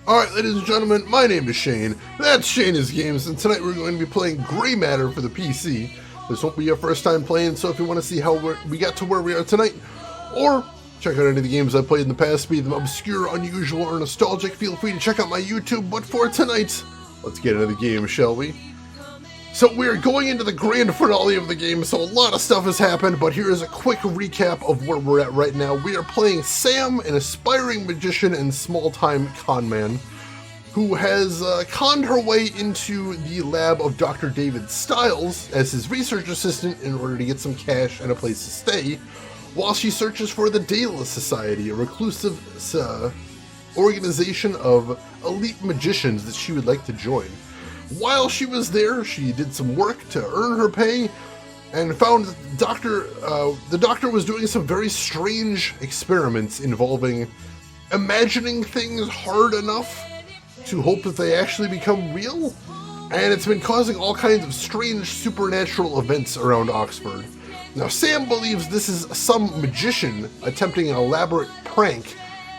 Alright, ladies and gentlemen, my name is Shane. That's Shane is Games, and tonight we're going to be playing Gray Matter for the PC. This won't be your first time playing, so if you want to see how we got to where we are tonight, or check out any of the games I've played in the past, be them obscure, unusual, or nostalgic, feel free to check out my YouTube. But for tonight, let's get into the game, shall we? So we're going into the grand finale of the game, so a lot of stuff has happened, but here is a quick recap of where we're at right now. We are playing Sam, an aspiring magician and small-time con man, who has conned her way into the lab of Dr. David Stiles as his research assistant in order to get some cash and a place to stay, while she searches for the Daedalus Society, a reclusive organization of elite magicians that she would like to join. While she was there, she did some work to earn her pay and found the doctor was doing some very strange experiments involving imagining things hard enough to hope that they actually become real, and it's been causing all kinds of strange supernatural events around Oxford. Now, Sam believes this is some magician attempting an elaborate prank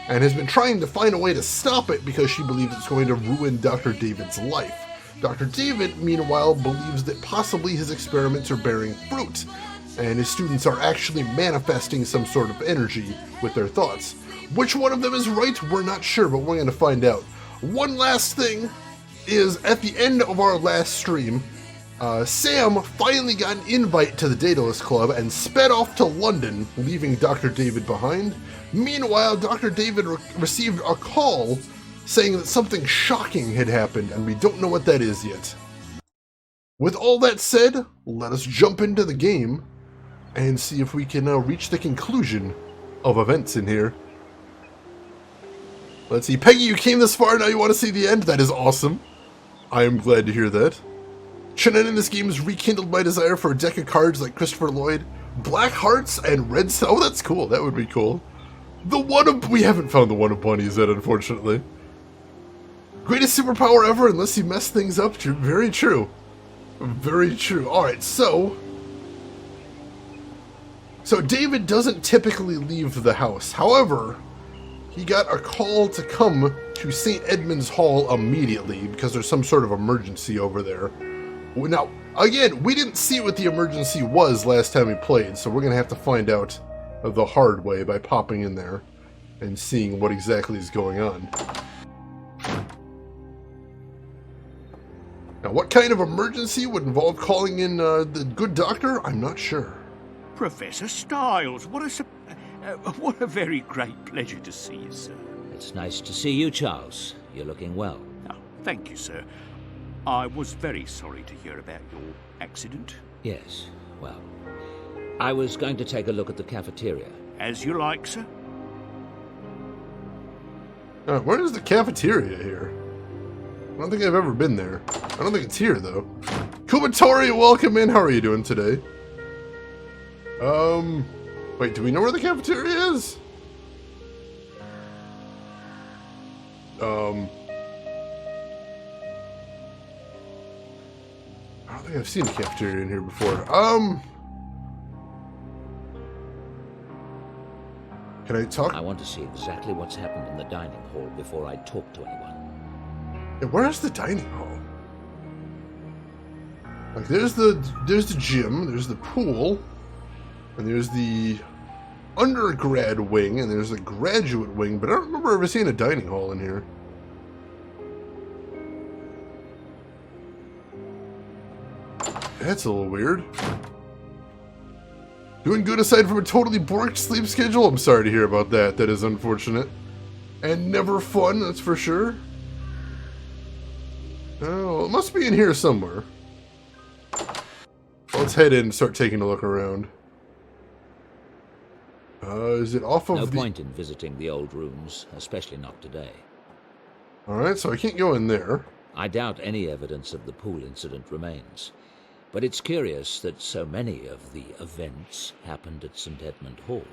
and has been trying to find a way to stop it because she believes it's going to ruin Dr. David's life. Dr. David, meanwhile, believes that possibly his experiments are bearing fruit, and his students are actually manifesting some sort of energy with their thoughts. Which one of them is right, we're not sure, but we're going to find out. One last thing is, at the end of our last stream, Sam finally got an invite to the Daedalus Club and sped off to London, leaving Dr. David behind. Meanwhile, Dr. David received a call saying that something shocking had happened, and we don't know what that is yet. With all that said, let us jump into the game and see if we can reach the conclusion of events in here. Let's see. Peggy, you came this far, now you want to see the end? That is awesome. I am glad to hear that. Shannon in this game has rekindled my desire for a deck of cards like Christopher Lloyd, Black Hearts, and Red... Oh, that's cool. That would be cool. We haven't found the one of bunnies yet, unfortunately. Greatest superpower ever unless you mess things up. Very true. Very true. Alright, so David doesn't typically leave the house. However, he got a call to come to St. Edmund's Hall immediately because there's some sort of emergency over there. Now, again, we didn't see what the emergency was last time we played, so we're going to have to find out the hard way by popping in there and seeing what exactly is going on. Now, what kind of emergency would involve calling in the good doctor? I'm not sure. Professor Stiles, what a very great pleasure to see you, sir. It's nice to see you, Charles. You're looking well. Oh, thank you, sir. I was very sorry to hear about your accident. Yes, well, I was going to take a look at the cafeteria. As you like, sir. Where is the cafeteria here? I don't think I've ever been there. I don't think it's here, though. Kumatori, welcome in. How are you doing today? Wait, do we know where the cafeteria is? I don't think I've seen a cafeteria in here before. Can I talk? I want to see exactly what's happened in the dining hall before I talk to anyone. Where's the dining hall? Like, there's the gym, there's the pool, and there's the undergrad wing, and there's the graduate wing, but I don't remember ever seeing a dining hall in here. That's a little weird. Doing good aside from a totally boring sleep schedule? I'm sorry to hear about that. That is unfortunate. And never fun, that's for sure. Oh, it must be in here somewhere. Let's head in and start taking a look around. Is it off of No point in visiting the old rooms, especially not today. Alright, so I can't go in there. I doubt any evidence of the pool incident remains. But it's curious that so many of the events happened at St. Edmund Hall.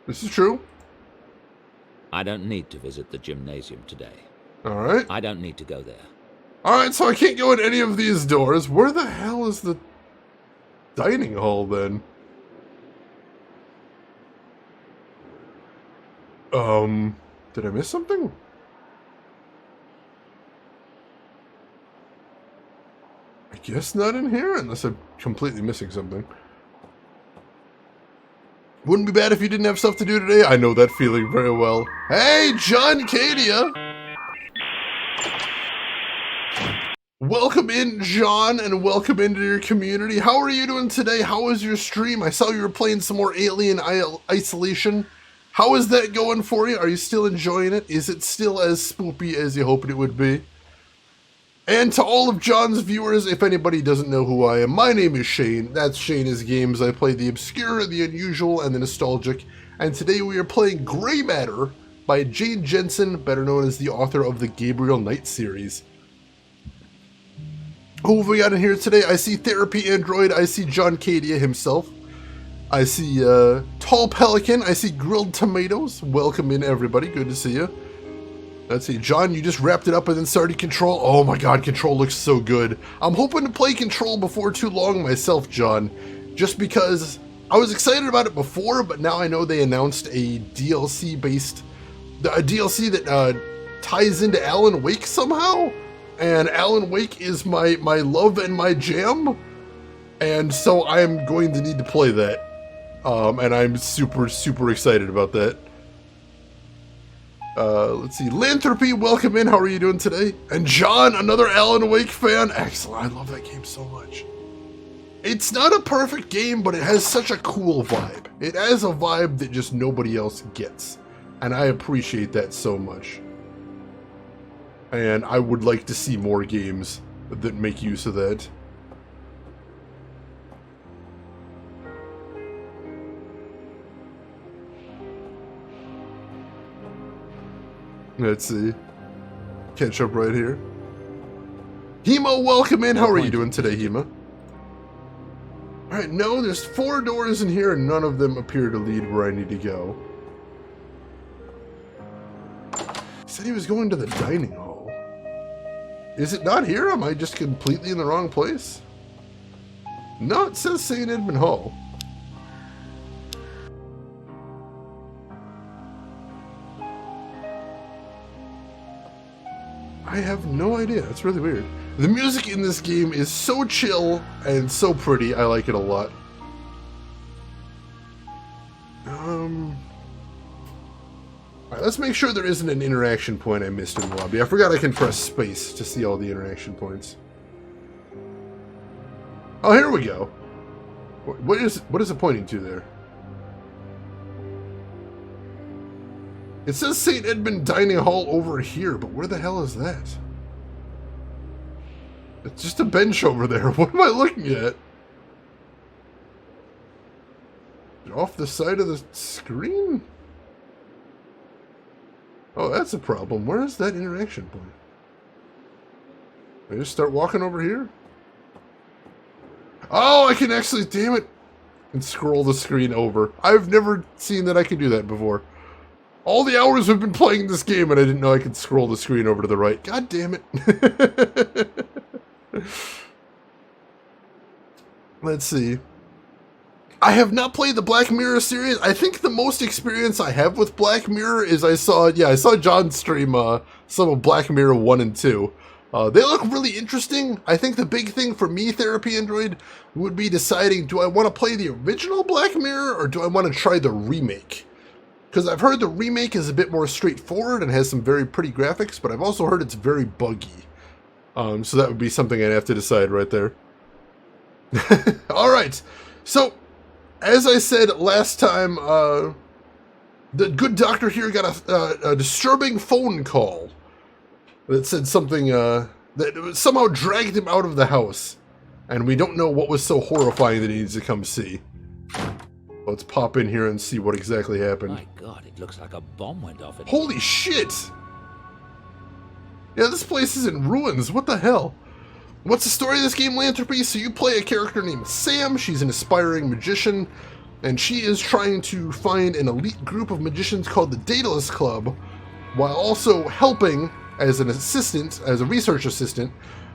This is true. I don't need to visit the gymnasium today. Alright. I don't need to go there. Alright, so I can't go in any of these doors. Where the hell is the dining hall, then? Did I miss something? guess not in here, unless I'm completely missing something. Wouldn't be bad if you didn't have stuff to do today. I know that feeling very well. Hey, John Cadia! Welcome in, John, and welcome into your community. How are you doing today? How was your stream? I saw you were playing some more Alien Isolation. How is that going for you? Are you still enjoying it? Is it still as spoopy as you hoped it would be? And to all of John's viewers, if anybody doesn't know who I am, my name is Shane. That's Shane is Games. I play the obscure, the unusual, and the nostalgic. And today we are playing Grey Matter by Jane Jensen, better known as the author of the Gabriel Knight series. Who have we got in here today? I see Therapy Android. I see John Cadia himself. I see Tall Pelican. I see Grilled Tomatoes. Welcome in, everybody. Good to see you. Let's see, John, you just wrapped it up and then started Control. Oh my god, Control looks so good. I'm hoping to play Control before too long myself, John. Just because I was excited about it before, but now I know they announced a DLC that ties into Alan Wake somehow. And Alan Wake is my love and my jam. And so I am going to need to play that. And I'm super, super excited about that. Let's see, Lanthropy, welcome in. How are you doing today? And John, another Alan Wake fan. Excellent. I love that game so much. It's not a perfect game, but it has such a cool vibe. It has a vibe that just nobody else gets. And I appreciate that so much. And I would like to see more games that make use of that. Let's see. Ketchup right here. Hema, welcome in. How are you doing today, Hema? Alright, no, there's 4 doors in here and none of them appear to lead where I need to go. He said he was going to the dining hall. Is it not here? Am I just completely in the wrong place? No, it says St. Edmund Hall. I have no idea. It's really weird. The music in this game is so chill and so pretty. I like it a lot. Alright, let's make sure there isn't an interaction point I missed in the lobby. I forgot I can press space to see all the interaction points. Oh, here we go. What is it pointing to there? It says St. Edmund Dining Hall over here, but where the hell is that? It's just a bench over there. What am I looking at? Off the side of the screen? Oh, that's a problem. Where is that interaction point? I just start walking over here? Oh, I can actually, damn it, and scroll the screen over. I've never seen that I could do that before. All the hours we've been playing this game and I didn't know I could scroll the screen over to the right. God damn it. Let's see. I have not played the Black Mirror series. I think the most experience I have with Black Mirror is I saw John stream some of Black Mirror 1 and 2. They look really interesting. I think the big thing for me, Therapy Android, would be deciding, do I want to play the original Black Mirror or do I want to try the remake? Because I've heard the remake is a bit more straightforward and has some very pretty graphics, but I've also heard it's very buggy. So that would be something I'd have to decide right there. Alright, so, as I said last time, the good doctor here got a disturbing phone call that said something, that somehow dragged him out of the house. And we don't know what was so horrifying that he needs to come see. Let's pop in here and see what exactly happened. My god, it looks like a bomb went off. Holy shit! Yeah, this place is in ruins. What the hell? What's the story of this game, Lanthropy? So you play a character named Sam. She's an aspiring magician, and she is trying to find an elite group of magicians called the Daedalus Club, while also helping as an assistant, as a research assistant,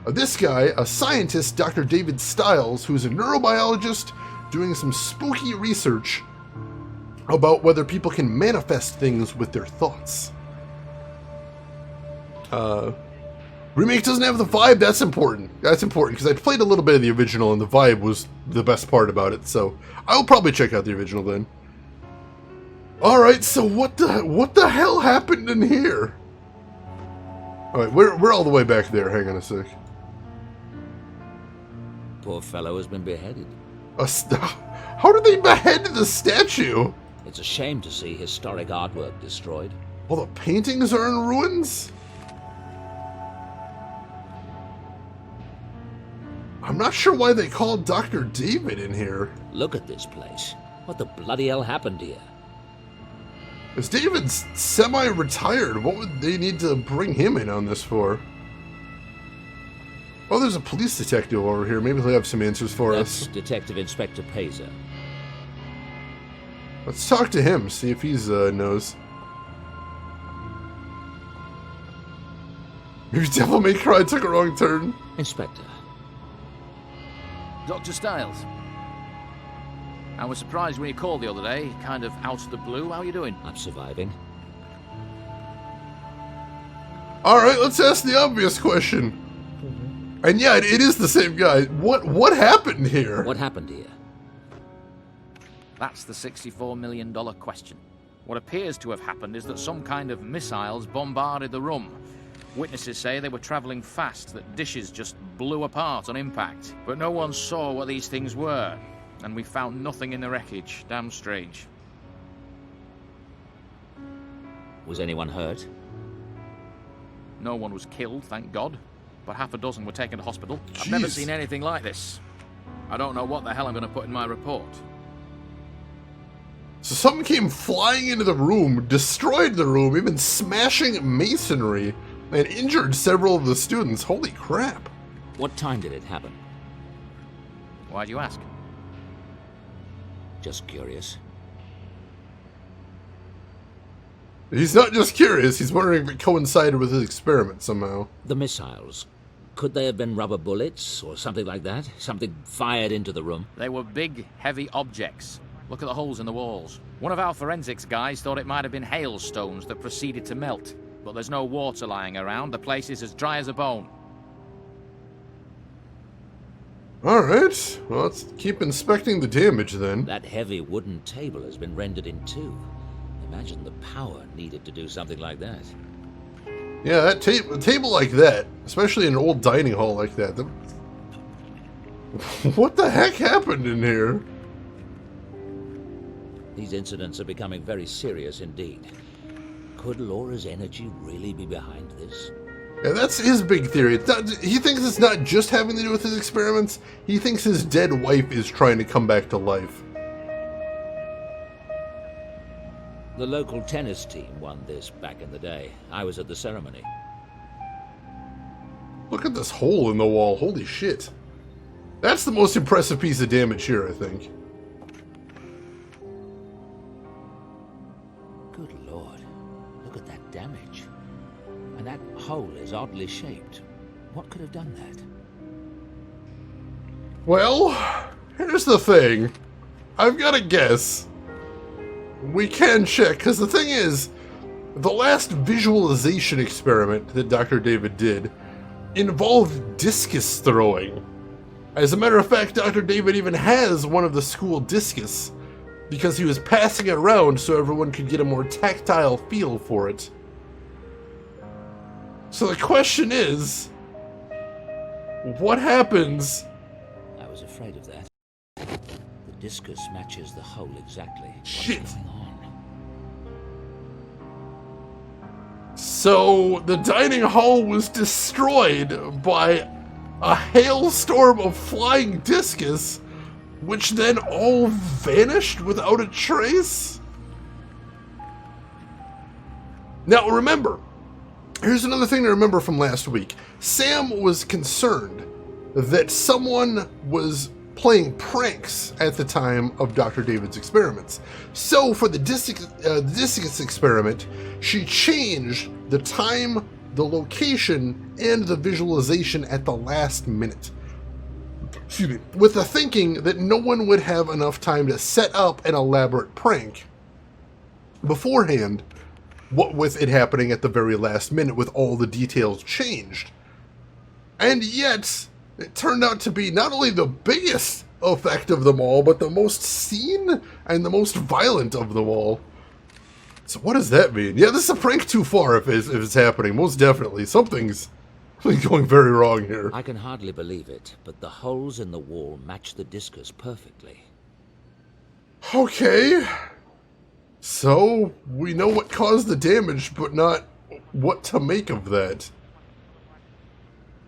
this guy, a scientist, Dr. David Stiles, who's a neurobiologist doing some spooky research about whether people can manifest things with their thoughts. Remake doesn't have the vibe. That's important. That's important because I played a little bit of the original and the vibe was the best part about it. So I'll probably check out the original then. All right. So what the hell happened in here? All right, we're all the way back there. Hang on a sec. Poor fellow has been beheaded. How did they behead the statue? It's a shame to see historic artwork destroyed. All the paintings are in ruins? I'm not sure why they called Dr. David in here. Look at this place. What the bloody hell happened here? Is David semi-retired? What would they need to bring him in on this for? Oh, there's a police detective over here. Maybe he'll have some answers for That's us. Detective Inspector Pazer. Let's talk to him, see if he's knows. Maybe Devil May Cry took a wrong turn. Inspector. Dr. Styles. I was surprised when you called the other day, kind of out of the blue. How are you doing? I'm surviving. Alright, let's ask the obvious question. And yeah, it is the same guy. What happened here? What happened here? That's the $64 million question. What appears to have happened is that some kind of missiles bombarded the room. Witnesses say they were traveling fast, that dishes just blew apart on impact. But no one saw what these things were, and we found nothing in the wreckage. Damn strange. Was anyone hurt? No one was killed, thank God. But half a dozen were taken to hospital. I've never Jeez. seen anything like this. I don't know what the hell I'm going to put in my report. So someone came flying into the room, destroyed the room, even smashing masonry, and injured several of the students. Holy crap. What time did it happen? Why'd you ask? Just curious. He's not just curious, he's wondering if it coincided with his experiment somehow. The missiles. Could they have been rubber bullets or something like that? Something fired into the room? They were big, heavy objects. Look at the holes in the walls. One of our forensics guys thought it might have been hailstones that proceeded to melt. But there's no water lying around. The place is as dry as a bone. Alright, well, let's keep inspecting the damage then. That heavy wooden table has been rendered in two. Imagine the power needed to do something like that. Yeah, that a table like that, especially in an old dining hall like that. What the heck happened in here? These incidents are becoming very serious indeed. Could Laura's energy really be behind this? Yeah, that's his big theory. He thinks it's not just having to do with his experiments. He thinks his dead wife is trying to come back to life. The local tennis team won this back in the day. I was at the ceremony. Look at this hole in the wall. Holy shit. That's the most impressive piece of damage here, I think. Good Lord. Look at that damage. And that hole is oddly shaped. What could have done that? Well, here's the thing. I've got a guess. We can check, because the thing is, the last visualization experiment that Dr. David did involved discus throwing. As a matter of fact, Dr. David even has one of the school discus, because he was passing it around so everyone could get a more tactile feel for it. So the question is, what happens? I was afraid of that. The discus matches the hole exactly. Shit. What's going on? So the dining hall was destroyed by a hailstorm of flying discus, which then all vanished without a trace? Now remember, here's another thing to remember from last week. Sam was concerned that someone was playing pranks at the time of Dr. David's experiments. So for the discus experiment, she changed the time, the location, and the visualization at the last minute. Excuse me, with the thinking that no one would have enough time to set up an elaborate prank beforehand, what with it happening at the very last minute with all the details changed. And yet, it turned out to be not only the biggest effect of them all, but the most seen and the most violent of them all. So what does that mean? Yeah, this is a prank too far if it's happening, most definitely. Something's going very wrong here. I can hardly believe it, but the holes in the wall match the discus perfectly. Okay. So, we know what caused the damage, but not what to make of that.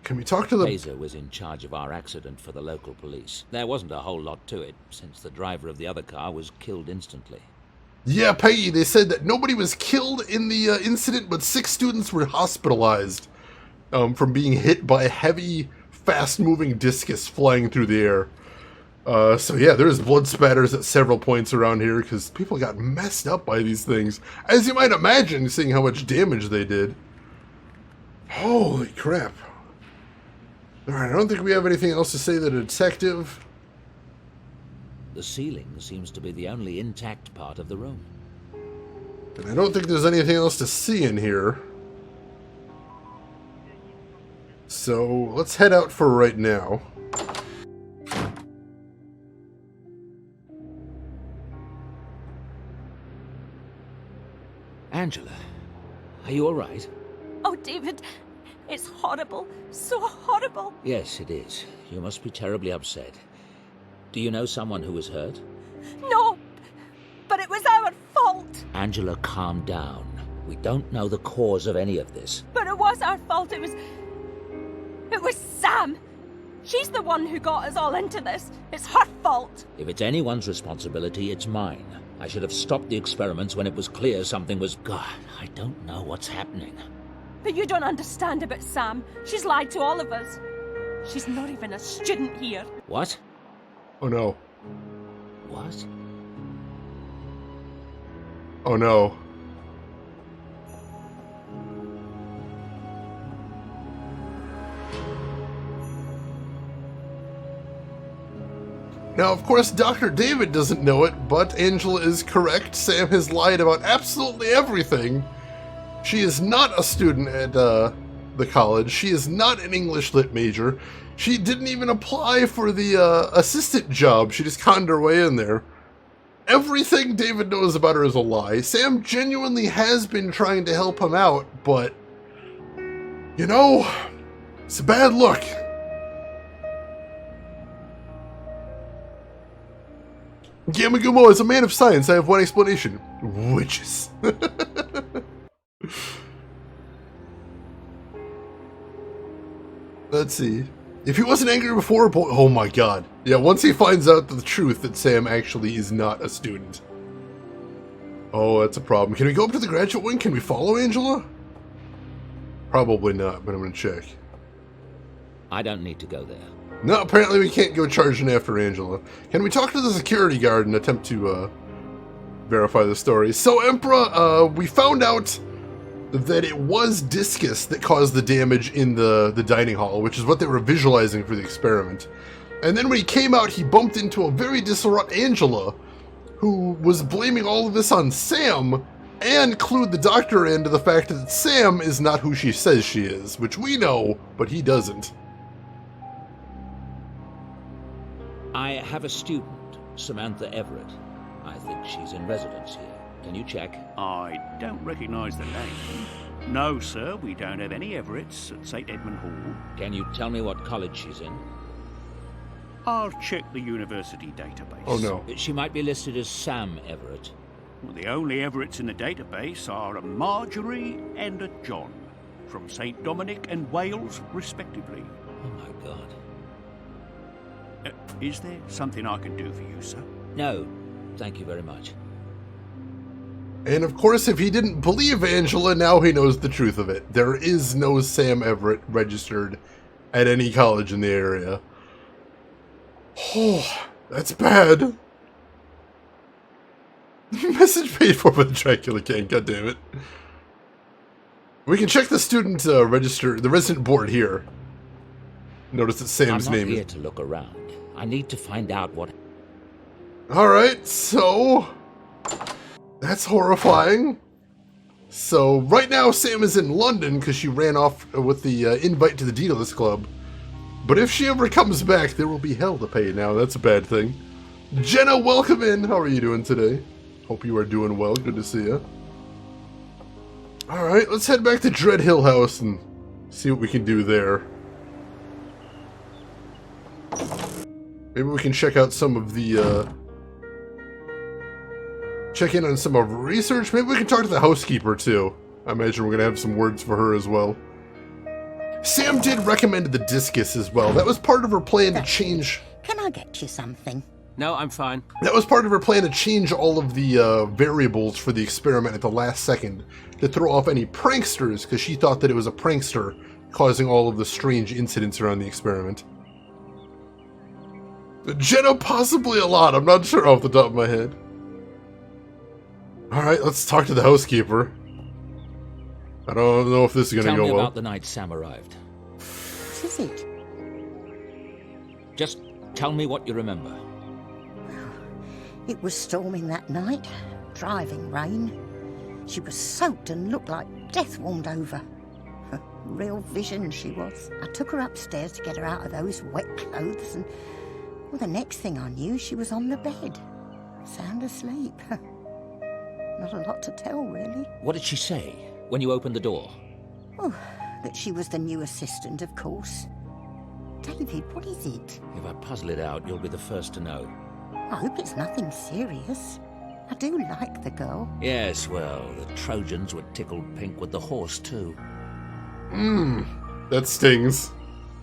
Can we talk to the... Hazer was in charge of our accident for the local police. There wasn't a whole lot to it, since the driver of the other car was killed instantly. Yeah, Peggy, they said that nobody was killed in the incident, but 6 students were hospitalized from being hit by a heavy, fast-moving discus flying through the air. So yeah, there's blood spatters at several points around here because people got messed up by these things. As you might imagine, seeing how much damage they did. Holy crap. Alright, I don't think we have anything else to say to the detective. The ceiling seems to be the only intact part of the room. And I don't think there's anything else to see in here. So, let's head out for right now. Angela, are you all right? Oh, David, it's horrible. So horrible. Yes, it is. You must be terribly upset. Do you know someone who was hurt? No, but it was our fault. Angela, calm down. We don't know the cause of any of this. But it was our fault. It was Sam. She's the one who got us all into this. It's her fault. If it's anyone's responsibility, it's mine. I should have stopped the experiments when it was clear something was... God, I don't know what's happening. But you don't understand about Sam. She's lied to all of us. She's not even a student here. What? Oh no. What? Oh no. Now, of course, Dr. David doesn't know it, but Angela is correct. Sam has lied about absolutely everything. She is not a student at the college. She is not an English lit major. She didn't even apply for the assistant job. She just conned her way in there. Everything David knows about her is a lie. Sam genuinely has been trying to help him out, but... you know, it's a bad look. Yamagumo is a man of science. I have one explanation. Witches. Let's see. If he wasn't angry before, oh my god. Yeah, once he finds out the truth that Sam actually is not a student. Oh, that's a problem. Can we go up to the graduate wing? Can we follow Angela? Probably not, but I'm gonna check. I don't need to go there. No, apparently we can't go charging after Angela. Can we talk to the security guard and attempt to verify the story? So, Emperor, we found out that it was discus that caused the damage in the dining hall, which is what they were visualizing for the experiment. And then when he came out, he bumped into a very distraught Angela, who was blaming all of this on Sam, and clued the doctor into the fact that Sam is not who she says she is, which we know, but he doesn't. I have a student, Samantha Everett. I think she's in residence here. Can you check? I don't recognise the name. No, sir, we don't have any Everetts at St. Edmund Hall. Can you tell me what college she's in? I'll check the university database. Oh no. She might be listed as Sam Everett. Well, the only Everetts in the database are a Marjorie and a John, from St. Dominic and Wales, respectively. Oh my god. Is there something I can do for you, sir? No, thank you very much. And of course, if he didn't believe Angela, now he knows the truth of it. There is no Sam Everett registered at any college in the area. Oh, that's bad. Message paid for by the Dracula King, god damn it. We can check the student register, the resident board here. Notice that Sam's name is... I'm not here to look around. I need to find out what... Alright, so... that's horrifying. So, right now Sam is in London because she ran off with the invite to the Daedalus Club. But if she ever comes back, there will be hell to pay now. That's a bad thing. Jenna, welcome in. How are you doing today? Hope you are doing well. Good to see you. Alright, let's head back to Dread Hill House and see what we can do there. Maybe we can check out some of the, check in on some of research. Maybe we can talk to the housekeeper, too. I imagine we're going to have some words for her as well. Sam did recommend the discus as well. That was part of her plan to change... Can I get you something? No, I'm fine. That was part of her plan to change all of the variables for the experiment at the last second to throw off any pranksters, because she thought that it was a prankster causing all of the strange incidents around the experiment. Jenna, possibly a lot. I'm not sure off the top of my head. Alright, let's talk to the housekeeper. I don't know if this is going to go well. Tell me about the night Sam arrived. What is it? Just tell me what you remember. It was storming that night. Driving rain. She was soaked and looked like death warmed over. Real vision she was. I took her upstairs to get her out of those wet clothes and... well, the next thing I knew, she was on the bed. Sound asleep. Not a lot to tell, really. What did she say when you opened the door? Oh, that she was the new assistant, of course. David, what is it? If I puzzle it out, you'll be the first to know. I hope it's nothing serious. I do like the girl. Yes, well, the Trojans were tickled pink with the horse, too. That stings.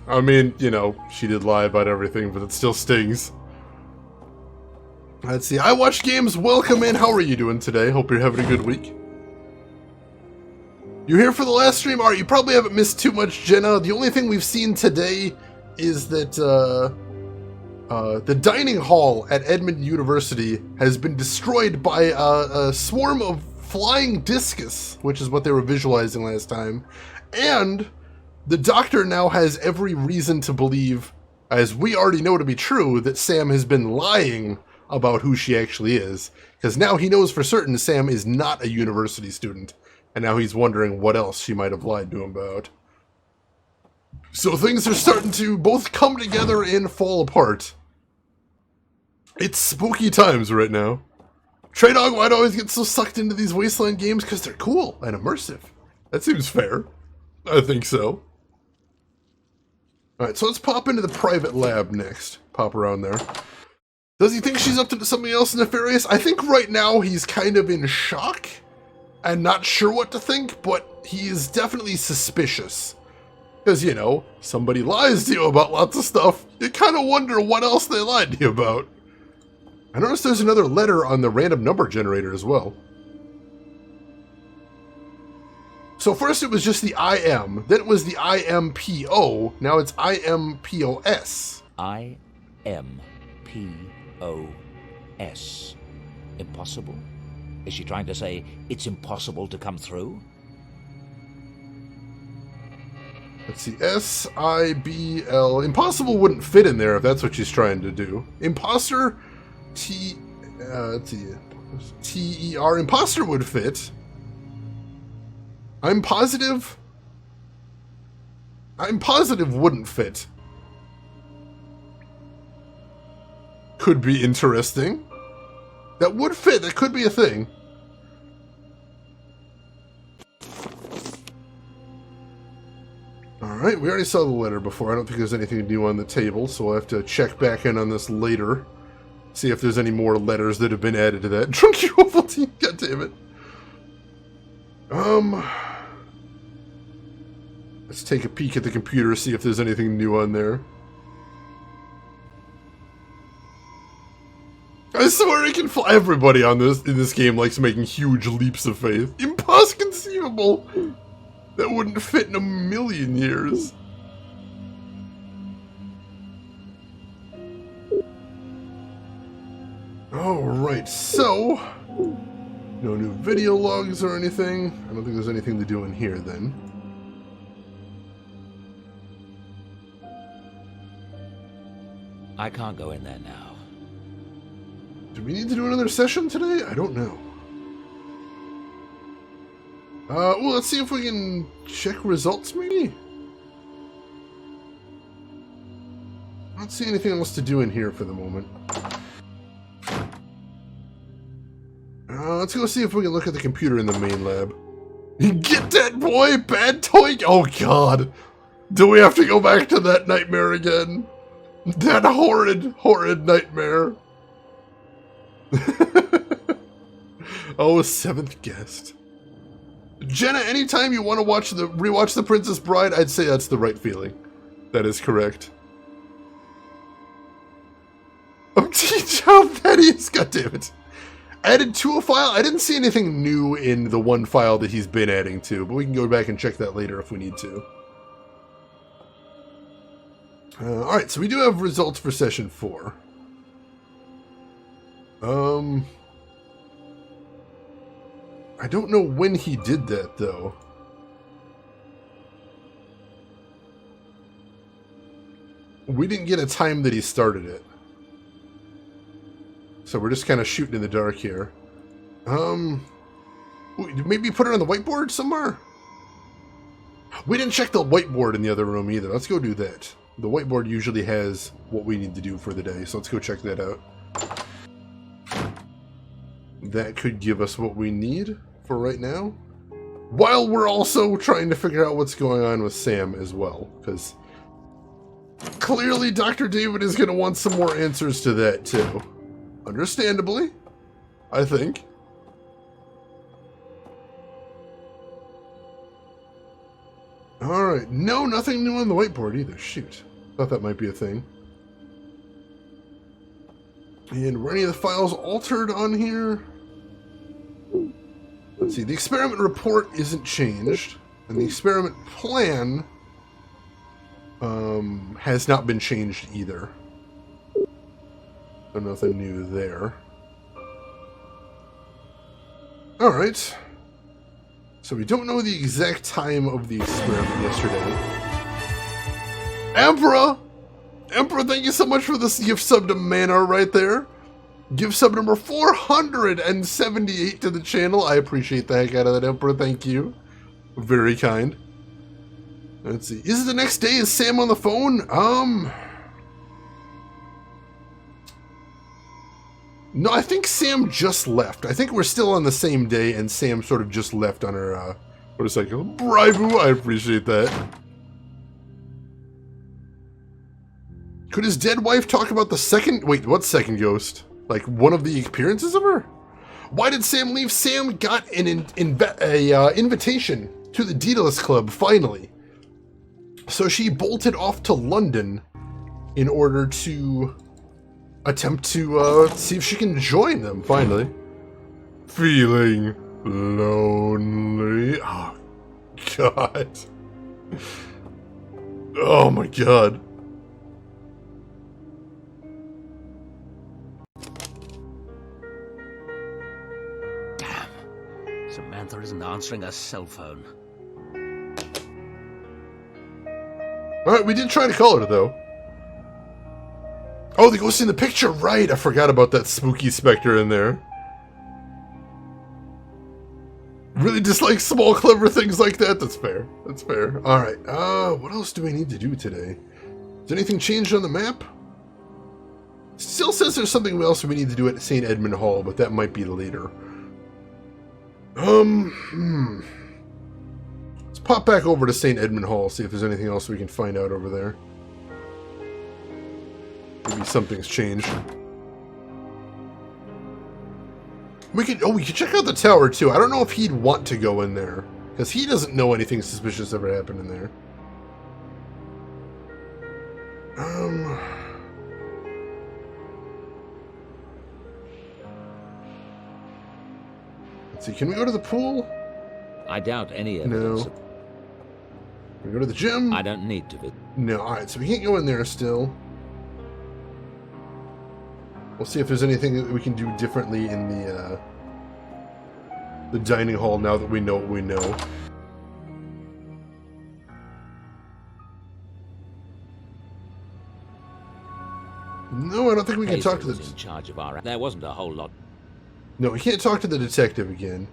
I mean, you know, she did lie about everything, but it still stings. Let's see. I Watch Games, welcome in. How are you doing today? Hope you're having a good week. You here for the last stream? Alright, you probably haven't missed too much, Jenna. The only thing we've seen today is that the dining hall at Edmonton University has been destroyed by a swarm of flying discus, which is what they were visualizing last time. And the doctor now has every reason to believe, as we already know to be true, that Sam has been lying about who she actually is. Because now he knows for certain Sam is not a university student. And now he's wondering what else she might have lied to him about. So things are starting to both come together and fall apart. It's spooky times right now. Trey Dog, why'd I always get so sucked into these Wasteland games? Because they're cool and immersive. That seems fair. I think so. Alright, so let's pop into the private lab next. Pop around there. Does he think she's up to something else nefarious? I think right now he's kind of in shock and not sure what to think, but he's definitely suspicious. Because, you know, somebody lies to you about lots of stuff. You kind of wonder what else they lied to you about. I noticed there's another letter on the random number generator as well. So first it was just the IM, then it was the IMPO, now it's IMPOS. IMPOS. Impossible? Is she trying to say it's impossible to come through? Let's see, SIBL. Impossible wouldn't fit in there if that's what she's trying to do. Imposter, TER. Imposter would fit. I'm positive wouldn't fit. Could be interesting. That would fit. That could be a thing. Alright, we already saw the letter before. I don't think there's anything new on the table, so we'll have to check back in on this later. See if there's any more letters that have been added to that. Drunky Ovaltine, goddammit. Let's take a peek at the computer, see if there's anything new on there. I swear I can fly. Everybody on this in this game likes making huge leaps of faith. Impossible. That wouldn't fit in a million years. Alright, so no new video logs or anything. I don't think there's anything to do in here then. I can't go in there now. Do we need to do another session today? I don't know. Well, let's see if we can check results, maybe? I don't see anything else to do in here for the moment. Let's go see if we can look at the computer in the main lab. Get that boy, bad toy! Oh god! Do we have to go back to that nightmare again? That horrid, horrid nightmare. Oh, seventh guest. Jenna, anytime you want to rewatch The Princess Bride, I'd say that's the right feeling. That is correct. Oh, how petty is, goddammit. Added to a file? I didn't see anything new in the one file that he's been adding to, but we can go back and check that later if we need to. Alright, so we do have results for session 4. I don't know when he did that, though. We didn't get a time that he started it. So we're just kind of shooting in the dark here. Maybe put it on the whiteboard somewhere? We didn't check the whiteboard in the other room either. Let's go do that. The whiteboard usually has what we need to do for the day, so let's go check that out. That could give us what we need for right now. While we're also trying to figure out what's going on with Sam as well, because clearly Dr. David is going to want some more answers to that too. Understandably, I think. Alright, no, nothing new on the whiteboard either. Shoot. Thought that might be a thing. And were any of the files altered on here? Let's see, the experiment report isn't changed, and the experiment plan has not been changed either. So nothing new there. Alright. So we don't know the exact time of the experiment yesterday. Emperor! Emperor, thank you so much for this gift sub to Mana right there. Gift sub number 478 to the channel. I appreciate the heck out of that, Emperor. Thank you. Very kind. Let's see. Is it the next day? Is Sam on the phone? No, I think Sam just left. I think we're still on the same day, and Sam sort of just left on her, motorcycle. Bravo, I appreciate that. Could his dead wife talk about the second... Wait, what second ghost? Like, one of the appearances of her? Why did Sam leave? Sam got an invitation to the Daedalus Club, finally. So she bolted off to London in order to attempt to see if she can join them, finally. Feeling lonely. Oh, God. Oh, my God. Samantha isn't answering her cell phone. Alright, we did try to call her, though. Oh, the ghost in the picture, right! I forgot about that spooky specter in there. Really dislike small, clever things like that? That's fair. That's fair. Alright, what else do we need to do today? Has anything changed on the map? Still says there's something else we need to do at St. Edmund Hall, but that might be later. Let's pop back over to St. Edmund Hall, see if there's anything else we can find out over there. Maybe something's changed. We could check out the tower too. I don't know if he'd want to go in there, because he doesn't know anything suspicious ever happened in there. Let's see, can we go to the pool? I doubt any evidence. No. Can we go to the gym? I don't need to. No, alright, so we can't go in there still. We'll see if there's anything that we can do differently in the dining hall now that we know what we know. No, I don't think we can talk to was in charge of our... There wasn't a whole lot. No, we can't talk to the detective again.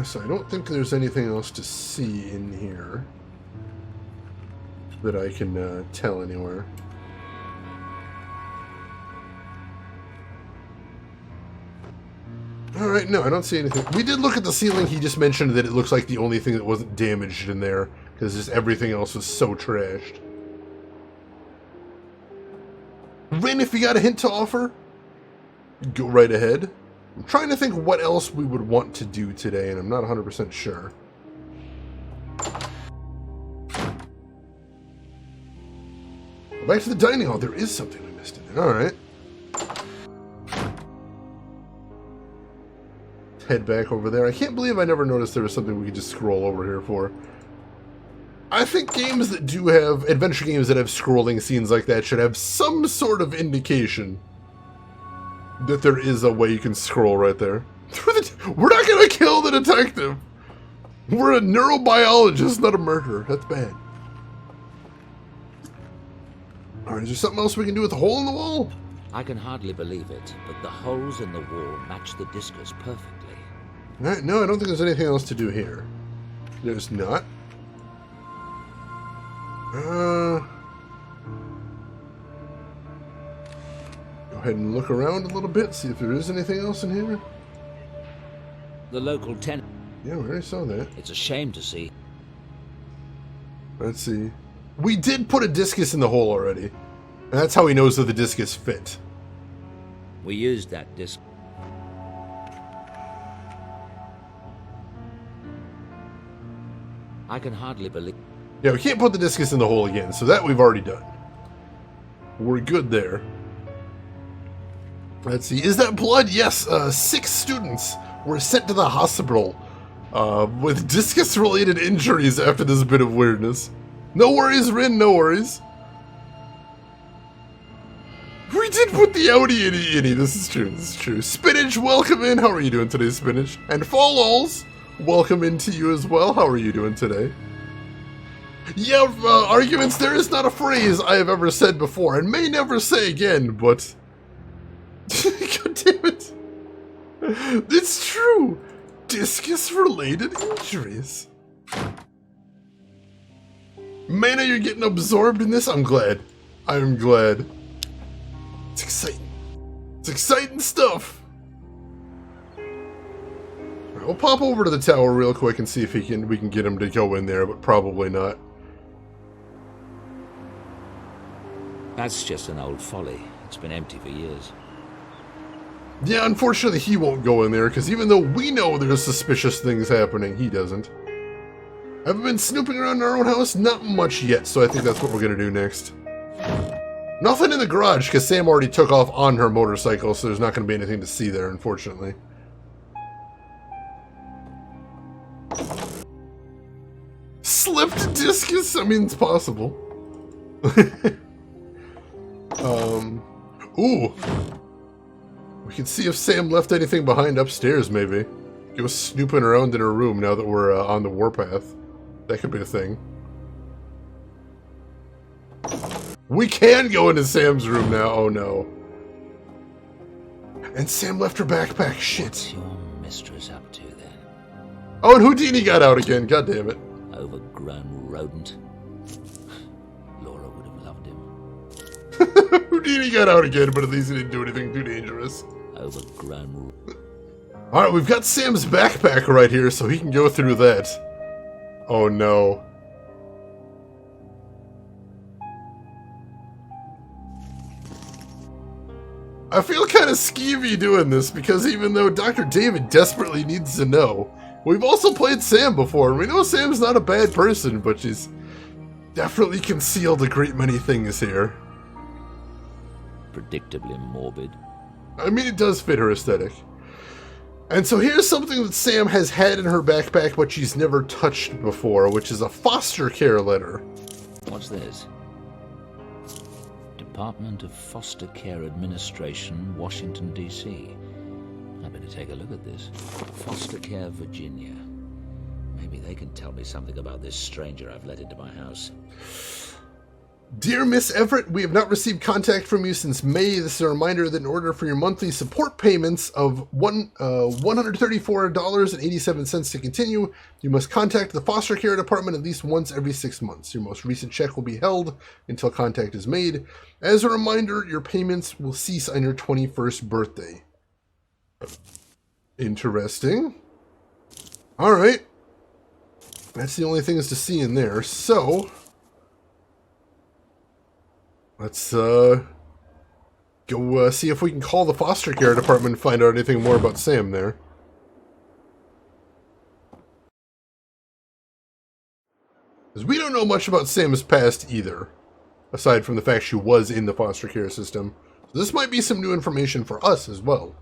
So I don't think there's anything else to see in here. that I can tell anywhere. Alright, no, I don't see anything. We did look at the ceiling. He just mentioned that it looks like the only thing that wasn't damaged in there, because just everything else was so trashed. Rin, if you got a hint to offer, go right ahead. I'm trying to think what else we would want to do today, and I'm not 100% sure. Back to the dining hall. There is something we missed in there. Alright. Head back over there. I can't believe I never noticed there was something we could just scroll over here for. I think games that do have, adventure games that have scrolling scenes like that should have some sort of indication that there is a way you can scroll right there. We're not gonna kill the detective! We're a neurobiologist, not a murderer. That's bad. Alright, is there something else we can do with the hole in the wall? I can hardly believe it, but the holes in the wall match the discus perfectly. Alright, no, I don't think there's anything else to do here. There's not. Go ahead and look around a little bit, see if there is anything else in here. The local tenant. Yeah, we already saw that. It's a shame to see. Let's see. We did put a discus in the hole already. And that's how he knows that the discus fit. We used that disc. I can hardly believe. Yeah, we can't put the discus in the hole again, so that we've already done. We're good there. Let's see. Is that blood? Yes. 6 students were sent to the hospital with discus-related injuries after this bit of weirdness. No worries, Rin. No worries. We did put the Audi in it. This is true. This is true. Spinach, welcome in. How are you doing today, Spinach? And Fallols, welcome in to you as well. How are you doing today? Yeah, arguments. There is not a phrase I have ever said before and may never say again, but... God damn it. It's true. Discus-related injuries. Mana, you're getting absorbed in this? I'm glad. I'm glad. It's exciting. It's exciting stuff. Alright, we'll pop over to the tower real quick and see if we can get him to go in there, but probably not. That's just an old folly. It's been empty for years. Yeah, unfortunately he won't go in there, because even though we know there's suspicious things happening, he doesn't. Have we been snooping around our own house? Not much yet, so I think that's what we're going to do next. Nothing in the garage, because Sam already took off on her motorcycle, so there's not going to be anything to see there, unfortunately. Slipped discus? I mean, it's possible. Ooh. We can see if Sam left anything behind upstairs, maybe. Go snooping around in her room now that we're on the warpath. That could be a thing. We can go into Sam's room now. Oh, no. And Sam left her backpack. Shit. What's your mistress up to, then? Oh, and Houdini got out again. God damn it. Overgrown rodent. Laura would have loved him. Houdini got out again, but at least he didn't do anything too dangerous. Overgrown. Alright, we've got Sam's backpack right here, so he can go through that. Oh no. I feel kind of skeevy doing this, because even though Dr. David desperately needs to know, we've also played Sam before, and we know Sam's not a bad person, but she's definitely concealed a great many things here. Predictably morbid. I mean, it does fit her aesthetic. And so here's something that Sam has had in her backpack, but she's never touched before, which is a foster care letter. What's this? Department of Foster Care Administration, Washington, D.C. I better take a look at this. Foster Care, Virginia. Maybe they can tell me something about this stranger I've let into my house. Dear Miss Everett, we have not received contact from you since May. This is a reminder that in order for your monthly support payments of $134.87 to continue, you must contact the foster care department at least once every 6 months. Your most recent check will be held until contact is made. As a reminder, your payments will cease on your 21st birthday. Interesting. All right. That's the only things to see in there. So let's go see if we can call the foster care department and find out anything more about Sam there. Because we don't know much about Sam's past either, aside from the fact she was in the foster care system. So this might be some new information for us as well.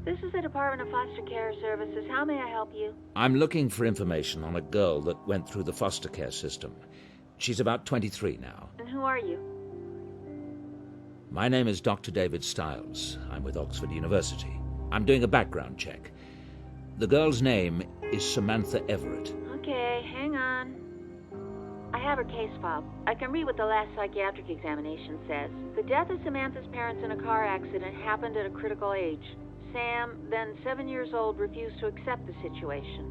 This is the Department of Foster Care Services. How may I help you? I'm looking for information on a girl that went through the foster care system. She's about 23 now. And who are you? My name is Dr. David Stiles. I'm with Oxford University. I'm doing a background check. The girl's name is Samantha Everett. Okay, hang on. I have her case file. I can read what the last psychiatric examination says. The death of Samantha's parents in a car accident happened at a critical age. Sam, then 7 years old, refused to accept the situation.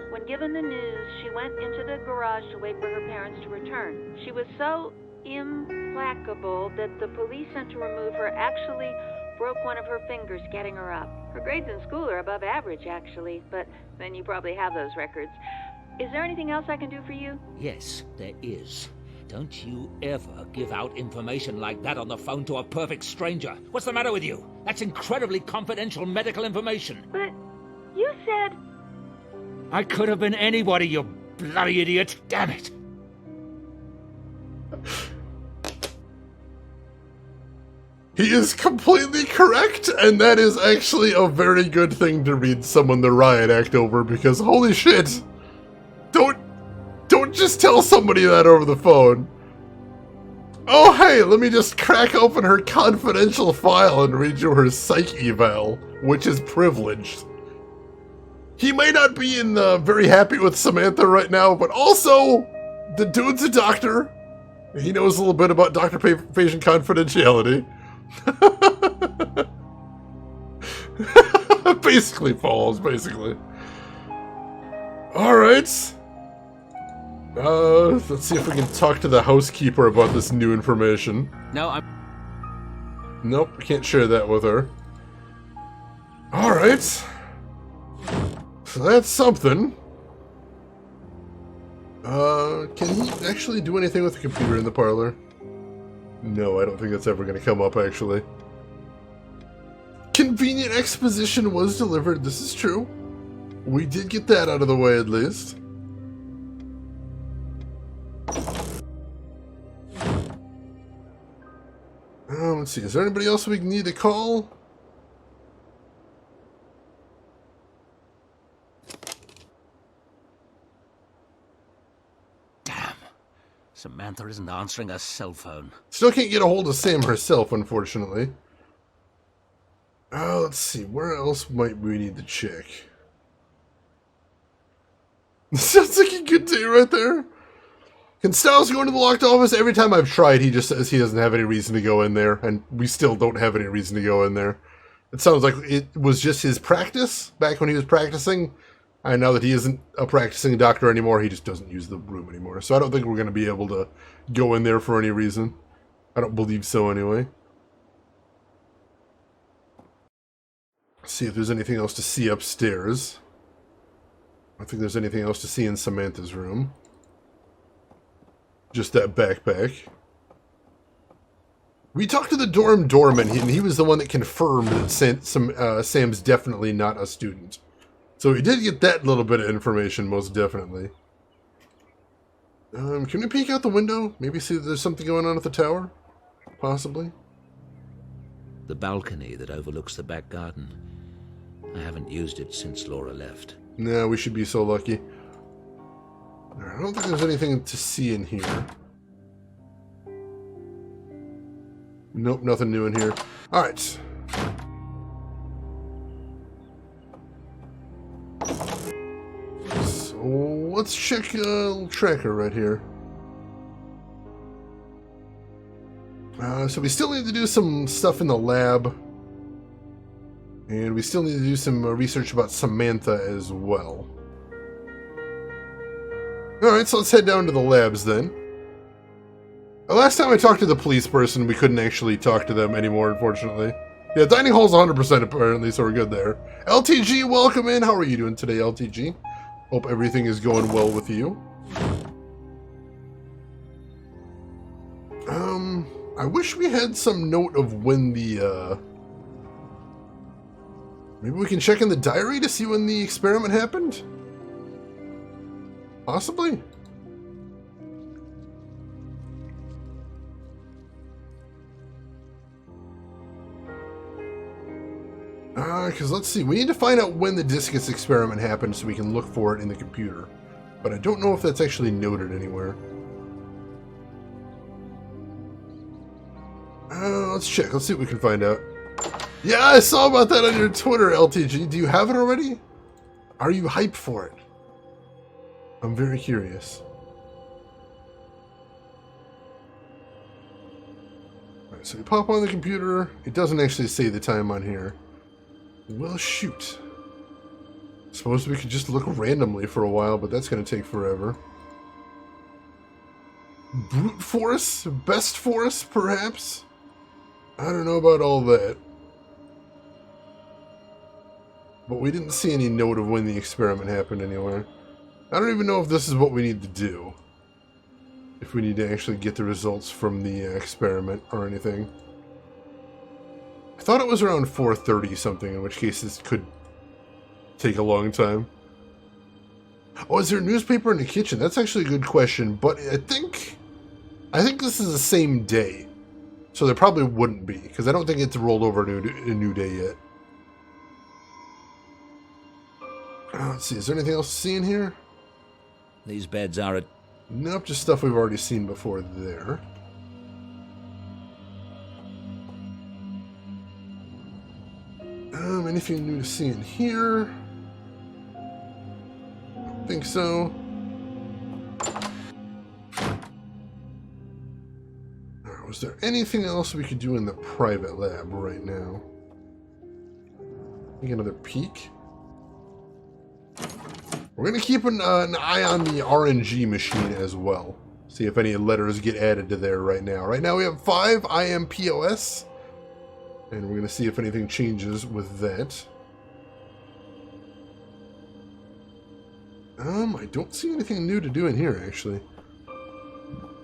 When given the news, she went into the garage to wait for her parents to return. She was so implacable that the police sent to remove her actually broke one of her fingers getting her up. Her grades in school are above average, actually, but then you probably have those records. Is there anything else I can do for you? Yes, there is. Don't you ever give out information like that on the phone to a perfect stranger. What's the matter with you? That's incredibly confidential medical information. But you said... I could have been anybody, you bloody idiot. Damn it. He is completely correct, and that is actually a very good thing to read someone the riot act over, because holy shit. Don't just tell somebody that over the phone. Oh, hey, let me just crack open her confidential file and read you her psych eval, which is privileged. He may not be very happy with Samantha right now, but also, the dude's a doctor. He knows a little bit about doctor-patient confidentiality. Basically falls, basically. Alright. Let's see if we can talk to the housekeeper about this new information. No, Nope, we can't share that with her. Alright. So that's something. Can he actually do anything with the computer in the parlor? No, I don't think that's ever going to come up, actually. Convenient exposition was delivered, this is true. We did get that out of the way, at least. Let's see, is there anybody else we need to call? damn. Samantha isn't answering her cell phone. Still can't get a hold of Sam herself, unfortunately. Let's see, where else might we need to check? Sounds like a good day right there. Can Stiles go into the locked office? Every time I've tried, he just says he doesn't have any reason to go in there, and we still don't have any reason to go in there. It sounds like it was just his practice back when he was practicing, and now that he isn't a practicing doctor anymore, he just doesn't use the room anymore. So I don't think we're going to be able to go in there for any reason. I don't believe so anyway. Let's see if there's anything else to see upstairs. I don't think there's anything else to see in Samantha's room. Just that backpack. We talked to the dorm doorman, and he was the one that confirmed that Sam's definitely not a student. So we did get that little bit of information, most definitely. Can we peek out the window? Maybe see if there's something going on at the tower? Possibly. The balcony that overlooks the back garden. I haven't used it since Laura left. No, we should be so lucky. I don't think there's anything to see in here. Nope, nothing new in here. Alright. So let's check a little tracker right here. So we still need to do some stuff in the lab. And we still need to do some research about Samantha as well. Alright, so let's head down to the labs then. Last time I talked to the police person, we couldn't actually talk to them anymore, unfortunately. Yeah, dining hall's 100% apparently, so we're good there. LTG, welcome in. How are you doing today, LTG? Hope everything is going well with you. I wish we had some note of when the, maybe we can check in the diary to see when the experiment happened? Possibly. Because let's see, we need to find out when the discus experiment happened so we can look for it in the computer. But I don't know if that's actually noted anywhere. Let's check. Let's see what we can find out. Yeah, I saw about that on your Twitter, LTG. Do you have it already? Are you hyped for it? I'm very curious. Alright, so we pop on the computer. It doesn't actually say the time on here. Well, shoot. Suppose we could just look randomly for a while, but that's going to take forever. Brute force? Best force, perhaps? I don't know about all that. But we didn't see any note of when the experiment happened anywhere. I don't even know if this is what we need to do. If we need to actually get the results from the experiment or anything. I thought it was around 4:30 something, in which case this could take a long time. Oh, is there a newspaper in the kitchen? That's actually a good question, but I think this is the same day. So there probably wouldn't be, because I don't think it's rolled over to a new day yet. Let's see, is there anything else to see in here? These beds are at... Nope, just stuff we've already seen before there. Anything new to see in here? Don't think so. Was there anything else we could do in the private lab right now? Take another peek. We're going to keep an eye on the RNG machine as well. See if any letters get added to there right now. Right now we have 5 IMPOS. And we're going to see if anything changes with that. I don't see anything new to do in here, actually.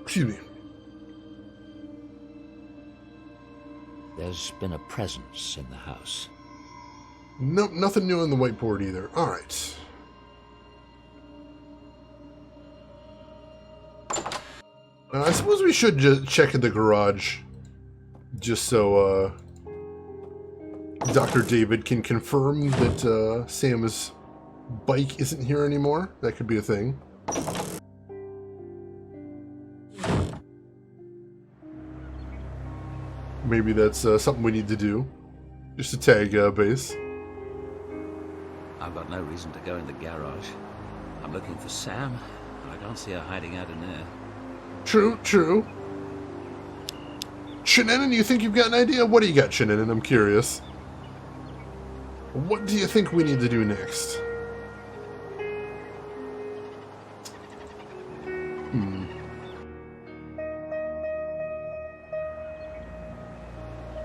Excuse me. There's been a presence in the house. Nope, nothing new on the whiteboard either. Alright. I suppose we should just check in the garage. Just so, Dr. David can confirm that, Sam's bike isn't here anymore. That could be a thing. Maybe that's something we need to do. Just to tag base. I've got no reason to go in the garage. I'm looking for Sam. I can't see her hiding out in there. True, true. Shannon, you think you've got an idea? What do you got, Shannon? I'm curious. What do you think we need to do next?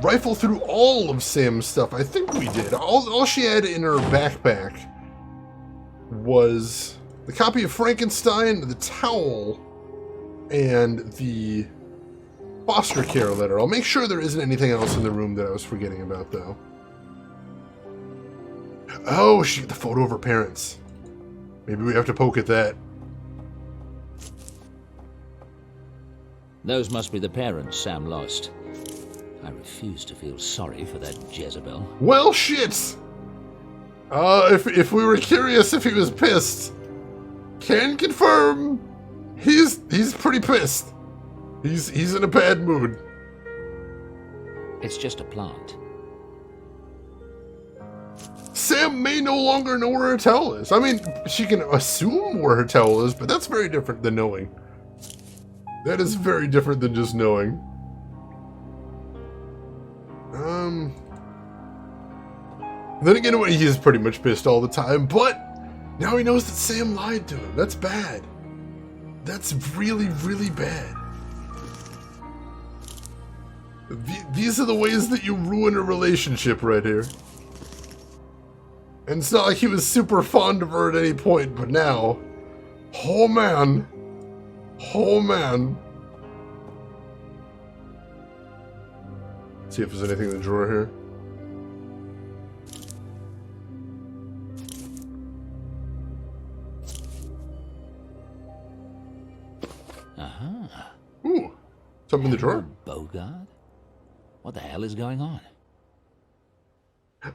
Rifle through all of Sam's stuff. I think we did. All she had in her backpack was the copy of Frankenstein, the towel, and the foster care letter. I'll make sure there isn't anything else in the room that I was forgetting about, though. Oh, she got the photo of her parents. Maybe we have to poke at that. Those must be the parents Sam lost. I refuse to feel sorry for that Jezebel. Well, shit! If we were curious if he was pissed, can confirm he's pretty pissed. He's in a bad mood. It's just a plant. Sam may no longer know where her towel is. I mean, she can assume where her towel is, but that's very different than knowing. That is very different than just knowing. Then again, he is pretty much pissed all the time, but now he knows that Sam lied to him. That's bad. That's really, really bad. These are the ways that you ruin a relationship right here. And it's not like he was super fond of her at any point, but now... Oh man. Oh man. Let's see if there's anything in the drawer here. Ooh, something in the drawer? Bogart? What the hell is going on?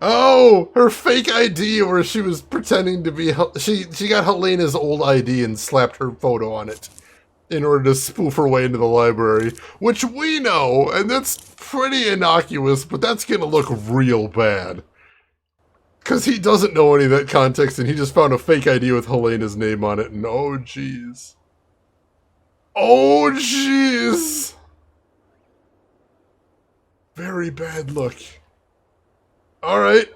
Oh, her fake ID where she was pretending to be... She got Helena's old ID and slapped her photo on it in order to spoof her way into the library, which we know, and that's pretty innocuous, but that's going to look real bad. Because he doesn't know any of that context, and he just found a fake ID with Helena's name on it, and oh, jeez. Oh, jeez. Very bad look. Alright,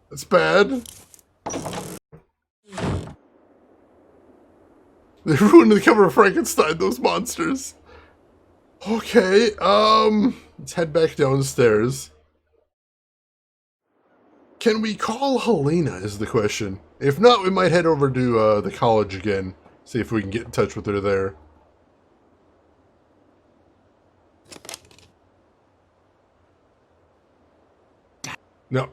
that's bad. They ruined the cover of Frankenstein, those monsters. Okay, let's head back downstairs. Can we call Helena is the question. If not, we might head over to the college again. See if we can get in touch with her there. No.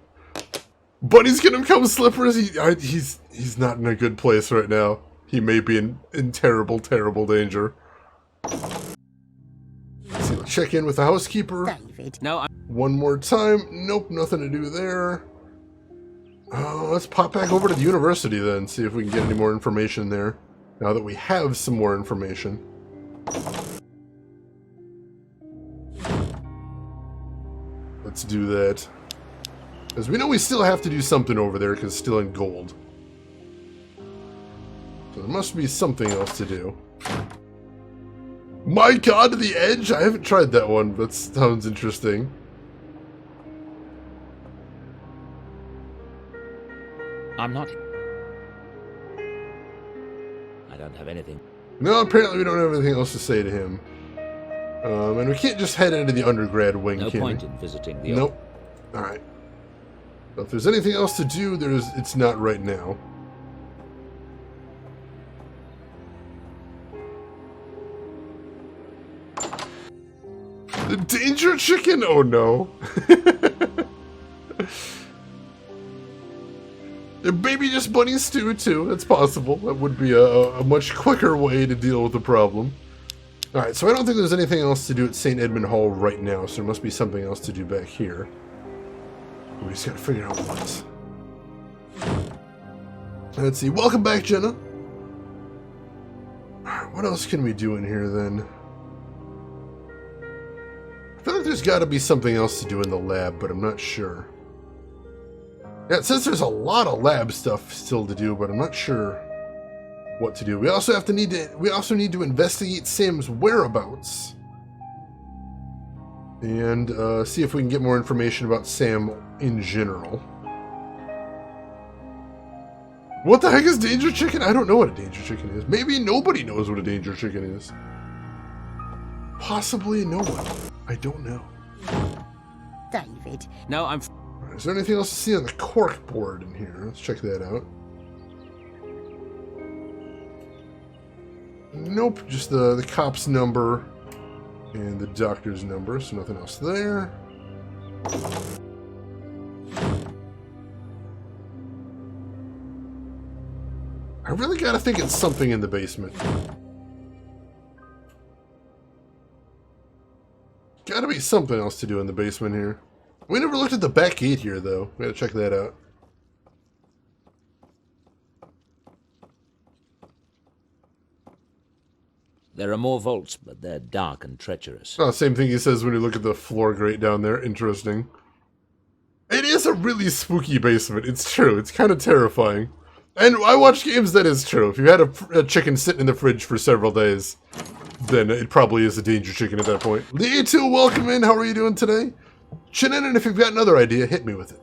Bunny's gonna become Slippers. He's not in a good place right now. He may be in terrible, terrible danger. Let's see, check in with the housekeeper. David. No, One more time. Nope, nothing to do there. Let's pop back over to the university then, see if we can get any more information there. Now that we have some more information. Let's do that. Because we know we still have to do something over there because it's still in gold. So there must be something else to do. My God, the Edge? I haven't tried that one, but that sounds interesting. I'm not. I don't have anything. No, apparently we don't have anything else to say to him. And we can't just head into the undergrad wing, No can point we? in visiting the... Nope. Alright. So if there's anything else to do, it's not right now. The danger chicken? Oh no. Maybe just bunny stew too. That's possible. That would be a much quicker way to deal with the problem. Alright, so I don't think there's anything else to do at St. Edmund Hall right now, so there must be something else to do back here. We just gotta figure out what. Let's see. Welcome back, Jenna. Alright, what else can we do in here then? I feel like there's gotta be something else to do in the lab, but I'm not sure. Yeah, it says there's a lot of lab stuff still to do, but I'm not sure what to do. We also need to investigate Sam's whereabouts. And see if we can get more information about Sam in general. What the heck is Danger Chicken? I don't know what a Danger Chicken is. Maybe nobody knows what a Danger Chicken is. Possibly no one. I don't know. David. No, I'm... Is there anything else to see on the cork board in here? Let's check that out. Nope, just the cop's number and the doctor's number, so nothing else there. I really gotta think it's something in the basement. Gotta be something else to do in the basement here. We never looked at the back gate here, though. We gotta check that out. There are more vaults, but they're dark and treacherous. Oh, same thing he says when you look at the floor grate down there. Interesting. It is is a really spooky basement. It's true. It's kind of terrifying. And I watch games, that is true. If you had a chicken sitting in the fridge for several days, then it probably is a danger chicken at that point. Lee2, welcome in. How are you doing today? Chin in, and if you've got another idea, hit me with it.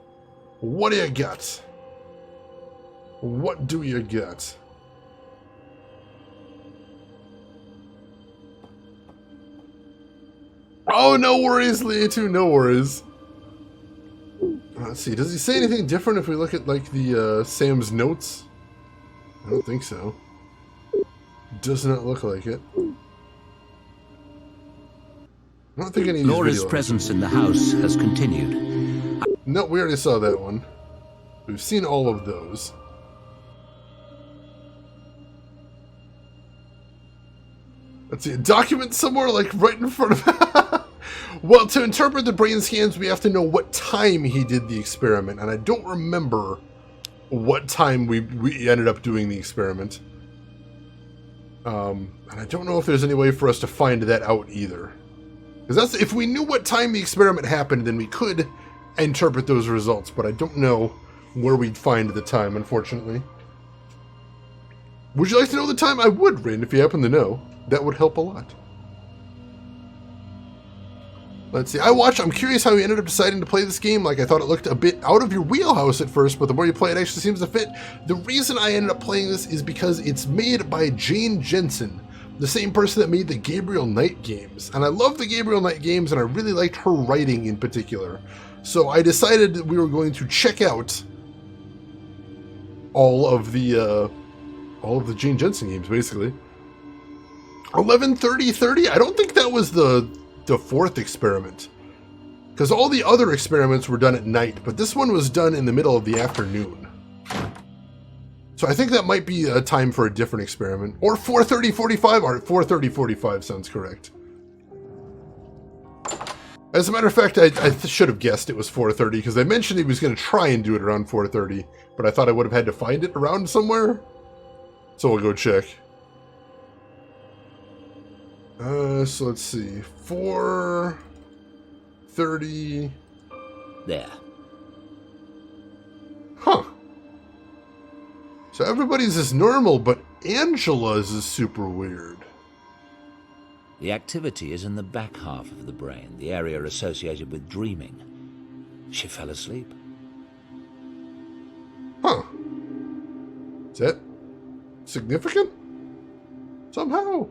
What do you got? What do you got? Oh, no worries, Lee2, no worries. Let's see, does he say anything different if we look at, like, the, Sam's notes? I don't think so. Does not look like it. I don't think any of these Laura's videos- presence in the house has continued. No, we already saw that one. We've seen all of those. Let's see, a document somewhere, like, right in front of... Well, to interpret the brain scans, we have to know what time he did the experiment, and I don't remember what time we ended up doing the experiment. And I don't know if there's any way for us to find that out either. Because if we knew what time the experiment happened, then we could interpret those results, but I don't know where we'd find the time, unfortunately. Would you like to know the time? I would, Rain, if you happen to know. That would help a lot. Let's see. I'm curious how you ended up deciding to play this game. Like, I thought it looked a bit out of your wheelhouse at first, but the more you play, it actually seems to fit. The reason I ended up playing this is because it's made by Jane Jensen, the same person that made the Gabriel Knight games. And I love the Gabriel Knight games, and I really liked her writing in particular. So I decided that we were going to check out all of the Jane Jensen games, basically. 11:30:30. I don't think that was the fourth experiment, because all the other experiments were done at night, but this one was done in the middle of the afternoon. So I think that might be a time for a different experiment. Or 4:30:45. Or 4:30:45 sounds correct. As a matter of fact, I should have guessed it was 4:30, because I mentioned he was going to try and do it around 4:30, but I thought I would have had to find it around somewhere. So we'll go check. So let's see. 4:30. There. Huh. So everybody's is normal, but Angela's is super weird. The activity is in the back half of the brain, the area associated with dreaming. She fell asleep. Huh. Is that significant? Somehow.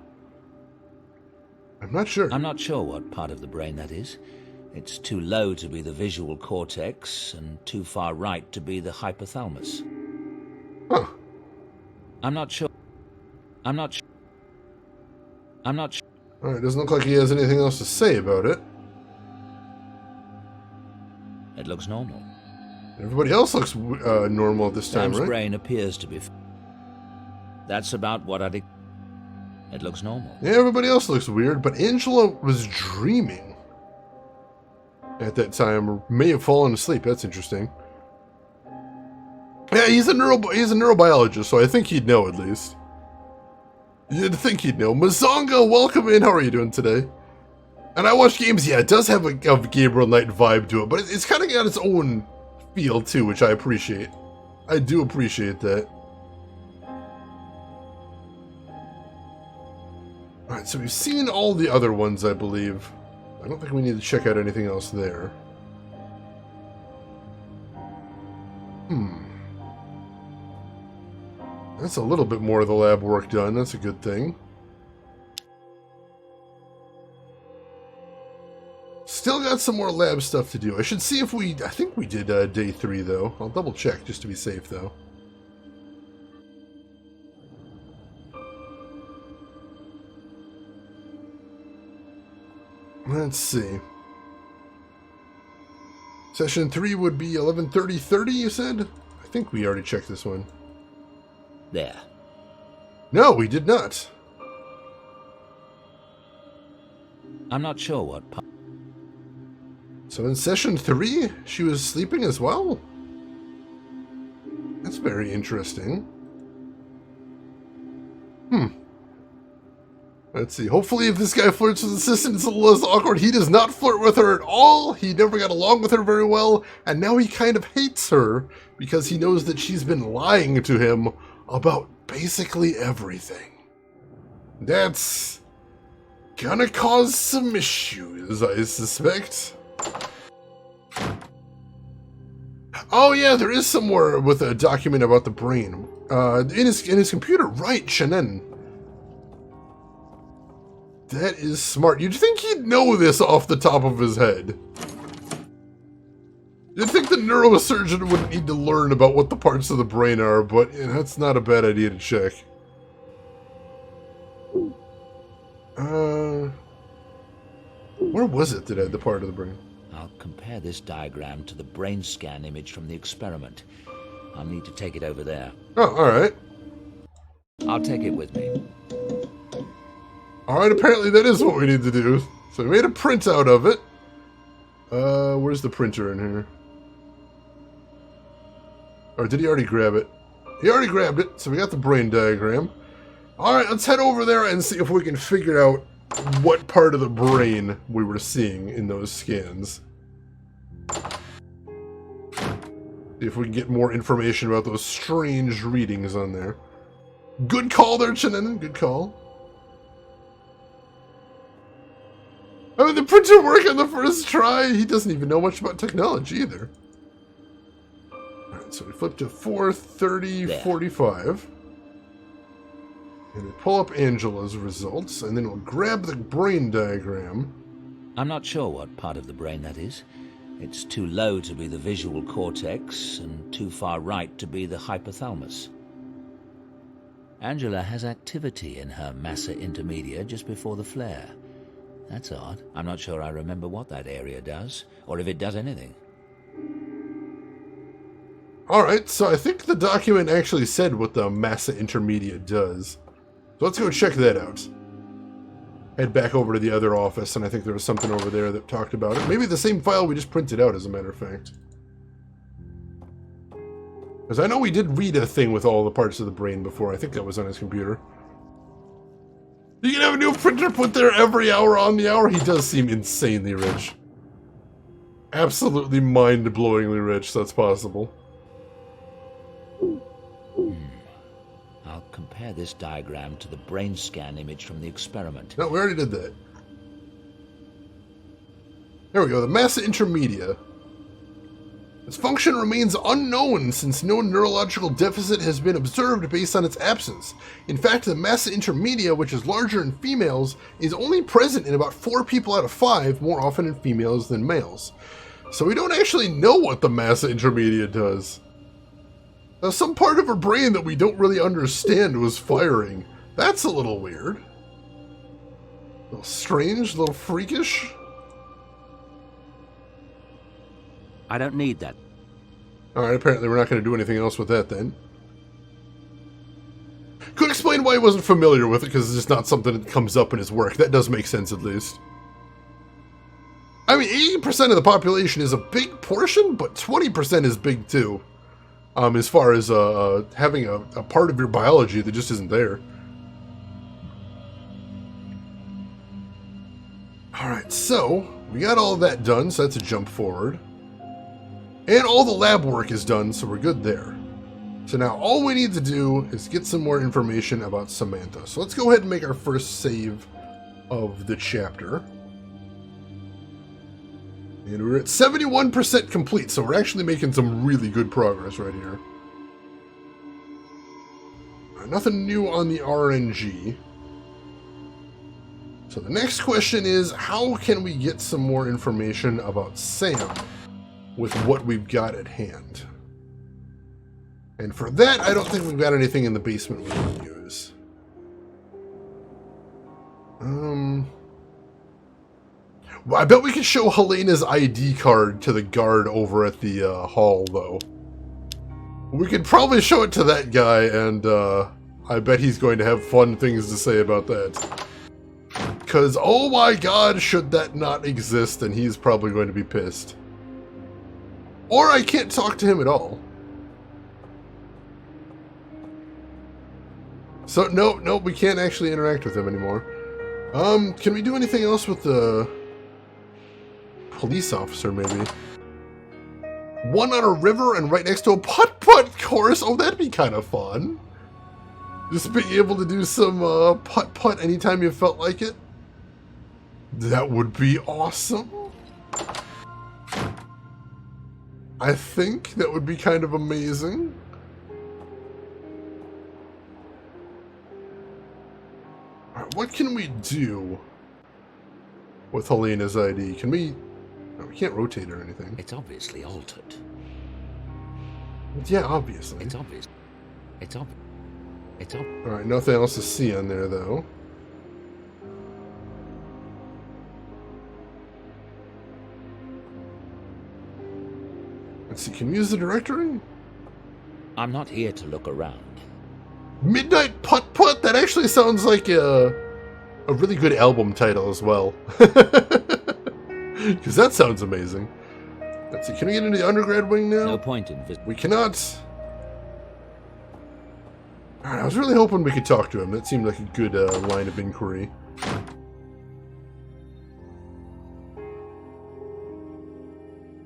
I'm not sure. I'm not sure what part of the brain that is. It's too low to be the visual cortex and too far right to be the hypothalamus. Huh. I'm not sure. Alright, doesn't look like he has anything else to say about it. It looks normal. Everybody else looks normal at this time, Sam's right? brain appears to be... That's about what I'd... It looks normal. Yeah, everybody else looks weird, but Angela was dreaming at that time, or may have fallen asleep. That's interesting. Yeah, he's a neurobiologist, so I think he'd know at least. You'd think he'd know. Mazonga, welcome in. How are you doing today? And I watch games. Yeah, it does have a Gabriel Knight vibe to it, but it's kind of got its own feel too, which I appreciate. I do appreciate that. Alright, so we've seen all the other ones, I believe. I don't think we need to check out anything else there. That's a little bit more of the lab work done. That's a good thing. Still got some more lab stuff to do. I should see if I think we did day 3, though. I'll double check just to be safe, though. Let's see. Session 3 would be 11:30:30, you said? I think we already checked this one. There. No, we did not. I'm not sure what part... So in session 3, she was sleeping as well? That's very interesting. Let's see. Hopefully if this guy flirts with the assistant, it's a little less awkward. He does not flirt with her at all. He never got along with her very well. And now he kind of hates her because he knows that she's been lying to him about basically everything. That's gonna cause some issues, I suspect. Oh yeah, there is somewhere with a document about the brain. In his computer, right, Shannon. That is smart. You'd think he'd know this off the top of his head. You'd think the neurosurgeon wouldn't need to learn about what the parts of the brain are, but that's not a bad idea to check. Where was it that had the part of the brain? I'll compare this diagram to the brain scan image from the experiment. I'll need to take it over there. Oh, alright. I'll take it with me. Alright, apparently that is what we need to do. So we made a printout of it. Where's the printer in here? Or did he already grab it? He already grabbed it, so we got the brain diagram. Alright, let's head over there and see if we can figure out what part of the brain we were seeing in those scans. See if we can get more information about those strange readings on there. Good call there, Shannon. Good call. I mean, the printer worked on the first try. He doesn't even know much about technology either. Alright, so we flip to 430, There. 45. And we pull up Angela's results, and then we'll grab the brain diagram. I'm not sure what part of the brain that is. It's too low to be the visual cortex and too far right to be the hypothalamus. Angela has activity in her massa intermedia just before the flare. That's odd. I'm not sure I remember what that area does, or if it does anything. Alright, so I think the document actually said what the massa intermedia does. So let's go check that out. Head back over to the other office, and I think there was something over there that talked about it. Maybe the same file we just printed out, as a matter of fact. Because I know we did read a thing with all the parts of the brain before. I think that was on his computer. You can have a new printer put there every hour on the hour? He does seem insanely rich. Absolutely mind-blowingly rich, that's possible. I'll compare this diagram to the brain scan image from the experiment. No, we already did that. There we go, the massa intermedia. Its function remains unknown since no neurological deficit has been observed based on its absence. In fact, the massa intermedia, which is larger in females, is only present in about 4 people out of 5, more often in females than males. So we don't actually know what the massa intermedia does. Now, some part of her brain that we don't really understand was firing. That's a little weird. A little strange, a little freakish. I don't need that. Alright, apparently we're not going to do anything else with that then. Could explain why he wasn't familiar with it, because it's just not something that comes up in his work. That does make sense, at least. I mean, 80% of the population is a big portion, but 20% is big too. As far as having a part of your biology that just isn't there. Alright, so we got all of that done, so that's a jump forward. And all the lab work is done, so we're good there. So now all we need to do is get some more information about Samantha. So let's go ahead and make our first save of the chapter. And we're at 71% complete, so we're actually making some really good progress right here. Nothing new on the RNG. So the next question is, how can we get some more information about Sam with what we've got at hand? And for that, I don't think we've got anything in the basement we can use. Well, I bet we could show Helena's ID card to the guard over at the hall, though. We could probably show it to that guy, and I bet he's going to have fun things to say about that. Because, oh my god, should that not exist, and he's probably going to be pissed. Or I can't talk to him at all. So, no, we can't actually interact with him anymore. Can we do anything else with the police officer, maybe? One on a river and right next to a putt-putt course? Oh, that'd be kind of fun. Just being able to do some putt-putt anytime you felt like it. That would be awesome. I think that would be kind of amazing. Alright, what can we do with Helena's ID? Can we... No, we can't rotate her or anything. It's obviously altered. Yeah, obviously. It's obvious. It's obvious. It's obvious. Alright, nothing else to see on there, though. Let's see, can we use the directory? I'm not here to look around. Midnight Putt-Putt? That actually sounds like a really good album title as well. Because that sounds amazing. Let's see, can we get into the undergrad wing now? No point in We cannot. Alright, I was really hoping we could talk to him. That seemed like a good line of inquiry.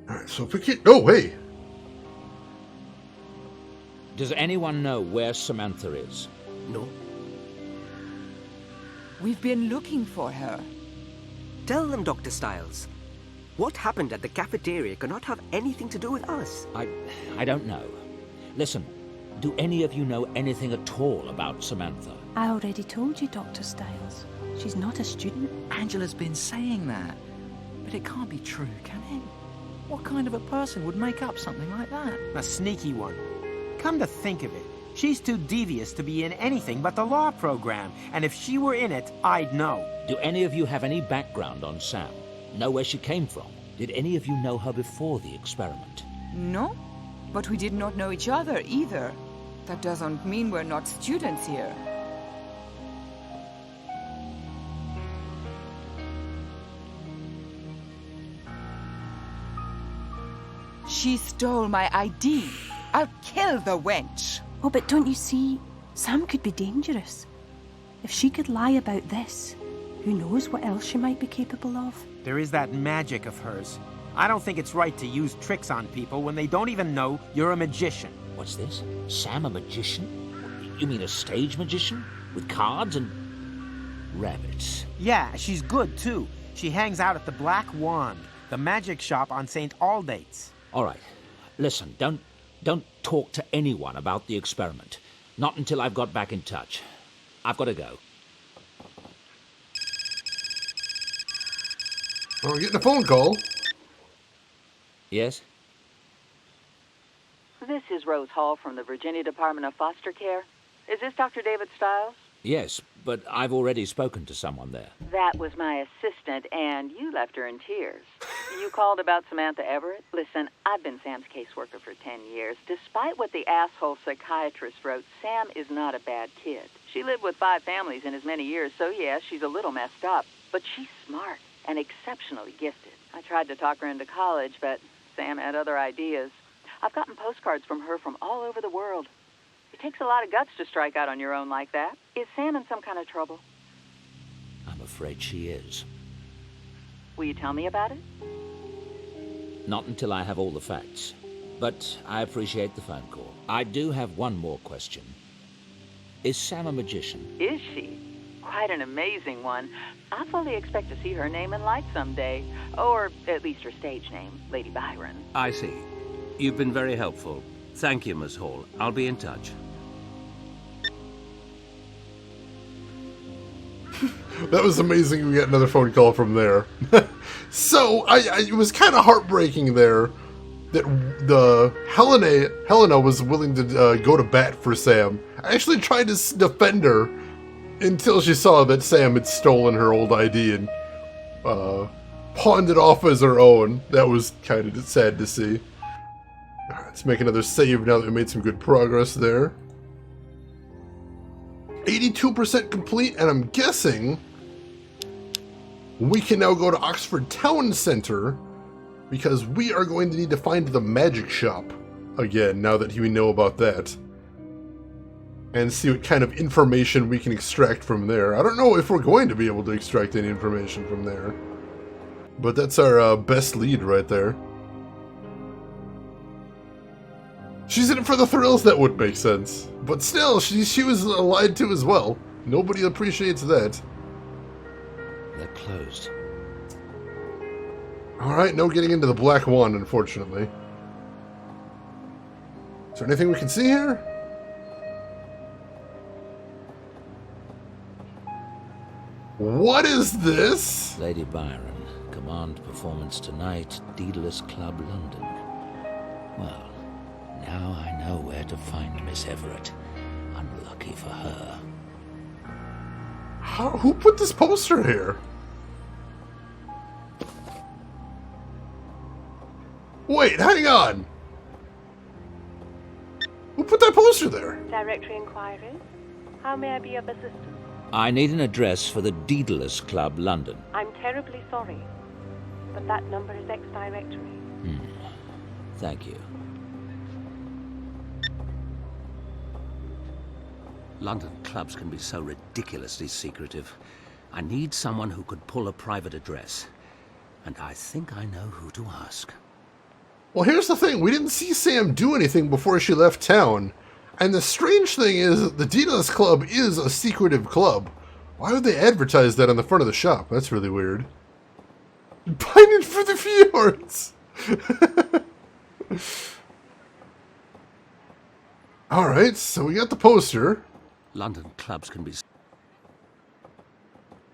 Alright, so if we can't... Oh, hey! Does anyone know where Samantha is? No. We've been looking for her. Tell them, Dr. Stiles. What happened at the cafeteria cannot have anything to do with us. I don't know. Listen, do any of you know anything at all about Samantha? I already told you, Dr. Stiles. She's not a student. Angela's been saying that. But it can't be true, can it? What kind of a person would make up something like that? A sneaky one. Come to think of it, she's too devious to be in anything but the law program, and if she were in it, I'd know. Do any of you have any background on Sam? Know where she came from? Did any of you know her before the experiment? No, but we did not know each other either. That doesn't mean we're not students here. She stole my ID. I'll kill the wench. Oh, but don't you see? Sam could be dangerous. If she could lie about this, who knows what else she might be capable of? There is that magic of hers. I don't think it's right to use tricks on people when they don't even know you're a magician. What's this? Sam a magician? You mean a stage magician? With cards and... rabbits? Yeah, she's good, too. She hangs out at the Black Wand, the magic shop on St. Aldate's. All right. Listen, don't talk to anyone about the experiment. Not until I've got back in touch. I've got to go. Oh, we're getting a phone call. Yes? This is Rose Hall from the Virginia Department of Foster Care. Is this Dr. David Stiles? Yes, but I've already spoken to someone there. That was my assistant, and you left her in tears. You called about Samantha Everett? Listen, I've been Sam's caseworker for 10 years. Despite what the asshole psychiatrist wrote, Sam is not a bad kid. She lived with 5 families in as many years, so yeah, she's a little messed up. But she's smart and exceptionally gifted. I tried to talk her into college, but Sam had other ideas. I've gotten postcards from her from all over the world. It takes a lot of guts to strike out on your own like that. Is Sam in some kind of trouble? I'm afraid she is. Will you tell me about it? Not until I have all the facts. But I appreciate the phone call. I do have one more question. Is Sam a magician? Is she? Quite an amazing one. I fully expect to see her name in lights someday. Or at least her stage name, Lady Byron. I see. You've been very helpful. Thank you, Miss Hall. I'll be in touch. That was amazing. We got another phone call from there. So, it was kind of heartbreaking there that the Helena was willing to go to bat for Sam. I actually tried to defend her until she saw that Sam had stolen her old ID and pawned it off as her own. That was kind of sad to see. Let's make another save now that we made some good progress there. 82% complete, and I'm guessing we can now go to Oxford Town Center because we are going to need to find the magic shop again now that we know about that. and see what kind of information we can extract from there. I don't know if we're going to be able to extract any information from there. But that's our best lead right there. She's in it for the thrills, that would make sense. But still, she was lied to as well. Nobody appreciates that. They're closed. Alright, no getting into the Black Wand, unfortunately. Is there anything we can see here? What is this? Lady Byron, command performance tonight, Daedalus Club, London. Well, now I know where to find Miss Everett. Unlucky for her. Who put this poster here? Wait, hang on. Who put that poster there? Directory inquiries. How may I be of assistance? I need an address for the Daedalus Club, London. I'm terribly sorry, but that number is ex-directory. Thank you. London clubs can be so ridiculously secretive. I need someone who could pull a private address. And I think I know who to ask. Well, here's the thing. We didn't see Sam do anything before she left town. And the strange thing is that the Daedalus Club is a secretive club. Why would they advertise that on the front of the shop? That's really weird. Pining for the fjords! Alright, so we got the poster. London clubs can be...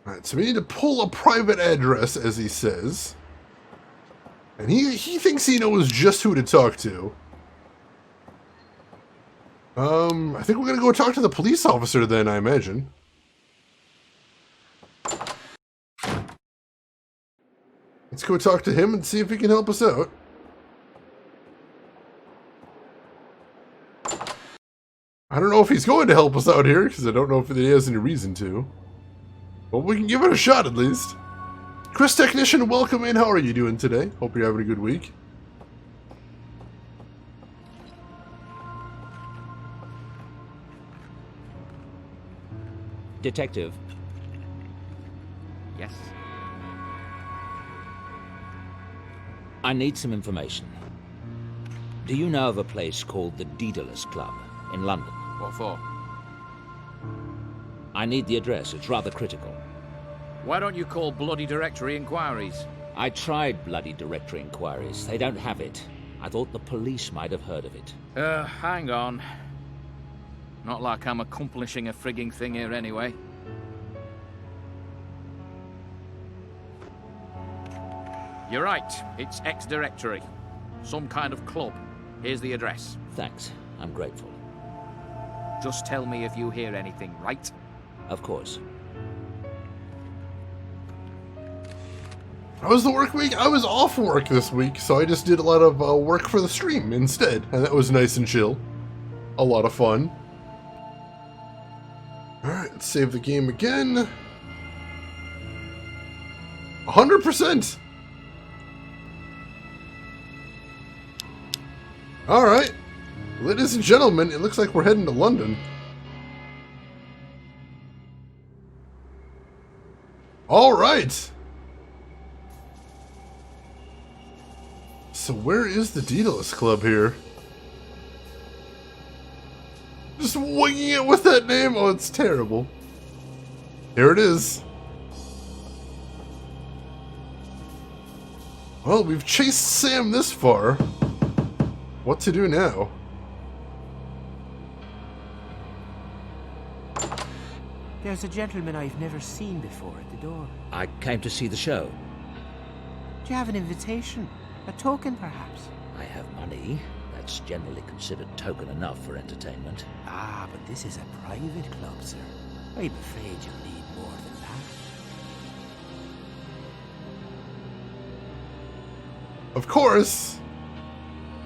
Alright, so we need to pull a private address, as he says. And he thinks he knows just who to talk to. I think we're gonna go talk to the police officer then, I imagine. Let's go talk to him and see if he can help us out. I don't know if he's going to help us out here, because I don't know if he has any reason to. But we can give it a shot at least. Chris Technician, welcome in. How are you doing today? Hope you're having a good week. Detective. Yes? I need some information. Do you know of a place called the Daedalus Club in London? What for? I need the address. It's rather critical. Why don't you call Bloody Directory Inquiries? I tried Bloody Directory Inquiries. They don't have it. I thought the police might have heard of it. Hang on. Not like I'm accomplishing a frigging thing here anyway. You're right. It's ex-directory. Some kind of club. Here's the address. Thanks. I'm grateful. Just tell me if you hear anything, right? Of course. How was the work week? I was off work this week, so I just did a lot of work for the stream instead, and that was nice and chill. A lot of fun. Alright, let's save the game again. 100%! Alright. Ladies and gentlemen, it looks like we're heading to London. Alright! So where is the Daedalus Club here? Just winging it with that name? Oh, it's terrible. Here it is. Well, we've chased Sam this far. What to do now? There's a gentleman I've never seen before at the door. I came to see the show. Do you have an invitation? A token, perhaps? I have money. That's generally considered token enough for entertainment. Ah, but this is a private club, sir. I'm afraid you'll need more than that. Of course!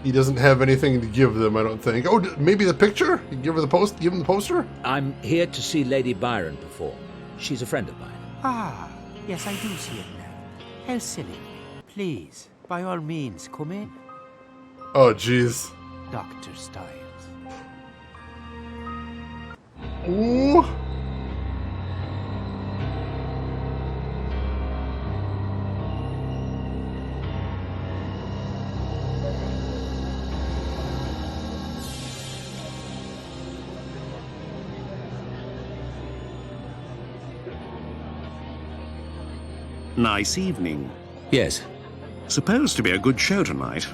He doesn't have anything to give them, I don't think. Oh, maybe the picture? You give her the post. Give him the poster? I'm here to see Lady Byron perform. She's a friend of mine. Ah, yes, I do see it now. How silly. Please, by all means, come in. Oh, jeez. Dr. Styles. Ooh. Nice evening. Yes. Supposed to be a good show tonight.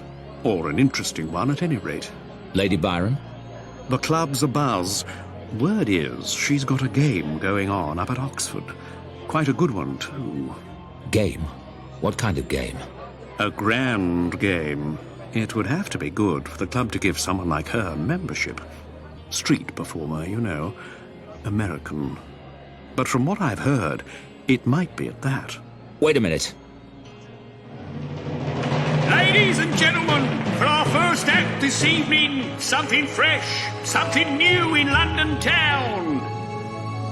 Or an interesting one, at any rate. Lady Byron? The club's abuzz. Word is, she's got a game going on up at Oxford. Quite a good one, too. Game? What kind of game? A grand game. It would have to be good for the club to give someone like her membership. Street performer, you know. American. But from what I've heard, it might be at that. Wait a minute. Ladies and gentlemen, for our first act this evening, something fresh, something new in London town.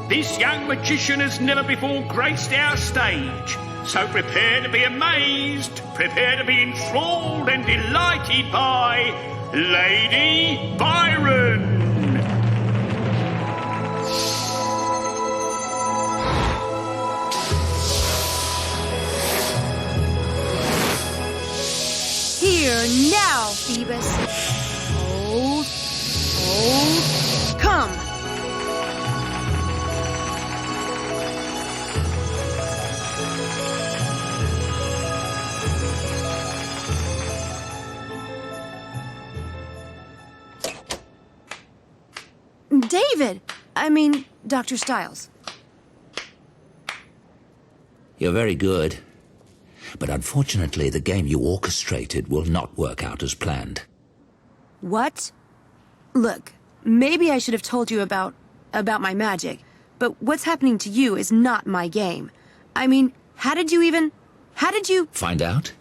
This young magician has never before graced our stage, so prepare to be amazed, prepare to be enthralled and delighted by Lady Byron. Here now, Phoebus. Hold. Come. David! I mean, Dr. Stiles. You're very good. But unfortunately, the game you orchestrated will not work out as planned. What? Look, maybe I should have told you about my magic, but what's happening to you is not my game. I mean, how did you... Find out?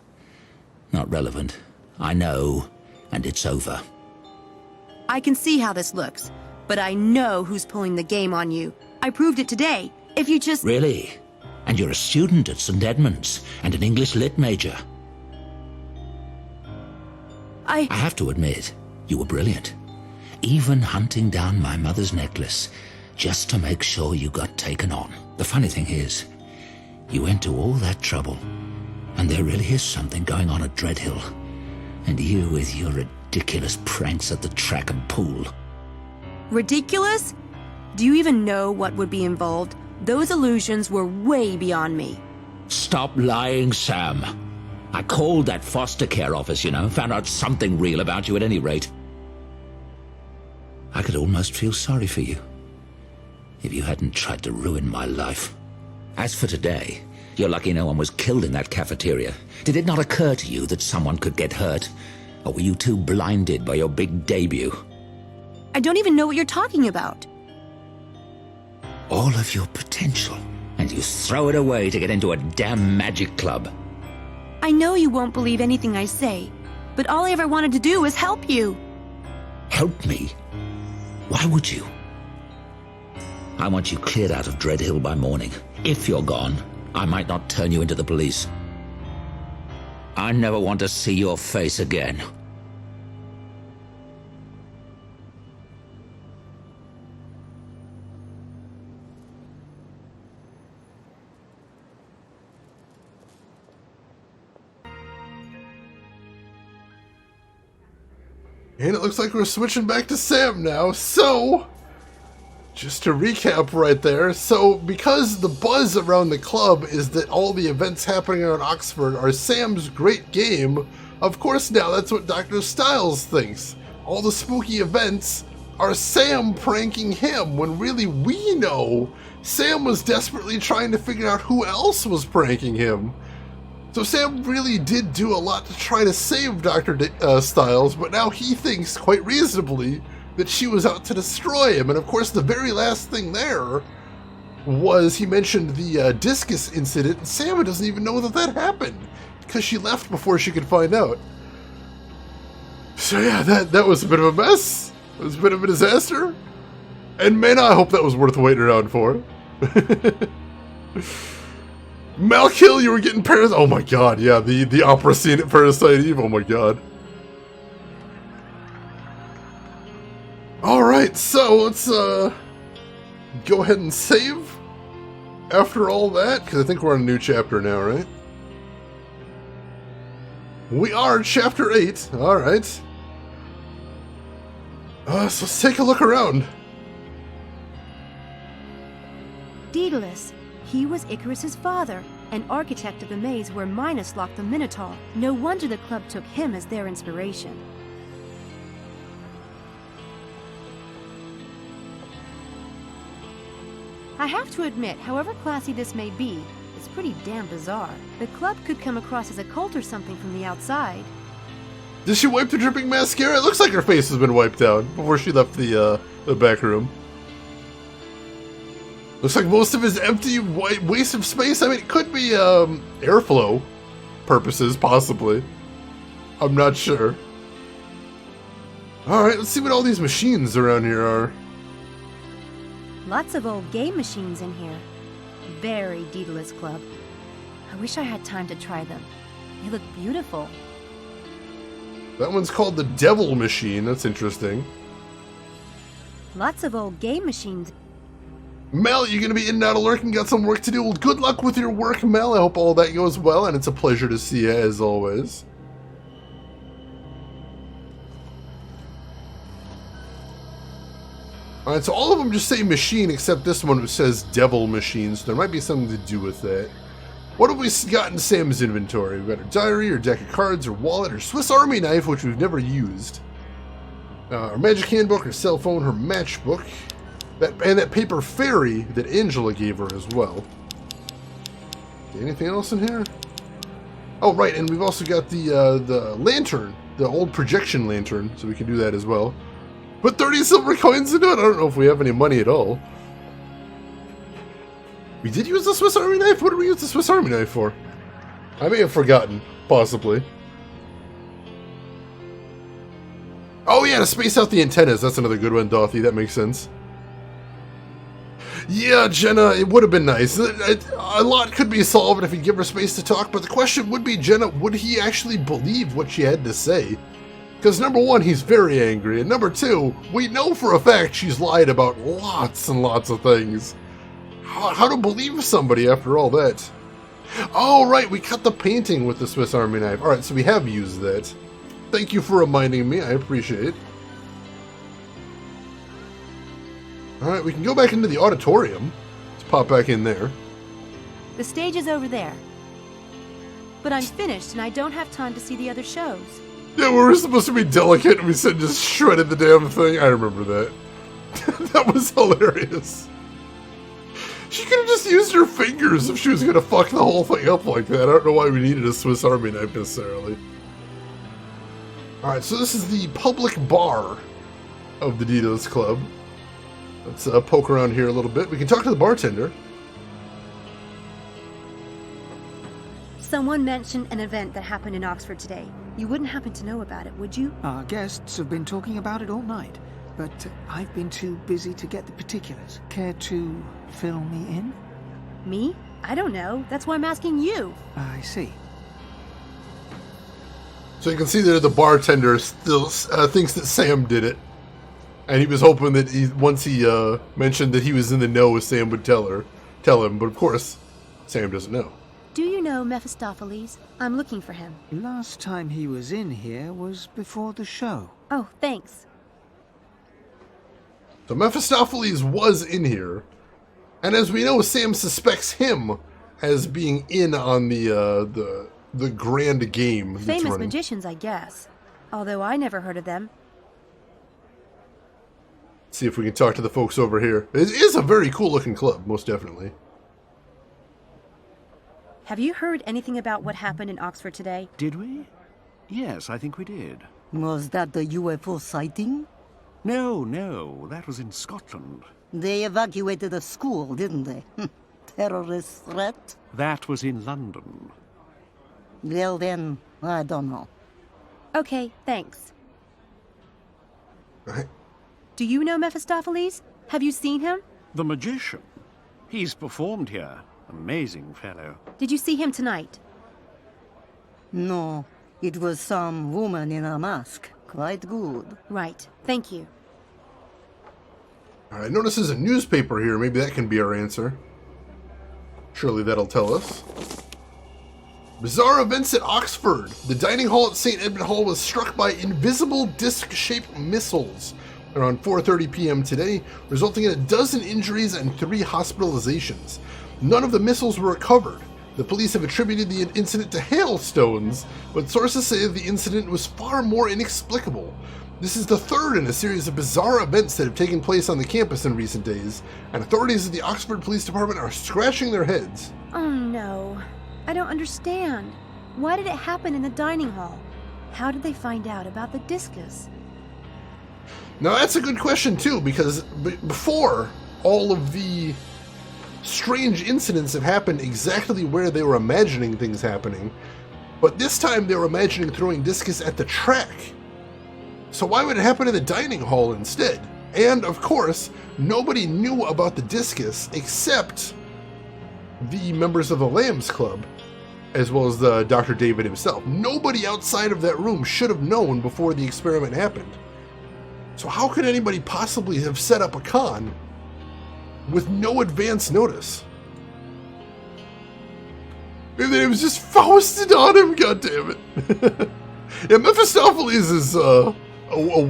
Not relevant. I know, and it's over. I can see how this looks, but I know who's pulling the game on you. I proved it today. If you just... Really? And you're a student at St. Edmunds, and an English Lit major. I have to admit, you were brilliant. Even hunting down my mother's necklace, just to make sure you got taken on. The funny thing is, you went to all that trouble, and there really is something going on at Dreadhill. And you with your ridiculous pranks at the track and pool. Ridiculous? Do you even know what would be involved? Those illusions were way beyond me. Stop lying, Sam. I called that foster care office, you know, found out something real about you at any rate. I could almost feel sorry for you, if you hadn't tried to ruin my life. As for today, you're lucky no one was killed in that cafeteria. Did it not occur to you that someone could get hurt? Or were you too blinded by your big debut? I don't even know what you're talking about. All of your potential, and you throw it away to get into a damn magic club. I know you won't believe anything I say, but all I ever wanted to do was help you. Help me? Why would you? I want you cleared out of Dreadhill by morning. If you're gone, I might not turn you into the police. I never want to see your face again. And it looks like we're switching back to Sam now. So, just to recap right there, so because the buzz around the club is that all the events happening around Oxford are Sam's great game, of course now that's what Dr. Stiles thinks. All the spooky events are Sam pranking him, when really we know Sam was desperately trying to figure out who else was pranking him. So Sam really did do a lot to try to save Dr. Stiles, but now he thinks, quite reasonably, that she was out to destroy him. And of course, the very last thing there was he mentioned the discus incident, and Sam doesn't even know that that happened, because she left before she could find out. So yeah, that was a bit of a mess. It was a bit of a disaster. And man, I hope that was worth waiting around for. Malkill, you were getting Parasite. Oh my god, yeah, the opera scene at Parasite Eve. Oh my god. Alright, so let's go ahead and save after all that, because I think we're on a new chapter now, right? We are chapter 8. Alright. So let's take a look around. Daedalus. He was Icarus's father, an architect of the maze where Minos locked the Minotaur. No wonder the club took him as their inspiration. I have to admit, however classy this may be, it's pretty damn bizarre. The club could come across as a cult or something from the outside. Did she wipe the dripping mascara? It looks like her face has been wiped out before she left the back room. Looks like most of his empty waste of space. I mean, it could be airflow purposes, possibly. I'm not sure. Alright, let's see what all these machines around here are. Lots of old game machines in here. Very Daedalus Club. I wish I had time to try them. They look beautiful. That one's called the Devil Machine. That's interesting. Lots of old game machines. Mel, you're going to be in and out of lurking. Got some work to do. Well, good luck with your work, Mel. I hope all that goes well, and it's a pleasure to see you, as always. Alright, so all of them just say machine, except this one which says Devil Machine, so there might be something to do with that. What have we got in Sam's inventory? We've got our diary, or deck of cards, or wallet, or Swiss Army knife, which we've never used. Our magic handbook, her cell phone, her matchbook. And that paper fairy that Angela gave her as well. Anything else in here? Oh, right, and we've also got the lantern, the old projection lantern, so we can do that as well. Put 30 silver coins into it? I don't know if we have any money at all. We did use the Swiss Army knife? What did we use the Swiss Army knife for? I may have forgotten, possibly. Oh yeah, to space out the antennas. That's another good one, Dorothy. That makes sense. Yeah, Jenna, it would have been nice. A lot could be solved if you give her space to talk, but the question would be, Jenna, would he actually believe what she had to say? Because number one, he's very angry, and number two, we know for a fact she's lied about lots and lots of things. How to believe somebody after all that? Oh, right, we cut the painting with the Swiss Army knife. Alright, so we have used that. Thank you for reminding me, I appreciate it. Alright, we can go back into the auditorium. Let's pop back in there. The stage is over there. But I'm finished and I don't have time to see the other shows. Yeah, we were supposed to be delicate and we said just shredded the damn thing. I remember that. That was hilarious. She could have just used her fingers if she was going to fuck the whole thing up like that. I don't know why we needed a Swiss Army knife necessarily. Alright, so this is the public bar of the Daedalus Club. Let's poke around here a little bit. We can talk to the bartender. Someone mentioned an event that happened in Oxford today. You wouldn't happen to know about it, would you? Our guests have been talking about it all night, but I've been too busy to get the particulars. Care to fill me in? Me? I don't know. That's why I'm asking you. I see. So you can see that the bartender still thinks that Sam did it. And he was hoping that once he mentioned that he was in the know, Sam would tell him. But of course, Sam doesn't know. Do you know Mephistopheles? I'm looking for him. Last time he was in here was before the show. Oh, thanks. So Mephistopheles was in here. And as we know, Sam suspects him as being in on the grand game that's Famous running. magicians, I guess. Although I never heard of them. See if we can talk to the folks over here. It is a very cool looking club, most definitely. Have you heard anything about what happened in Oxford today? Did we? Yes, I think we did. Was that the UFO sighting? No, that was in Scotland. They evacuated a school, didn't they? Terrorist threat? That was in London. Well then, I don't know. Okay, thanks. Right. Do you know Mephistopheles? Have you seen him? The magician. He's performed here. Amazing fellow. Did you see him tonight? No, it was some woman in a mask. Quite good. Right, thank you. Alright, notice there's a newspaper here. Maybe that can be our answer. Surely that'll tell us. Bizarre events at Oxford. The dining hall at St. Edmund Hall was struck by invisible disc-shaped missiles around 4:30 p.m. today, resulting in 12 injuries and 3 hospitalizations. None of the missiles were recovered. The police have attributed the incident to hailstones, but sources say the incident was far more inexplicable. This is the third in a series of bizarre events that have taken place on the campus in recent days, and authorities at the Oxford Police Department are scratching their heads. Oh no. I don't understand. Why did it happen in the dining hall? How did they find out about the discus? Now that's a good question too, because before, all of the strange incidents have happened exactly where they were imagining things happening, but this time they were imagining throwing discus at the track. So why would it happen in the dining hall instead? And of course, nobody knew about the discus except the members of the Lambs Club, as well as the Dr. David himself. Nobody outside of that room should have known before the experiment happened. So how could anybody possibly have set up a con with no advance notice? Maybe it was just Fausted on him, goddammit. Yeah, Mephistopheles is a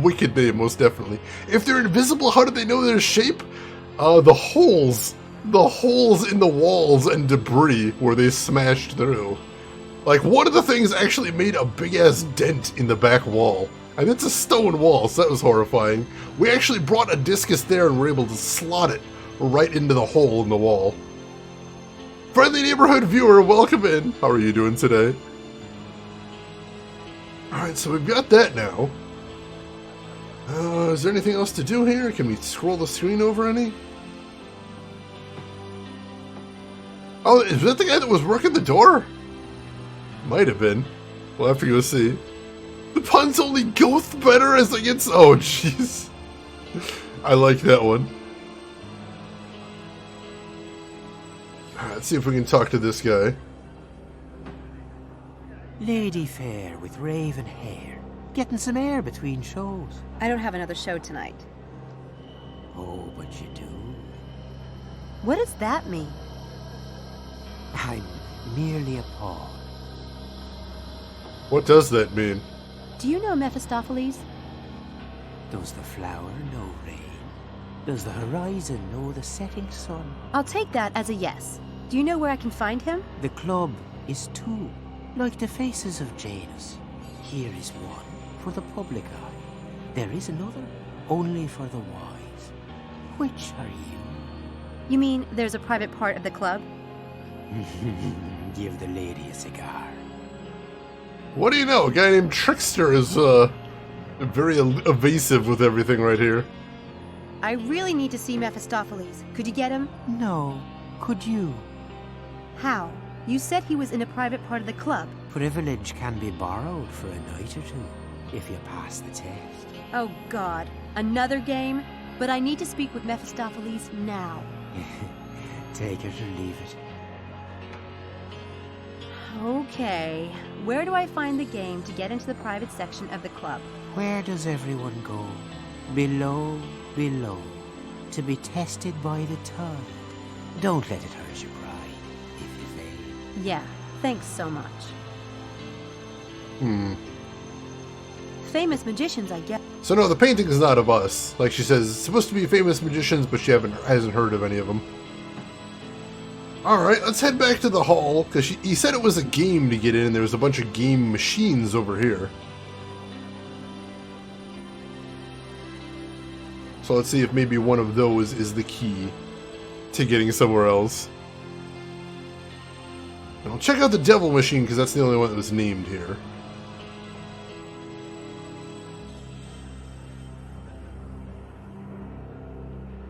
wicked name, most definitely. If they're invisible, how did they know their shape? The holes in the walls and debris where they smashed through. Like, one of the things actually made a big-ass dent in the back wall. And it's a stone wall, so that was horrifying. We actually brought a discus there and were able to slot it right into the hole in the wall. Friendly neighborhood viewer, welcome in. How are you doing today? Alright, so we've got that now. Is there anything else to do here? Can we scroll the screen over any? Oh, is that the guy that was working the door? Might have been. We'll have to go see. The puns only go better as they get... Oh, jeez. I like that one. Alright, let's see if we can talk to this guy. Lady fair with raven hair. Getting some air between shows. I don't have another show tonight. Oh, but you do. What does that mean? I'm merely a pawn. What does that mean? Do you know Mephistopheles? Does the flower know rain? Does the horizon know the setting sun? I'll take that as a yes. Do you know where I can find him? The club is 2, like the faces of Janus. Here is one for the public eye. There is another only for the wise. Which are you? You mean there's a private part of the club? Give the lady a cigar. What do you know? A guy named Trickster is very evasive with everything right here. I really need to see Mephistopheles. Could you get him? No. Could you? How? You said he was in a private part of the club. Privilege can be borrowed for a night or two, if you pass the test. Oh God, another game? But I need to speak with Mephistopheles now. Take it or leave it. Okay, where do I find the game to get into the private section of the club? Where does everyone go? Below, below, to be tested by the tide. Don't let it hurt your pride, if you fail. Yeah, thanks so much. Famous magicians, I guess. So no, the painting is not of us. Like she says, it's supposed to be famous magicians, but she hasn't heard of any of them. Alright, let's head back to the hall, because he said it was a game to get in, and there was a bunch of game machines over here. So let's see if maybe one of those is the key to getting somewhere else. And I'll check out the devil machine, because that's the only one that was named here.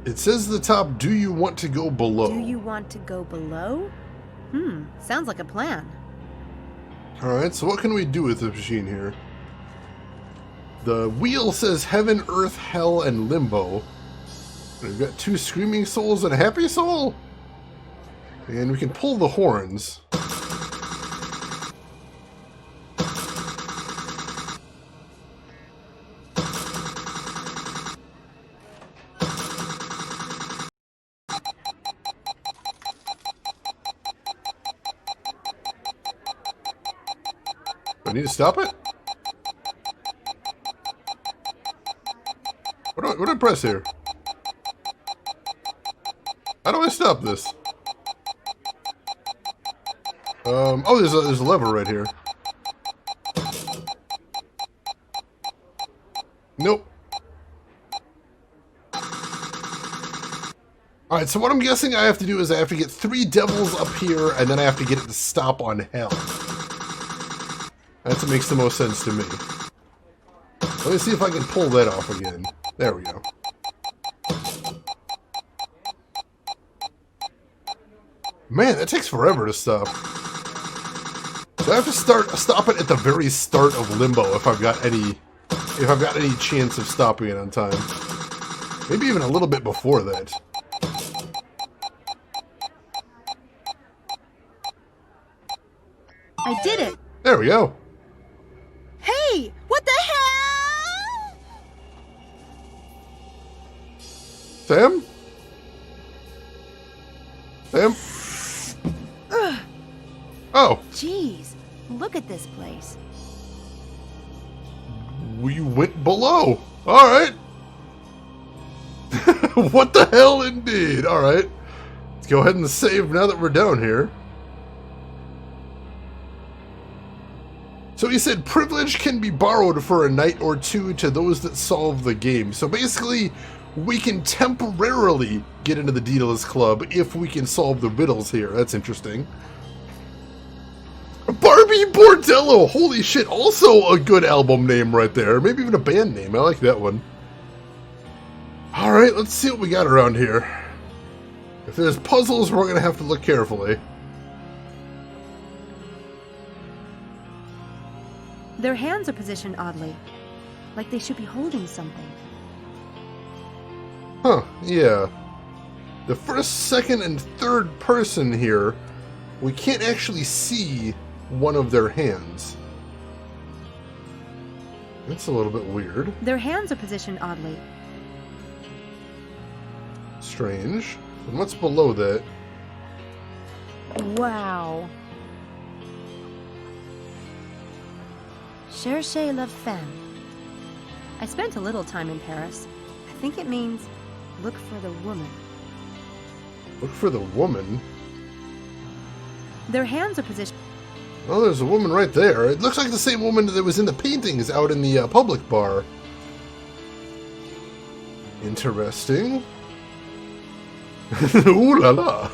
It says at the top, do you want to go below? Do you want to go below? Sounds like a plan. Alright, so what can we do with the machine here? The wheel says heaven, earth, hell, and limbo. We've got 2 screaming souls and a happy soul. And we can pull the horns. I need to stop it? What do I press here? How do I stop this? Oh, there's a lever right here. Nope. Alright, so what I'm guessing I have to do is I have to get 3 devils up here, and then I have to get it to stop on hell. That's what makes the most sense to me. Let me see if I can pull that off again. There we go. Man, that takes forever to stop. So I have to stop it at the very start of Limbo if I've got any chance of stopping it on time. Maybe even a little bit before that. I did it! There we go. Hey! What the hell? Sam? Sam? Ugh. Oh. Jeez, look at this place. We went below. Alright. What the hell indeed. Alright. Let's go ahead and save now that we're down here. So he said privilege can be borrowed for a night or two to those that solve the game. So basically, we can temporarily get into the Daedalus Club if we can solve the riddles here. That's interesting. Barbie Bordello! Holy shit, also a good album name right there. Maybe even a band name. I like that one. Alright, let's see what we got around here. If there's puzzles, we're going to have to look carefully. Their hands are positioned oddly, like they should be holding something. Huh, yeah. The first, second, and third person here, we can't actually see one of their hands. That's a little bit weird. Their hands are positioned oddly. Strange. And what's below that? Wow. Cherchez la femme. I spent a little time in Paris. I think it means look for the woman. Look for the woman? Their hands are positioned... Oh, there's a woman right there. It looks like the same woman that was in the paintings out in the public bar. Interesting. Ooh la la.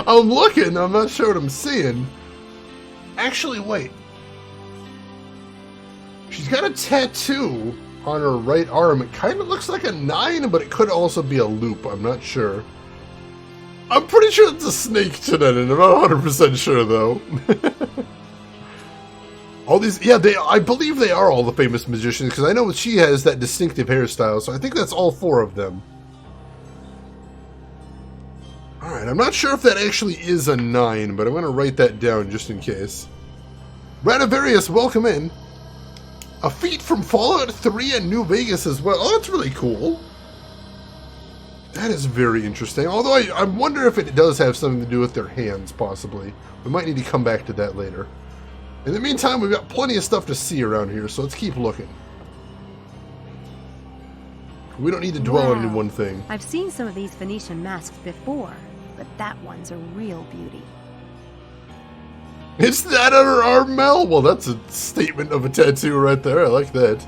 I'm looking, I'm not sure what I'm seeing. Actually, wait. She's got a tattoo on her right arm. It kind of looks like a 9, but it could also be a loop. I'm not sure. I'm pretty sure it's a snake, Tanenin. I'm not 100% sure, though. All these... Yeah, I believe they are all the famous magicians, because I know she has that distinctive hairstyle, so I think that's all 4 of them. Alright, I'm not sure if that actually is a 9, but I'm going to write that down just in case. Radivarius, welcome in. A feat from Fallout 3 and New Vegas as well. Oh, that's really cool. That is very interesting. Although I wonder if it does have something to do with their hands, possibly. We might need to come back to that later. In the meantime, we've got plenty of stuff to see around here, so let's keep looking. We don't need to dwell on any one thing. I've seen some of these Venetian masks before, but that one's a real beauty. Is that on her arm, Mel? Well, that's a statement of a tattoo right there. I like that.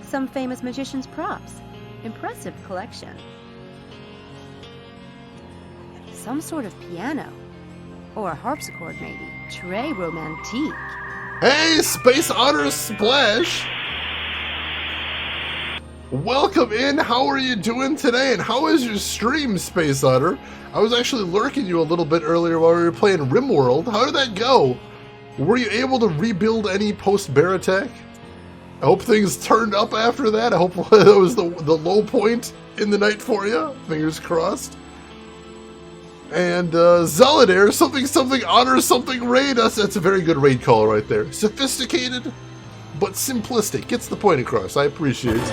Some famous magician's props. Impressive collection. Some sort of piano. Or a harpsichord, maybe. Très romantique. Hey, Space Otter Splash! Welcome in. How are you doing today? And how is your stream, Space Otter? I was actually lurking you a little bit earlier while we were playing RimWorld. How did that go? Were you able to rebuild any post-bear attack? I hope things turned up after that. I hope that was the low point in the night for you. Fingers crossed. And Zolidare, something honor something raid. That's a very good raid call right there. Sophisticated, but simplistic. Gets the point across. I appreciate it.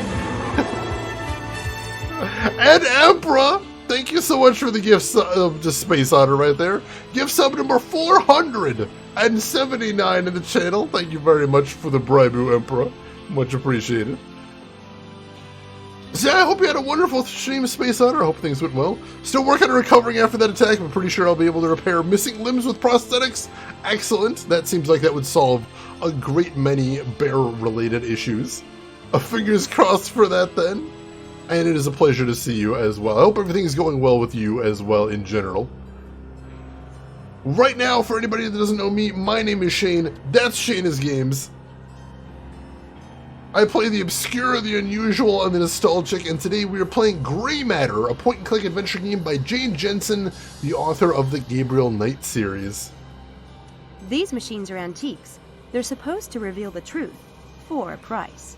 And Emperor, Thank you so much for the gift sub to Space Otter right there. Gift sub number 479 in the channel. Thank you very much for the Braibu Emperor. Much appreciated. So yeah, I hope you had a wonderful stream, Space Otter. I hope things went well. Still working on recovering after that attack. I'm pretty sure I'll be able to repair missing limbs with prosthetics. Excellent. That seems like that would solve a great many bear-related issues. Fingers crossed for that then. And it is a pleasure to see you as well. I hope everything's going well with you as well in general. Right now, for anybody that doesn't know me, my name is Shane. That's Shayna's Games. I play the obscure, the unusual, and the nostalgic, and today we are playing Gray Matter, a point-and-click adventure game by Jane Jensen, the author of the Gabriel Knight series. These machines are antiques. They're supposed to reveal the truth, for a price.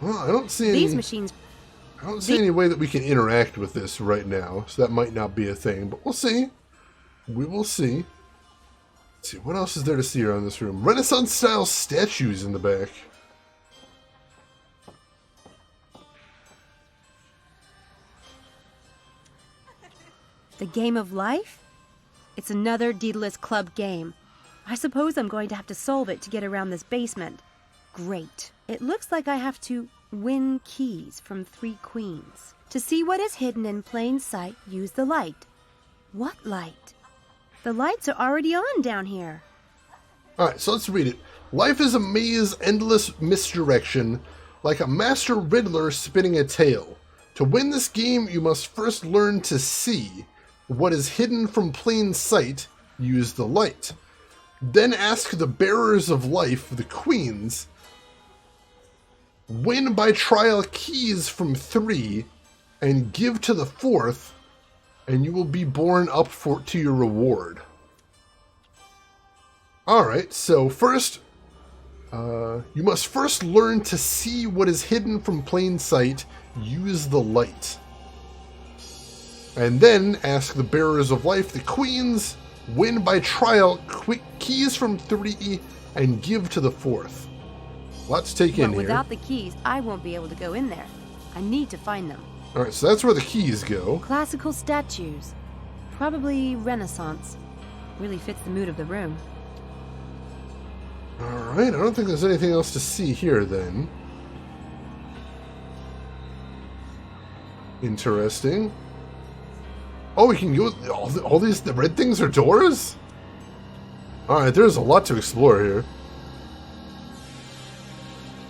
Well, I don't see any... These machines... I don't see any way that we can interact with this right now, so that might not be a thing, but we'll see. We will see. Let's see, what else is there to see around this room? Renaissance-style statues in the back. The game of life? It's another Daedalus Club game. I suppose I'm going to have to solve it to get around this basement. Great. It looks like I have to win keys from 3 queens. To see what is hidden in plain sight, use the light. What light? The lights are already on down here. Alright, so let's read it. Life is a maze, endless misdirection, like a master riddler spinning a tale. To win this game, you must first learn to see what is hidden from plain sight, use the light. Then ask the bearers of life, the queens, win by trial keys from 3, and give to the 4th, and you will be borne up to your reward. Alright, so first, you must first learn to see what is hidden from plain sight, use the light. And then ask the bearers of life, the queens, win by trial keys from 3, and give to the 4th. Let's take in here. Without the keys, I won't be able to go in there. I need to find them. Alright, so that's where the keys go. Classical statues. Probably Renaissance. Really fits the mood of the room. Alright, I don't think there's anything else to see here then. Interesting. Oh, we can go... All these... The red things are doors? Alright, there's a lot to explore here.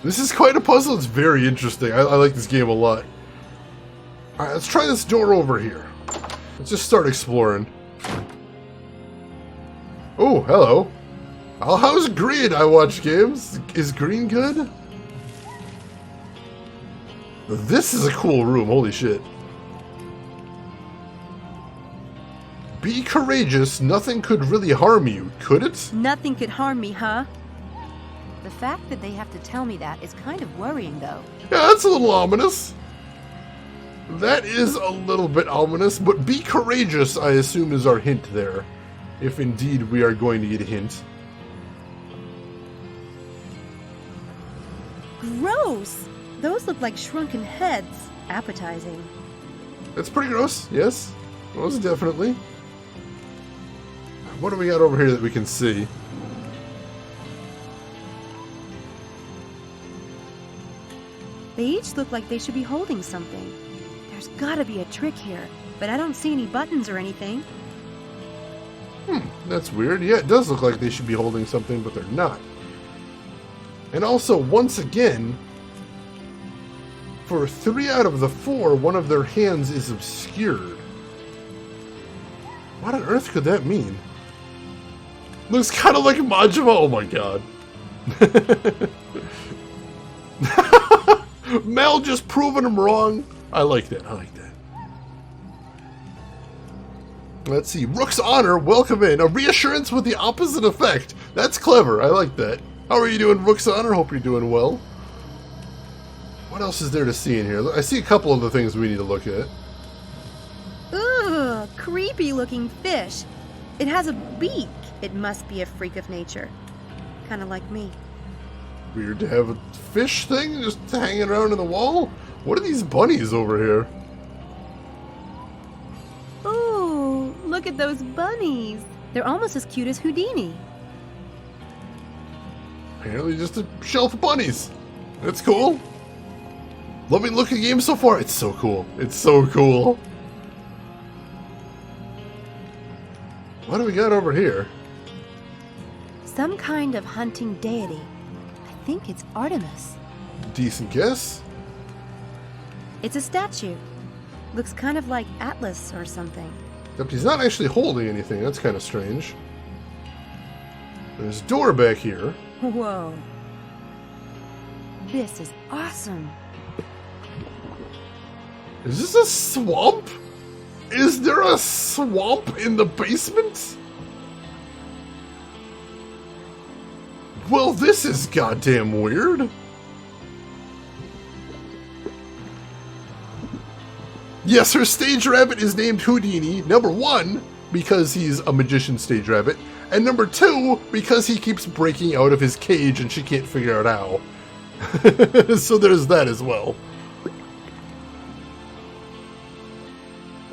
This is quite a puzzle. It's very interesting. I like this game a lot. Alright, let's try this door over here. Let's just start exploring. Oh, hello. Oh, how's green? I watch games. Is green good? This is a cool room. Holy shit. Be courageous. Nothing could really harm you, could it? Nothing could harm me, huh? The fact that they have to tell me that is kind of worrying, though. Yeah, that's a little ominous. That is a little bit ominous, but be courageous, I assume, is our hint there. If indeed we are going to get a hint. Gross! Those look like shrunken heads. Appetizing. That's pretty gross, yes. Most definitely. What do we got over here that we can see? They each look like they should be holding something. There's gotta be a trick here, but I don't see any buttons or anything. That's weird. Yeah, it does look like they should be holding something, but they're not. And also, once again, for 3 out of the 4, one of their hands is obscured. What on earth could that mean? Looks kind of like Majima. Oh my god. Mel just proving him wrong. I like that. I like that. Let's see. Rook's Honor, welcome in. A reassurance with the opposite effect. That's clever. I like that. How are you doing, Rook's Honor? Hope you're doing well. What else is there to see in here? I see a couple of the things we need to look at. Ugh, creepy looking fish. It has a beak. It must be a freak of nature. Kind of like me. Weird to have a fish thing just hanging around in the wall. What are these bunnies over here? at those bunnies. They're almost as cute as Houdini. Apparently just a shelf of bunnies. That's cool. Let me look at the game so far. It's so cool. It's so cool. What do we got over here? Some kind of hunting deity. I think it's Artemis. Decent guess. It's a statue. Looks kind of like Atlas or something. Except he's not actually holding anything. That's kind of strange. There's a door back here. Whoa. This is awesome. Is this a swamp? Is there a swamp in the basement? Well, this is goddamn weird. Yes, her stage rabbit is named Houdini. Number 1, because he's a magician stage rabbit. And number 2, because he keeps breaking out of his cage and she can't figure out how. So there's that as well.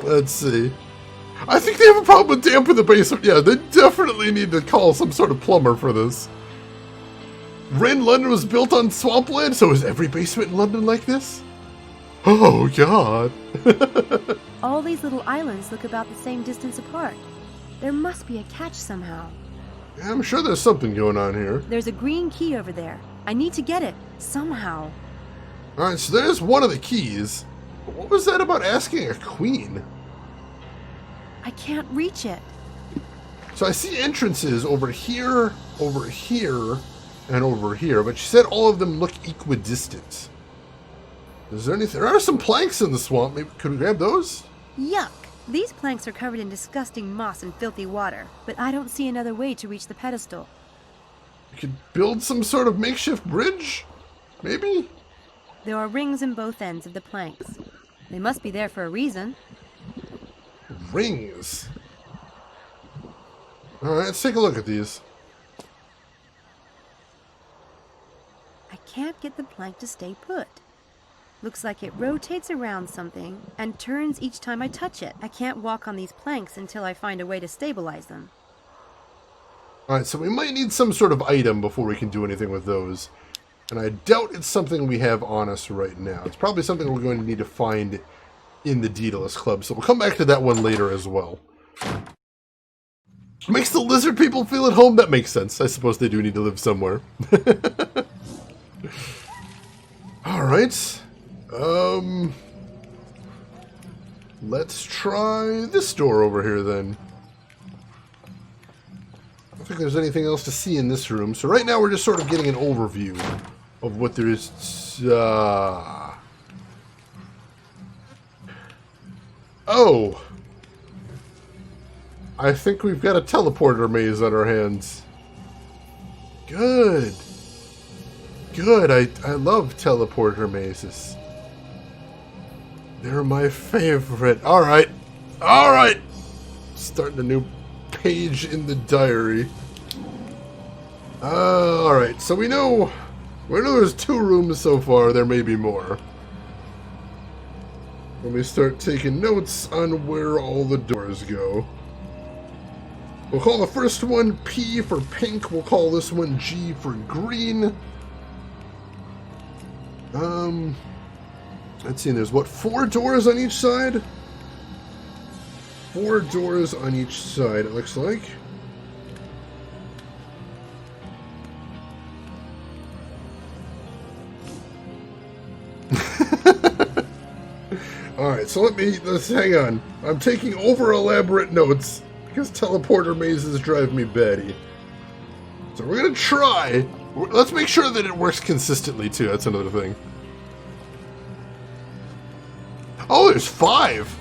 Let's see. I think they have a problem with damp in the basement. Yeah, they definitely need to call some sort of plumber for this. Ren London was built on swampland, so is every basement in London like this? Oh, God. All these little islands look about the same distance apart. There must be a catch somehow. Yeah, I'm sure there's something going on here. There's a green key over there. I need to get it, somehow. Alright, so there's one of the keys. But what was that about asking a queen? I can't reach it. So I see entrances over here, and over here, but she said all of them look equidistant. Is there anything? There are some planks in the swamp. Maybe could we grab those? Yuck! These planks are covered in disgusting moss and filthy water, but I don't see another way to reach the pedestal. We could build some sort of makeshift bridge? Maybe? There are rings in both ends of the planks. They must be there for a reason. Rings? Alright, let's take a look at these. I can't get the plank to stay put. Looks like it rotates around something and turns each time I touch it. I can't walk on these planks until I find a way to stabilize them. Alright, so we might need some sort of item before we can do anything with those. And I doubt it's something we have on us right now. It's probably something we're going to need to find in the Daedalus Club, so we'll come back to that one later as well. Makes the lizard people feel at home? That makes sense. I suppose they do need to live somewhere. Alright. Let's try this door over here then. I don't think there's anything else to see in this room, so right now we're just sort of getting an overview of what there is. Oh! I think we've got a teleporter maze on our hands. Good. Good, I love teleporter mazes. They're my favorite. Alright. Alright! Starting a new page in the diary. Alright, so we know there's 2 rooms so far. There may be more. Let me start taking notes on where all the doors go. We'll call the first one P for pink. We'll call this one G for green. Let's see, there's what, 4 doors on each side? 4 doors on each side, it looks like. Alright, so let's hang on. I'm taking over elaborate notes because teleporter mazes drive me batty. So we're gonna try. Let's make sure that it works consistently too, that's another thing. Oh, there's 5!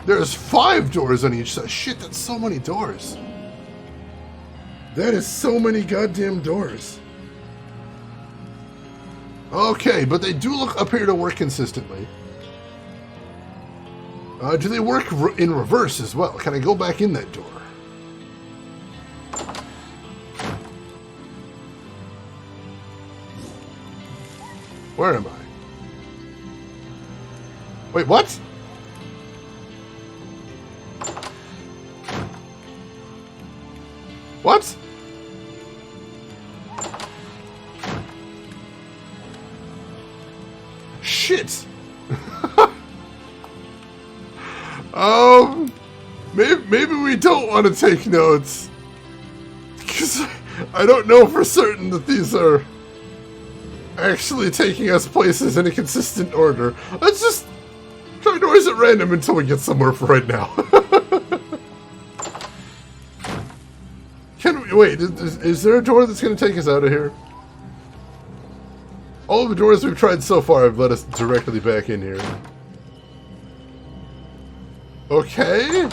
There's 5 doors on each side. Shit, that's so many doors. That is so many goddamn doors. Okay, but they do appear to work consistently. Do they work in reverse as well? Can I go back in that door? Where am I? Wait, what? What? Shit. Maybe we don't want to take notes. Because I don't know for certain that these are actually taking us places in a consistent order. Let's just try doors at random until we get somewhere for right now. Can we, wait, is there a door that's going to take us out of here? All of the doors we've tried so far have led us directly back in here. Okay.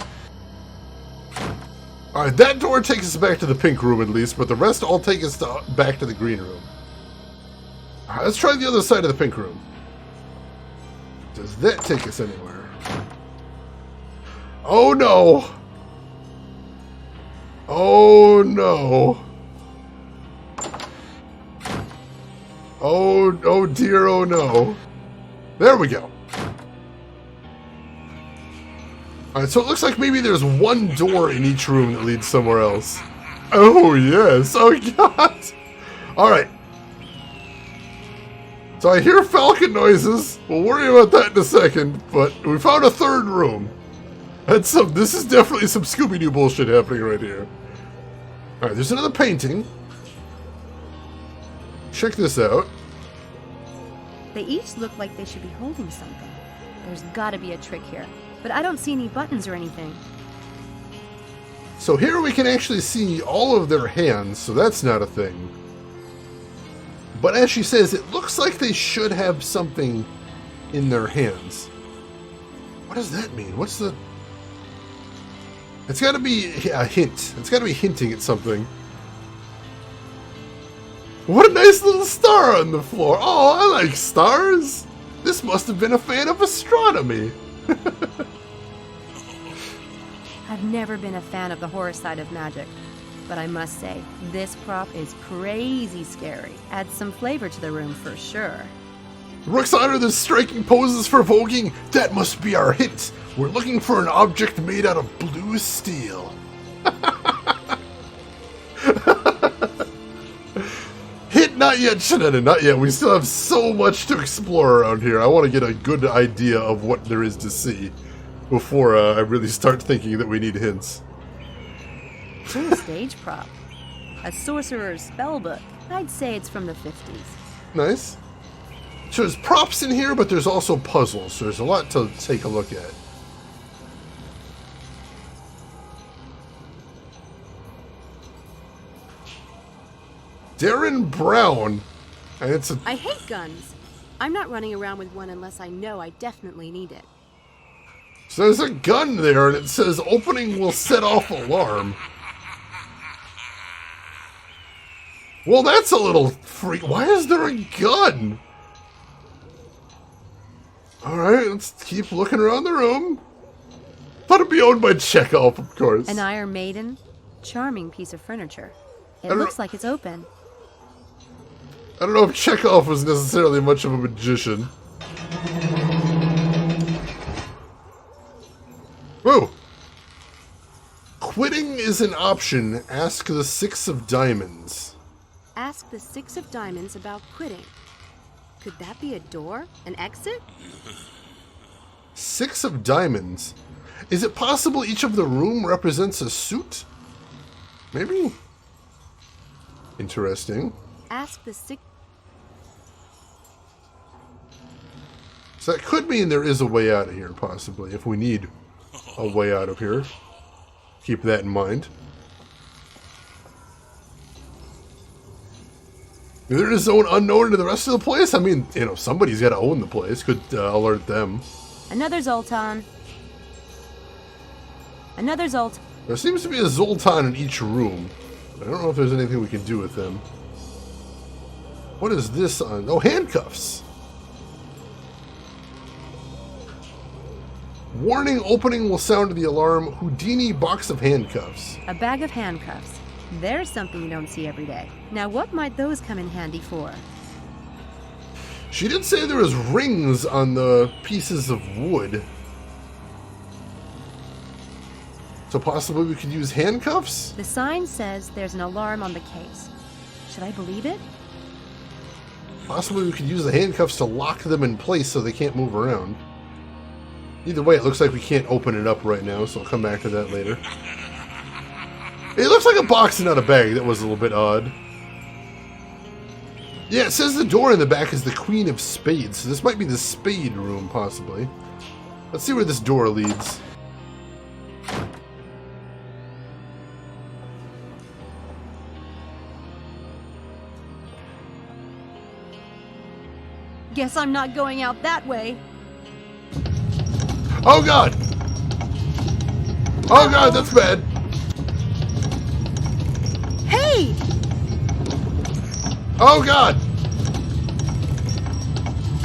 Alright, that door takes us back to the pink room at least, but the rest all take us back to the green room. Alright, let's try the other side of the pink room. Does that take us anywhere? Oh no! Oh no! Oh dear, oh no. There we go. Alright, so it looks like maybe there's one door in each room that leads somewhere else. Oh yes, oh god! Alright. So I hear falcon noises. We'll worry about that in a second, but we found a third room. This is definitely some Scooby-Doo bullshit happening right here. Alright, there's another painting. Check this out. They each look like they should be holding something. There's gotta be a trick here, but I don't see any buttons or anything. So here we can actually see all of their hands, so that's not a thing. But as she says, it looks like they should have something in their hands. What does that mean? What's the... It's gotta be a hint. It's gotta be hinting at something. What a nice little star on the floor. Oh, I like stars. This must have been a fan of astronomy. I've never been a fan of the horror side of magic, but I must say, this prop is crazy scary. Adds some flavor to the room for sure. Roxana, the striking poses for voguing. That must be our hint. We're looking for an object made out of blue steel. Hit not yet, Shannon, not yet. We still have so much to explore around here. I want to get a good idea of what there is to see before I really start thinking that we need hints. Cool stage prop. A sorcerer's spellbook. I'd say it's from the 50s. Nice. So there's props in here, but there's also puzzles. So there's a lot to take a look at. Darren Brown. And it's a... I hate guns. I'm not running around with one unless I know I definitely need it. So there's a gun there, and it says opening will set off alarm. Well, that's a little freak. Why is there a gun? Alright, let's keep looking around the room. Thought it'd be owned by Chekhov, of course. An Iron Maiden. Charming piece of furniture. It looks like it's open. I don't know if Chekhov was necessarily much of a magician. Whoa! Quitting is an option. Ask the Six of Diamonds. Ask the Six of Diamonds about quitting. Could that be a door? An exit? Six of Diamonds. Is it possible each of the room represents a suit? Maybe? Interesting. Ask the Six... So that could mean there is a way out of here, possibly, if we need a way out of here. Keep that in mind. There is zone unknown to the rest of the place. I mean, you know, somebody's got to own the place. Could alert them. Another Zoltan. Another Zolt. There seems to be a Zoltan in each room. I don't know if there's anything we can do with them. What is this on? Oh, handcuffs. Warning, opening will sound the alarm. Houdini box of handcuffs. A bag of handcuffs. There's something you don't see every day. Now, what might those come in handy for? She did say there was rings on the pieces of wood. So possibly we could use handcuffs? The sign says there's an alarm on the case. Should I believe it? Possibly we could use the handcuffs to lock them in place so they can't move around. Either way, it looks like we can't open it up right now, so I'll come back to that later. It looks like a box and not a bag. That was a little bit odd. Yeah, it says the door in the back is the Queen of Spades, so this might be the spade room, possibly. Let's see where this door leads. Guess I'm not going out that way. Oh god! Oh god, that's bad! Hey! Oh god!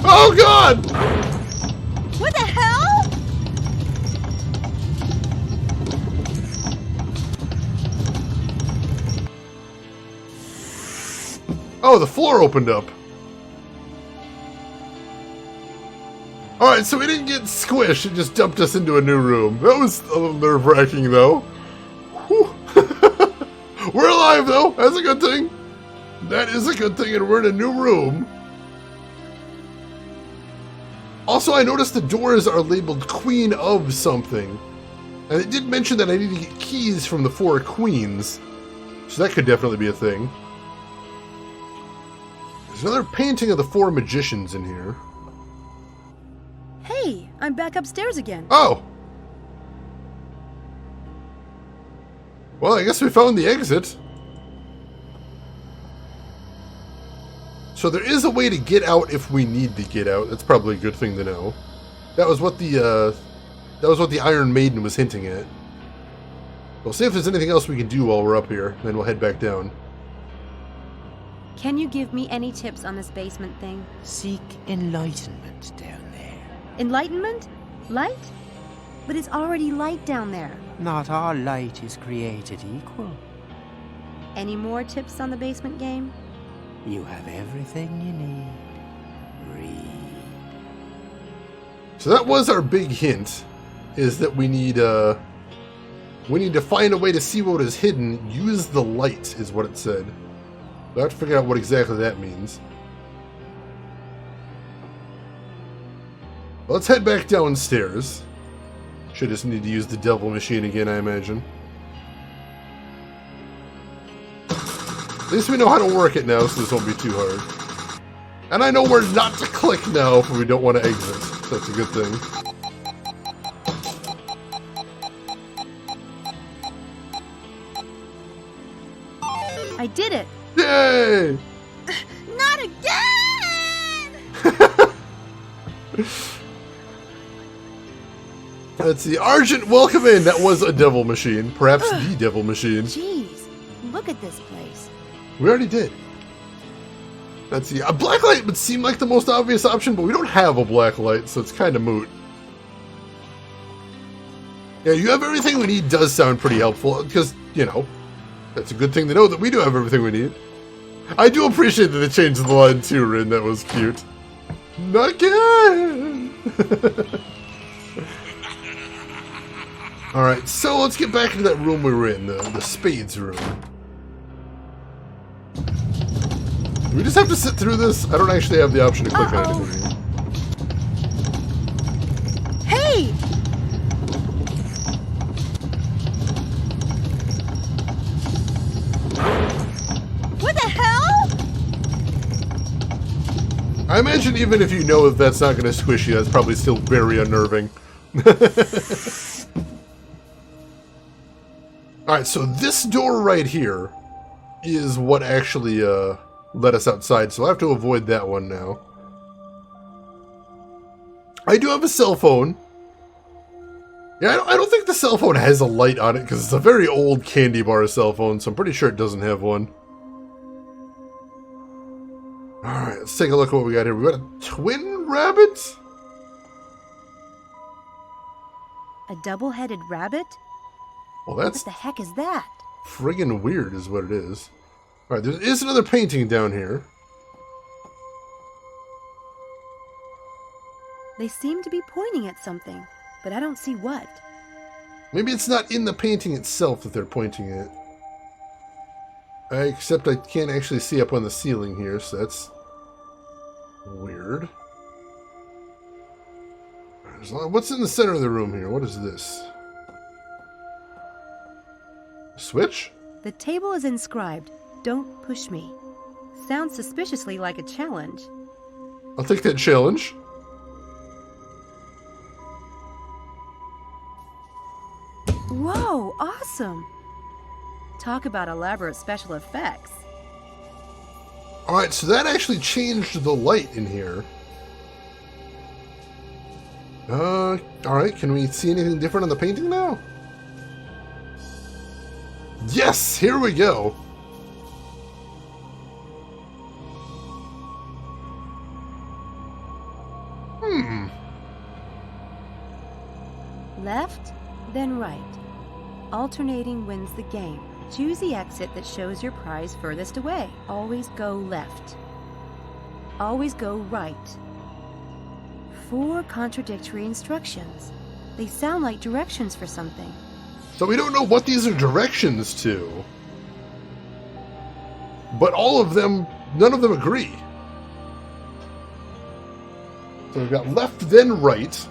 Oh god! What the hell? Oh, the floor opened up. Alright, so we didn't get squished, it just dumped us into a new room. That was a little nerve-wracking, though. Whew. We're alive, though! That's a good thing. That is a good thing, and we're in a new room. Also, I noticed the doors are labeled Queen of something. And it did mention that I need to get keys from the 4 queens. So that could definitely be a thing. There's another painting of the 4 magicians in here. Hey, I'm back upstairs again. Oh! Well, I guess we found the exit. So there is a way to get out if we need to get out. That's probably a good thing to know. That was what the Iron Maiden was hinting at. We'll see if there's anything else we can do while we're up here, then we'll head back down. Can you give me any tips on this basement thing? Seek enlightenment down there. Enlightenment? Light? But it's already light down there. Not all light is created equal. Any more tips on the basement game? You have everything you need. Read. So that was our big hint, is that we need to find a way to see what is hidden. Use the light, is what it said. I have to figure out what exactly that means. Let's head back downstairs. Should just need to use the devil machine again, I imagine. At least we know how to work it now, so this won't be too hard. And I know where not to click now if we don't want to exit. So that's a good thing. I did it! Yay! Not again! Let's see. Argent, welcome in. That was a devil machine. Perhaps the devil machine. Jeez, look at this place. We already did. Let's see. A black light would seem like the most obvious option, but we don't have a black light, so it's kind of moot. Yeah, you have everything we need does sound pretty helpful, because, you know, that's a good thing to know that we do have everything we need. I do appreciate that they changed the line too, Rin. That was cute. Not again! Alright, so let's get back into that room we were in, the spades room. Do we just have to sit through this? I don't actually have the option to click on anything. Hey! What the hell? I imagine even if you know that that's not going to squish you, that's probably still very unnerving. Alright, so this door right here is what actually let us outside, so I have to avoid that one now. I do have a cell phone. Yeah, I don't think the cell phone has a light on it, because it's a very old candy bar cell phone, so I'm pretty sure it doesn't have one. Alright, let's take a look at what we got here. We got a twin rabbit? A double-headed rabbit? Well, that's What the heck is that? friggin' weird is what it is. Alright, there is another painting down here. They seem to be pointing at something, but I don't see what. Maybe it's not in the painting itself that they're pointing at. Except I can't actually see up on the ceiling here, so that's weird. What's in the center of the room here? What is this? Switch? The table is inscribed, "Don't push me." Sounds suspiciously like a challenge. I'll take that challenge. Whoa, awesome! Talk about elaborate special effects. Alright, so that actually changed the light in here. Alright, can we see anything different on the painting now? Yes, here we go. Left, then right. Alternating wins the game. Choose the exit that shows your prize furthest away. Always go left. Always go right. 4 contradictory instructions. They sound like directions for something. So we don't know what these are directions to. But all of them, none of them agree. So we've got left, then right.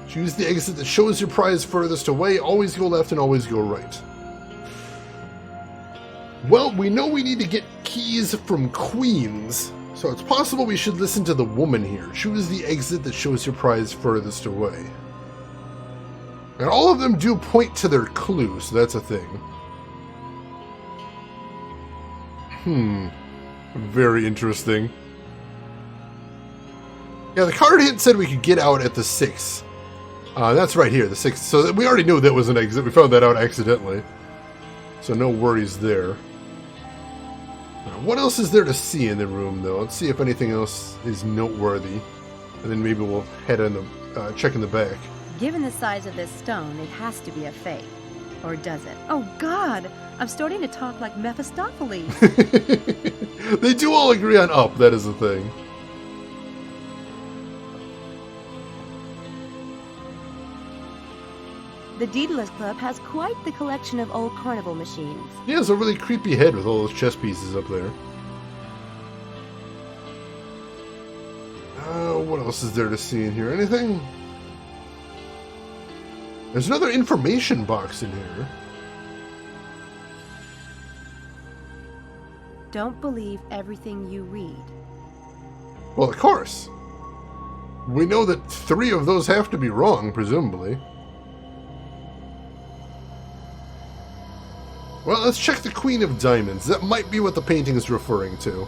Choose the exit that shows your prize furthest away. Always go left and always go right. Well, we know we need to get keys from queens, so it's possible we should listen to the woman here. Choose the exit that shows your prize furthest away. And all of them do point to their clue, so that's a thing. Very interesting. Yeah, the card hint said we could get out at the 6. That's right here, the 6. So we already knew that was an exit. We found that out accidentally. So no worries there. What else is there to see in the room, though? Let's see if anything else is noteworthy. And then maybe we'll head on the check in the back. Given the size of this stone, it has to be a fake. Or does it? Oh, God! I'm starting to talk like Mephistopheles. They do all agree on up, that is the thing. The Daedalus Club has quite the collection of old carnival machines. He has a really creepy head with all those chess pieces up there. What else is there to see in here? Anything? There's another information box in here. Don't believe everything you read. Well, of course. We know that 3 of those have to be wrong, presumably. Well, let's check the Queen of Diamonds. That might be what the painting is referring to.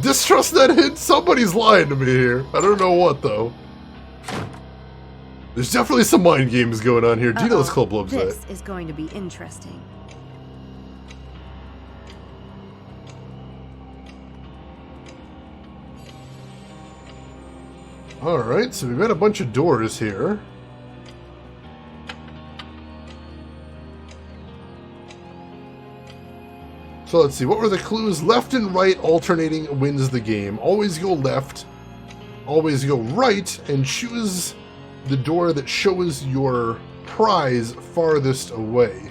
Distrust that hint? Somebody's lying to me here. I don't know what, though. There's definitely some mind games going on here. Daedalus Club loves that. This is going to be interesting. Alright, so we've got a bunch of doors here. So let's see, what were the clues? Left and right alternating wins the game. Always go left, always go right, and choose the door that shows your prize farthest away.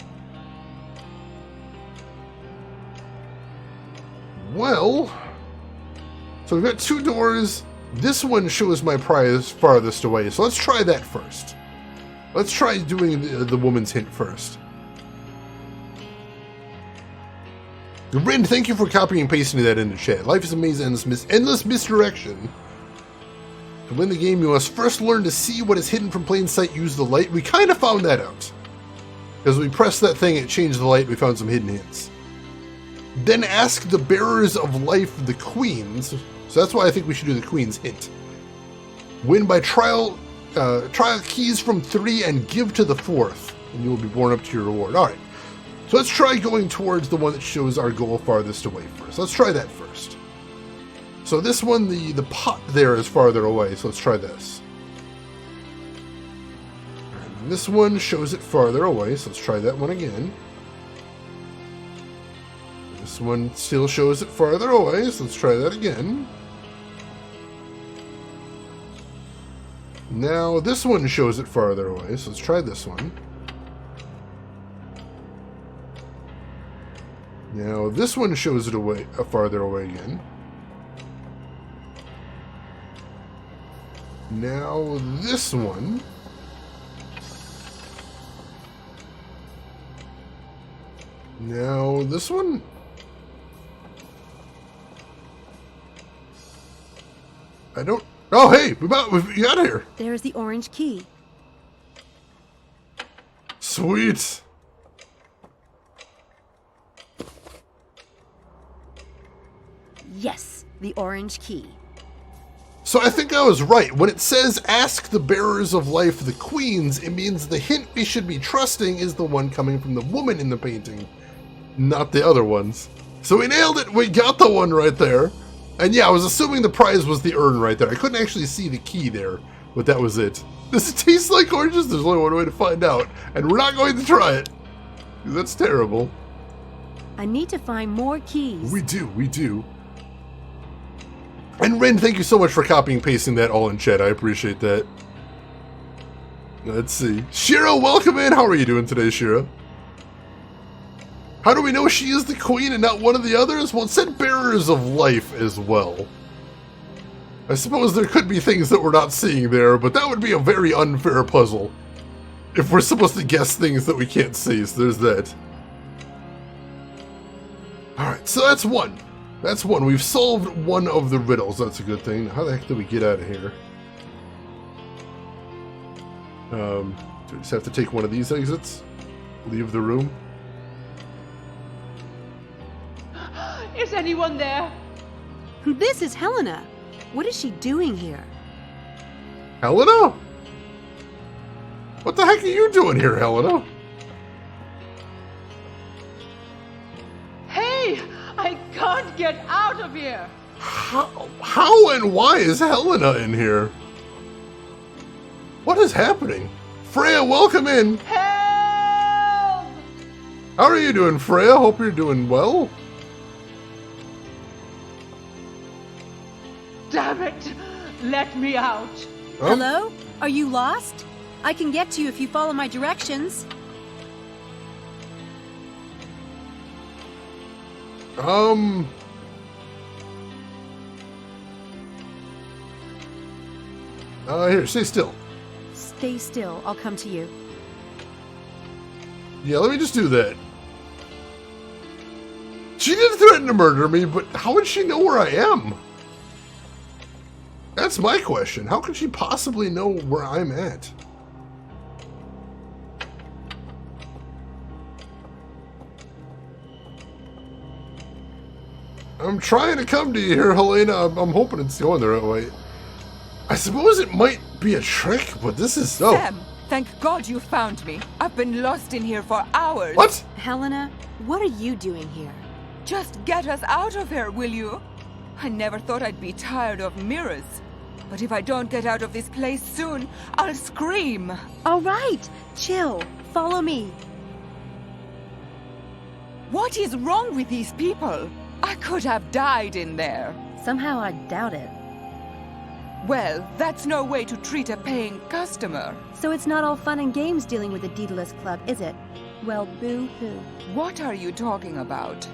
Well, so we've got 2 doors. This one shows my prize farthest away, so let's try that first. Let's try doing the woman's hint first. Rin, thank you for copying and pasting that into chat. Life is amazing, endless misdirection. To win the game, you must first learn to see what is hidden from plain sight, use the light. We kind of found that out. Because we pressed that thing, it changed the light, we found some hidden hints. Then ask the bearers of life, the queens. So that's why I think we should do the queen's hint. Win by trial keys from 3 and give to the 4th. And you will be born up to your reward. Alright. So let's try going towards the one that shows our goal farthest away first. Let's try that first. So this one, the pot there is farther away, so let's try this. And this one shows it farther away, so let's try that one again. This one still shows it farther away, so let's try that again. Now this one shows it farther away, so let's try this one. Now, this one shows it away, farther away again. Now, this one. Now, this one. I don't... Oh, hey! We got here! There's the orange key. Sweet! Yes, the orange key. So I think I was right. When it says, ask the bearers of life the queens, it means the hint we should be trusting is the one coming from the woman in the painting, not the other ones. So we nailed it. We got the one right there. And yeah, I was assuming the prize was the urn right there. I couldn't actually see the key there, but that was it. Does it taste like oranges? There's only one way to find out. And we're not going to try it. That's terrible. I need to find more keys. We do. And Ren, thank you so much for copying and pasting that all in chat. I appreciate that. Let's see. Shira, welcome in. How are you doing today, Shira? How do we know she is the queen and not one of the others? Well, it said bearers of life as well. I suppose there could be things that we're not seeing there, but that would be a very unfair puzzle. If we're supposed to guess things that we can't see, so there's that. Alright, so that's one. That's one. We've solved one of the riddles. That's a good thing. How the heck do we get out of here? Do we just have to take one of these exits? Leave the room? Is anyone there? This is Helena. What is she doing here? Helena? What the heck are you doing here, Helena? Hey! I can't get out of here! How and why is Helena in here? What is happening? Freya, welcome in! Help! How are you doing, Freya? Hope you're doing well. Damn it! Let me out! Huh? Hello? Are you lost? I can get to you if you follow my directions. Here, stay still. Stay still. I'll come to you. Yeah, let me just do that. She didn't threaten to murder me, but how would she know where I am? That's my question. How could she possibly know where I'm at? I'm trying to come to you here, Helena. I'm hoping it's going the right way. I suppose it might be a trick, but this is so... Sam, thank God you found me. I've been lost in here for hours. What? Helena, what are you doing here? Just get us out of here, will you? I never thought I'd be tired of mirrors. But if I don't get out of this place soon, I'll scream. All right, chill. Follow me. What is wrong with these people? I could have died in there. Somehow I doubt it. Well, that's no way to treat a paying customer. So it's not all fun and games dealing with the Daedalus Club, is it? Well, boo-hoo. What are you talking about?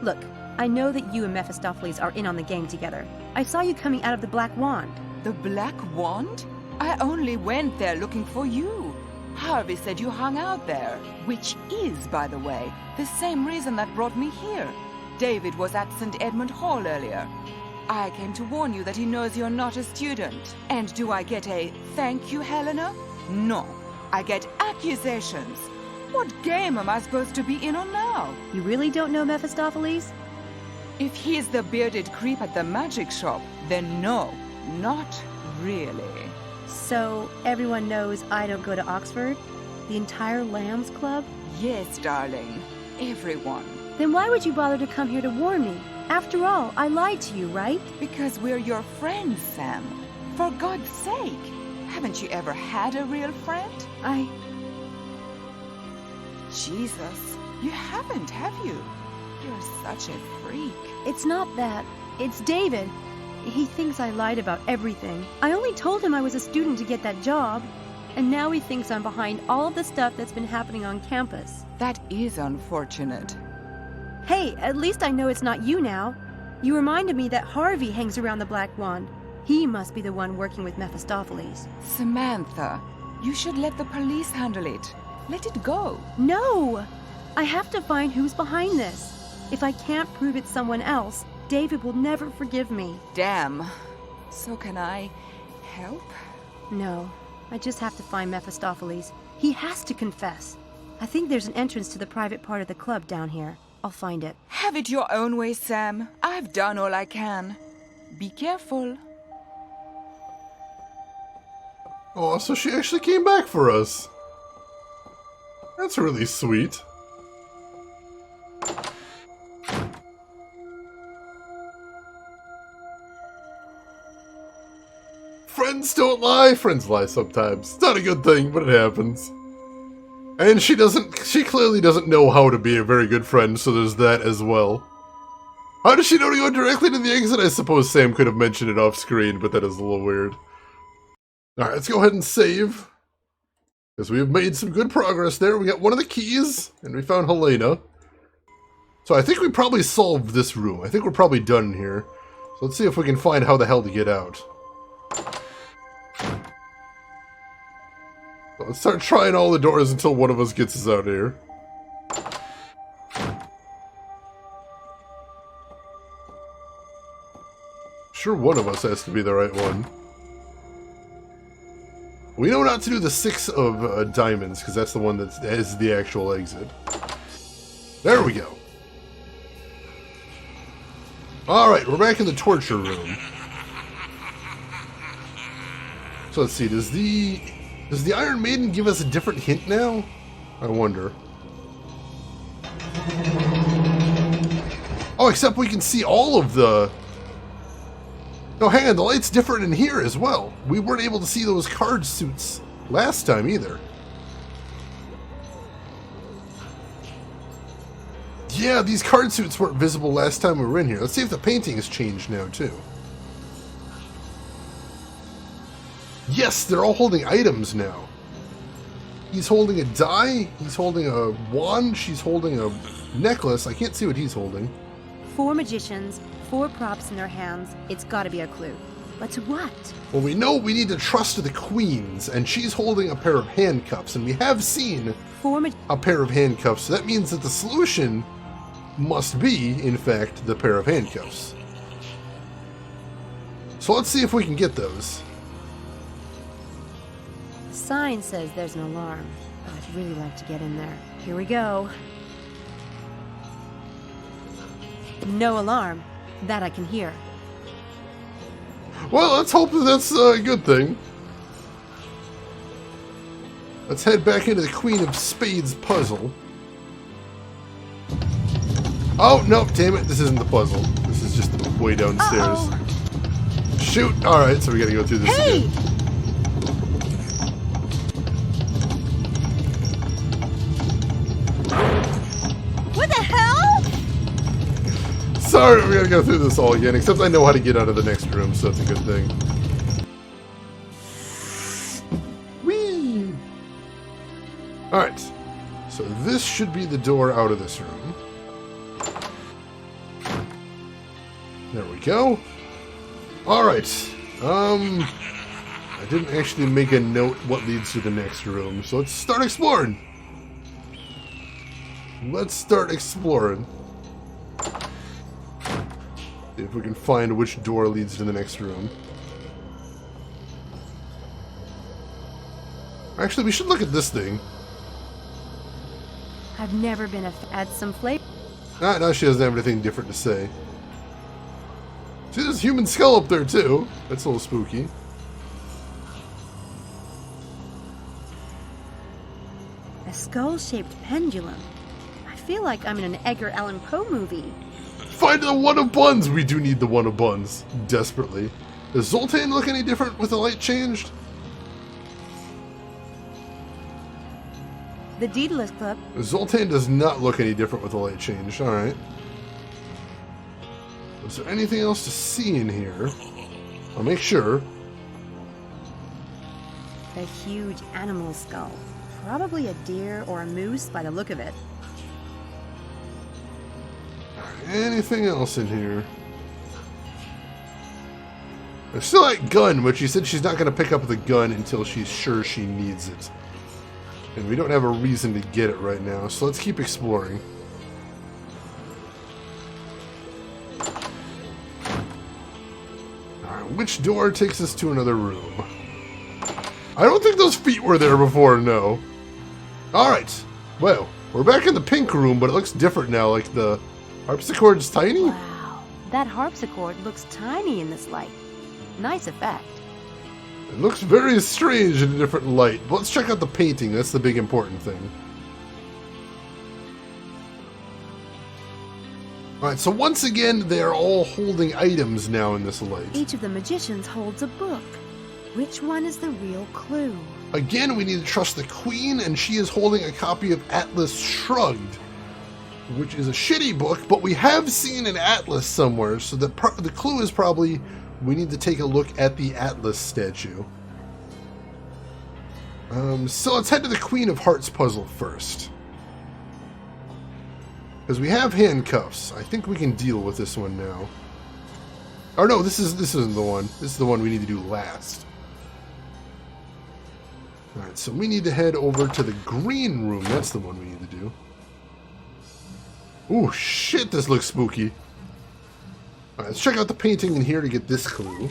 Look, I know that you and Mephistopheles are in on the game together. I saw you coming out of the Black Wand. The Black Wand? I only went there looking for you. Harvey said you hung out there, which is, by the way, the same reason that brought me here. David was at St. Edmund Hall earlier. I came to warn you that he knows you're not a student. And do I get a thank you, Helena? No. I get accusations. What game am I supposed to be in on now? You really don't know Mephistopheles? If he's the bearded creep at the magic shop, then no, not really. So everyone knows I don't go to Oxford? The entire Lambs Club? Yes, darling. Everyone. Then why would you bother to come here to warn me? After all, I lied to you, right? Because we're your friends, Sam. For God's sake. Haven't you ever had a real friend? Jesus, you haven't, have you? You're such a freak. It's not that. It's David. He thinks I lied about everything. I only told him I was a student to get that job. And now he thinks I'm behind all of the stuff that's been happening on campus. That is unfortunate. Hey, at least I know it's not you now. You reminded me that Harvey hangs around the Black Wand. He must be the one working with Mephistopheles. Samantha, you should let the police handle it. Let it go. No! I have to find who's behind this. If I can't prove it's someone else, David will never forgive me. Damn. So can I help? No, I just have to find Mephistopheles. He has to confess. I think there's an entrance to the private part of the club down here. I'll find it. Have it your own way, Sam. I've done all I can. Be careful. Oh, so she actually came back for us. That's really sweet. Friends don't lie. Friends lie sometimes. It's not a good thing, but it happens. And she clearly doesn't know how to be a very good friend, so there's that as well. How does she know to go directly to the exit? I suppose Sam could have mentioned it off screen, but that is a little weird. Alright, let's go ahead and save. Because we have made some good progress there. We got one of the keys, and we found Helena. So I think we probably solved this room. I think we're probably done here. So let's see if we can find how the hell to get out. So let's start trying all the doors until one of us gets us out of here. Sure, one of us has to be the right one. We know not to do the 6 of diamonds, because that's the one that is the actual exit. There we go. Alright, we're back in the torture room. So let's see, does the Iron Maiden give us a different hint now? I wonder. Oh, except we can see all of the... No, hang on, the light's different in here as well. We weren't able to see those card suits last time either. Yeah, these card suits weren't visible last time we were in here. Let's see if the painting has changed now, too. Yes, they're all holding items now. He's holding a die, he's holding a wand, she's holding a necklace. I can't see what he's holding. 4 magicians, 4 props in their hands. It's gotta be a clue. But to what? Well, we know we need to trust the queens, and she's holding a pair of handcuffs, and we have seen a pair of handcuffs. So that means that the solution must be, in fact, the pair of handcuffs. So let's see if we can get those. The sign says there's an alarm. Oh, I'd really like to get in there. Here we go. No alarm. That I can hear. Well, let's hope that that's a good thing. Let's head back into the Queen of Spades puzzle. Oh, no, damn it. This isn't the puzzle. This is just the way downstairs. Shoot. Alright, so we gotta go through this again. What the hell? Sorry, we gotta go through this all again, except I know how to get out of the next room, so that's a good thing. Whee! Alright, so this should be the door out of this room. There we go. Alright, I didn't actually make a note what leads to the next room, so let's start exploring. Let's start exploring. See if we can find which door leads to the next room. Actually, we should look at this thing. I've never been add some flavor. Ah, now she doesn't have anything different to say. See, there's a human skull up there, too. That's a little spooky. A skull-shaped pendulum. I feel like I'm in an Edgar Allan Poe movie. Find the one of buns! We do need the one of buns. Desperately. Does Zoltan look any different with the light changed? The Daedalus Club. Zoltan does not look any different with the light changed. Alright. Is there anything else to see in here? I'll make sure. A huge animal skull. Probably a deer or a moose by the look of it. Anything else in here? There's still that gun, but she said she's not going to pick up the gun until she's sure she needs it. And we don't have a reason to get it right now, so let's keep exploring. Alright, which door takes us to another room? I don't think those feet were there before, no. Alright, well, we're back in the pink room, but it looks different now, like the harpsichord's tiny? Wow, that harpsichord looks tiny in this light. Nice effect. It looks very strange in a different light, but let's check out the painting, that's the big important thing. Alright, so once again, they're all holding items now in this light. Each of the magicians holds a book. Which one is the real clue? Again, we need to trust the Queen, and she is holding a copy of Atlas Shrugged, which is a shitty book, but we have seen an Atlas somewhere, so the clue is probably we need to take a look at the Atlas statue. So let's head to the Queen of Hearts puzzle first. Because we have handcuffs. I think we can deal with this one now. Oh no, this isn't the one. This is the one we need to do last. Alright, so we need to head over to the green room. That's the one we need to do. Ooh, shit, this looks spooky. Alright, let's check out the painting in here to get this clue.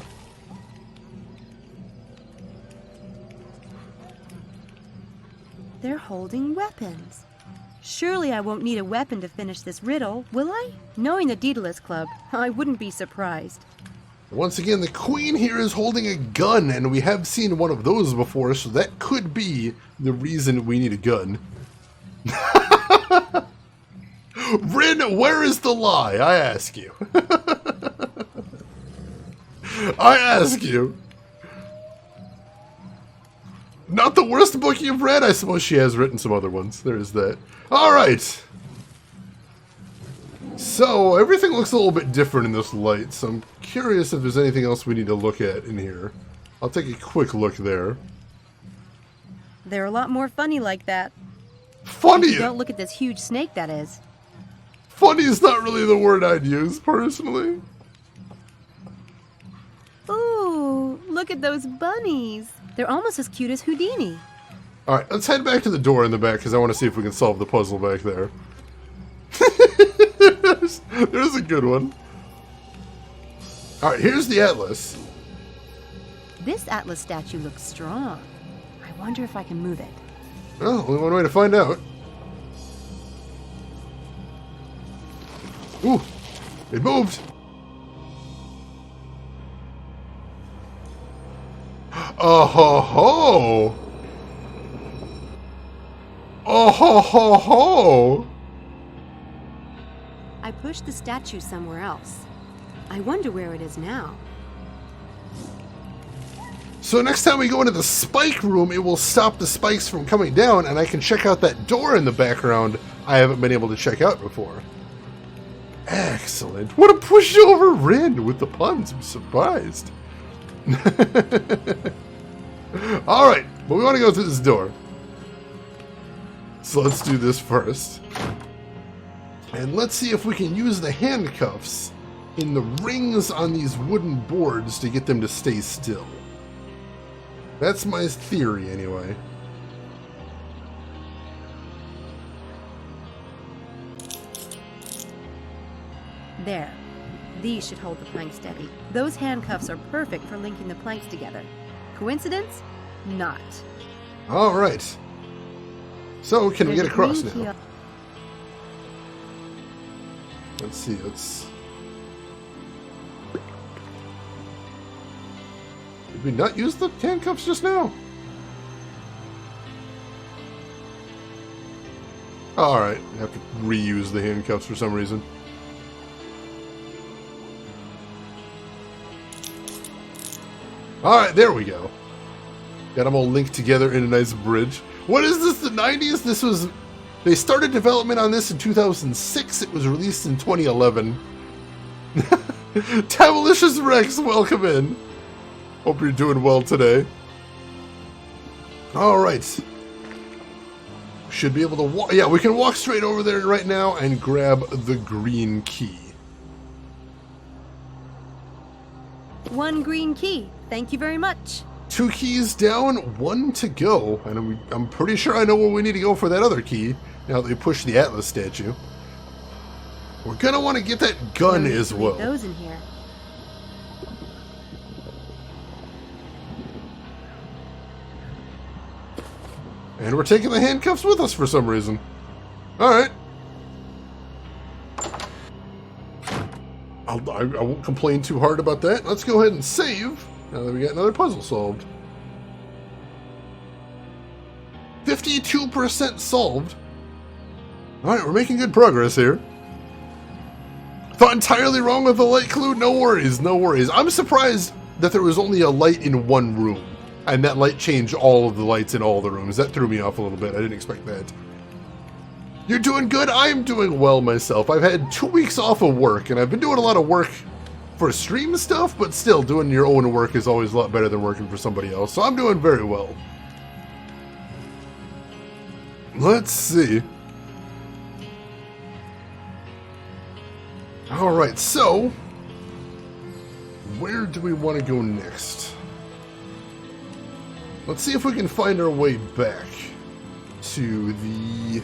They're holding weapons. Surely I won't need a weapon to finish this riddle, will I? Knowing the Daedalus Club, I wouldn't be surprised. Once again, the Queen here is holding a gun, and we have seen one of those before, so that could be the reason we need a gun. Rin, where is the lie? I ask you. I ask you. Not the worst book you've read? I suppose she has written some other ones. There is that. Alright. So, everything looks a little bit different in this light, so I'm curious if there's anything else we need to look at in here. I'll take a quick look there. They're a lot more funny like that. Funny? Don't look at this huge snake, that is. Funny is not really the word I'd use, personally. Ooh, look at those bunnies. They're almost as cute as Houdini. Alright, let's head back to the door in the back, because I want to see if we can solve the puzzle back there. There's a good one. Alright, here's the Atlas. This Atlas statue looks strong. I wonder if I can move it. Well, only one way to find out. Ooh, it moved. Oh ho ho! Oh ho ho ho! I pushed the statue somewhere else. I wonder where it is now. So next time we go into the spike room, it will stop the spikes from coming down, and I can check out that door in the background I haven't been able to check out before. Excellent. What a pushover Rin with the puns. I'm surprised. Alright, but we want to go through this door. So let's do this first. And let's see if we can use the handcuffs in the rings on these wooden boards to get them to stay still. That's my theory, anyway. There. These should hold the plank steady. Those handcuffs are perfect for linking the planks together. Coincidence? Not. Alright. So, can we get across now? Let's see, Did we not use the handcuffs just now? Alright, I have to reuse the handcuffs for some reason. Alright, there we go. Got them all linked together in a nice bridge. What is this, the 90s? This was... They started development on this in 2006. It was released in 2011. Tamalicious Rex, welcome in. Hope you're doing well today. Alright. Should be able to walk... Yeah, we can walk straight over there right now and grab the green key. 1 green key. Thank you very much. 2 keys down, 1 to go. And I'm pretty sure I know where we need to go for that other key, now that we push the Atlas statue. We're gonna want to get that gun as well. Those in here. And we're taking the handcuffs with us for some reason. Alright. I won't complain too hard about that. Let's go ahead and save, now that we got another puzzle solved. 52% solved. Alright, we're making good progress here. Thought entirely wrong with the light clue? No worries, no worries. I'm surprised that there was only a light in one room, and that light changed all of the lights in all the rooms. That threw me off a little bit. I didn't expect that. You're doing good? I'm doing well myself. I've had 2 weeks off of work, and I've been doing a lot of work for stream stuff, but still, doing your own work is always a lot better than working for somebody else, so I'm doing very well. Let's see. Alright, so where do we want to go next? Let's see if we can find our way back to the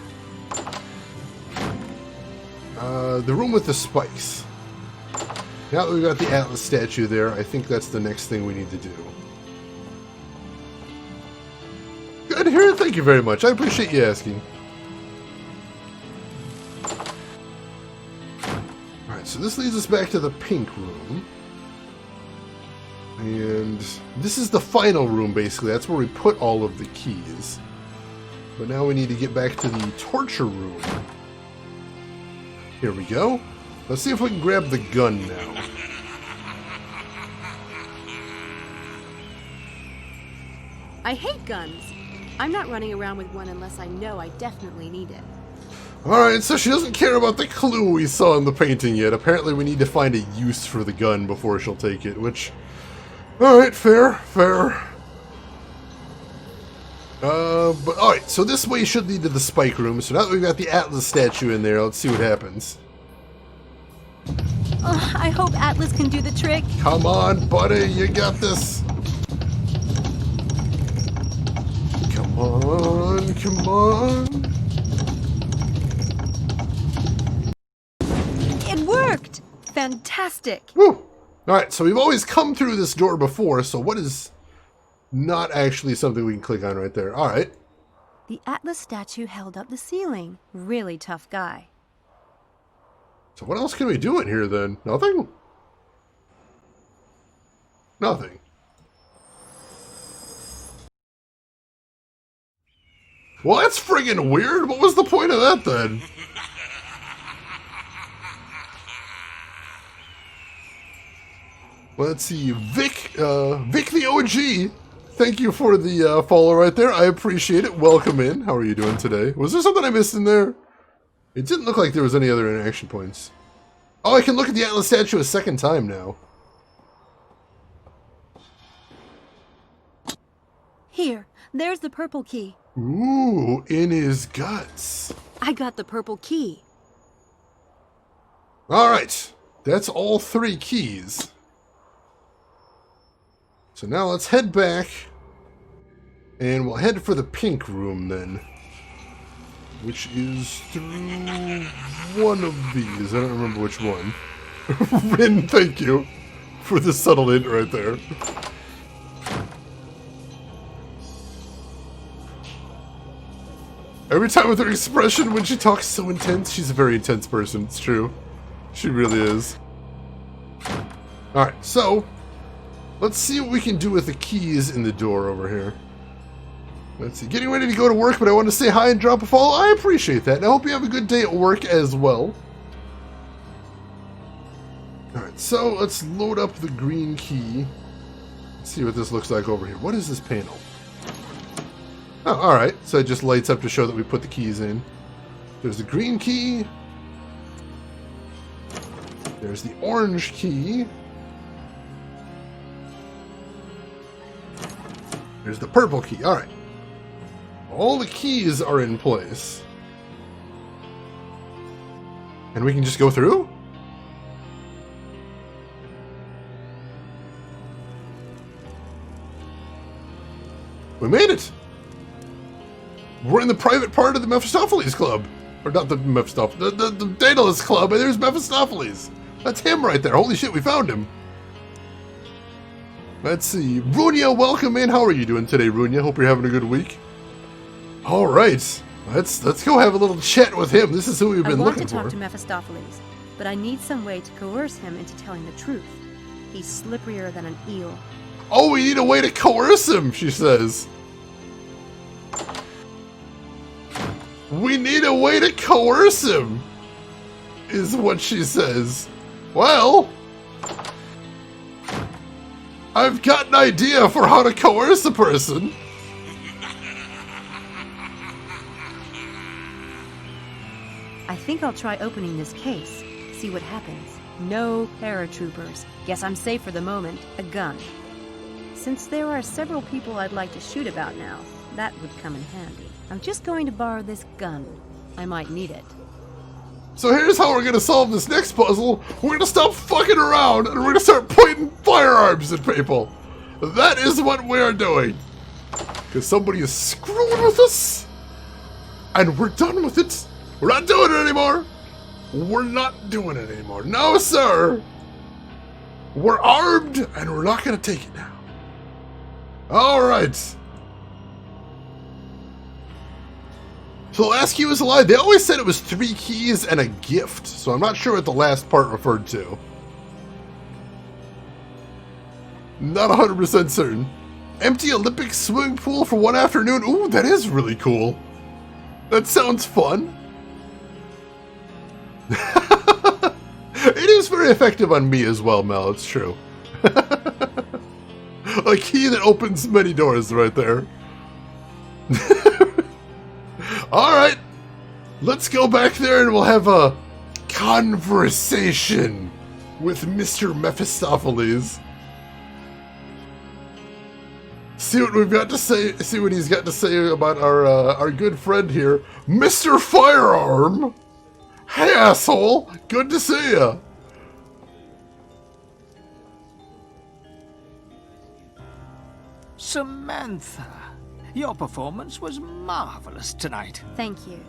room with the spikes. Now that we've got the Atlas statue there, I think that's the next thing we need to do. Good to hear. Thank you very much. I appreciate you asking. Alright, so this leads us back to the pink room. And this is the final room, basically. That's where we put all of the keys. But now we need to get back to the torture room. Here we go. Let's see if we can grab the gun now. I hate guns. I'm not running around with one unless I know I definitely need it. Alright, so she doesn't care about the clue we saw in the painting yet. Apparently we need to find a use for the gun before she'll take it, which... Alright, fair, fair. But alright, so this way should lead to the spike room. So now that we've got the Atlas statue in there, let's see what happens. I hope Atlas can do the trick. Come on, buddy, you got this. Come on, come on. It worked! Fantastic! Woo! Alright, so we've always come through this door before, so what is not actually something we can click on right there? Alright. The Atlas statue held up the ceiling. Really tough guy. So what else can we do in here then? Nothing? Nothing. Well, that's friggin' weird. What was the point of that then? Let's see, Vic the OG, thank you for the follow right there. I appreciate it. Welcome in. How are you doing today? Was there something I missed in there? It didn't look like there was any other interaction points. Oh, I can look at the Atlas statue a second time now. Here, there's the purple key. Ooh, in his guts. I got the purple key. Alright, that's all 3 keys. So now let's head back, and we'll head for the pink room then, which is through one of these. I don't remember which one. Rin, thank you for the subtle hint right there. Every time with her expression when she talks so intense, she's a very intense person, it's true. She really is. Alright, so let's see what we can do with the keys in the door over here. Let's see. Getting ready to go to work, but I want to say hi and drop a follow. I appreciate that, and I hope you have a good day at work as well. Alright, so let's load up the green key. Let's see what this looks like over here. What is this panel? Oh, alright. So it just lights up to show that we put the keys in. There's the green key. There's the orange key. There's the purple key. Alright. All the keys are in place. And we can just go through? We made it! We're in the private part of the Mephistopheles Club. Or not the Mephistopheles, the Daedalus Club, and there's Mephistopheles. That's him right there. Holy shit, we found him. Let's see. Runia, welcome in. How are you doing today, Runia? Hope you're having a good week. Alright. Let's go have a little chat with him. This is who we've been looking for. I want to talk to Mephistopheles, but I need some way to coerce him into telling the truth. He's slipperier than an eel. Oh, we need a way to coerce him, she says. We need a way to coerce him, is what she says. Well, I've got an idea for how to coerce a person. I think I'll try opening this case, see what happens. No paratroopers. Guess I'm safe for the moment. A gun. Since there are several people I'd like to shoot about now, that would come in handy. I'm just going to borrow this gun. I might need it. So here's how we're gonna solve this next puzzle. We're gonna stop fucking around and we're gonna start pointing firearms at people. That is what we're doing. Because somebody is screwing with us. And we're done with it. We're not doing it anymore. We're not doing it anymore. No, sir. We're armed and we're not gonna take it now. Alright. So the last key was a lie. They always said it was 3 keys and a gift, so I'm not sure what the last part referred to. Not 100% certain. Empty Olympic swimming pool for one afternoon. Ooh, that is really cool. That sounds fun. It is very effective on me as well, Mel, it's true. A key that opens many doors right there. Alright, let's go back there and we'll have a conversation with Mr. Mephistopheles. See what we've got to say, see what he's got to say about our good friend here, Mr. Firearm. Hey, asshole, good to see ya. Samantha, your performance was marvelous tonight. Thank you.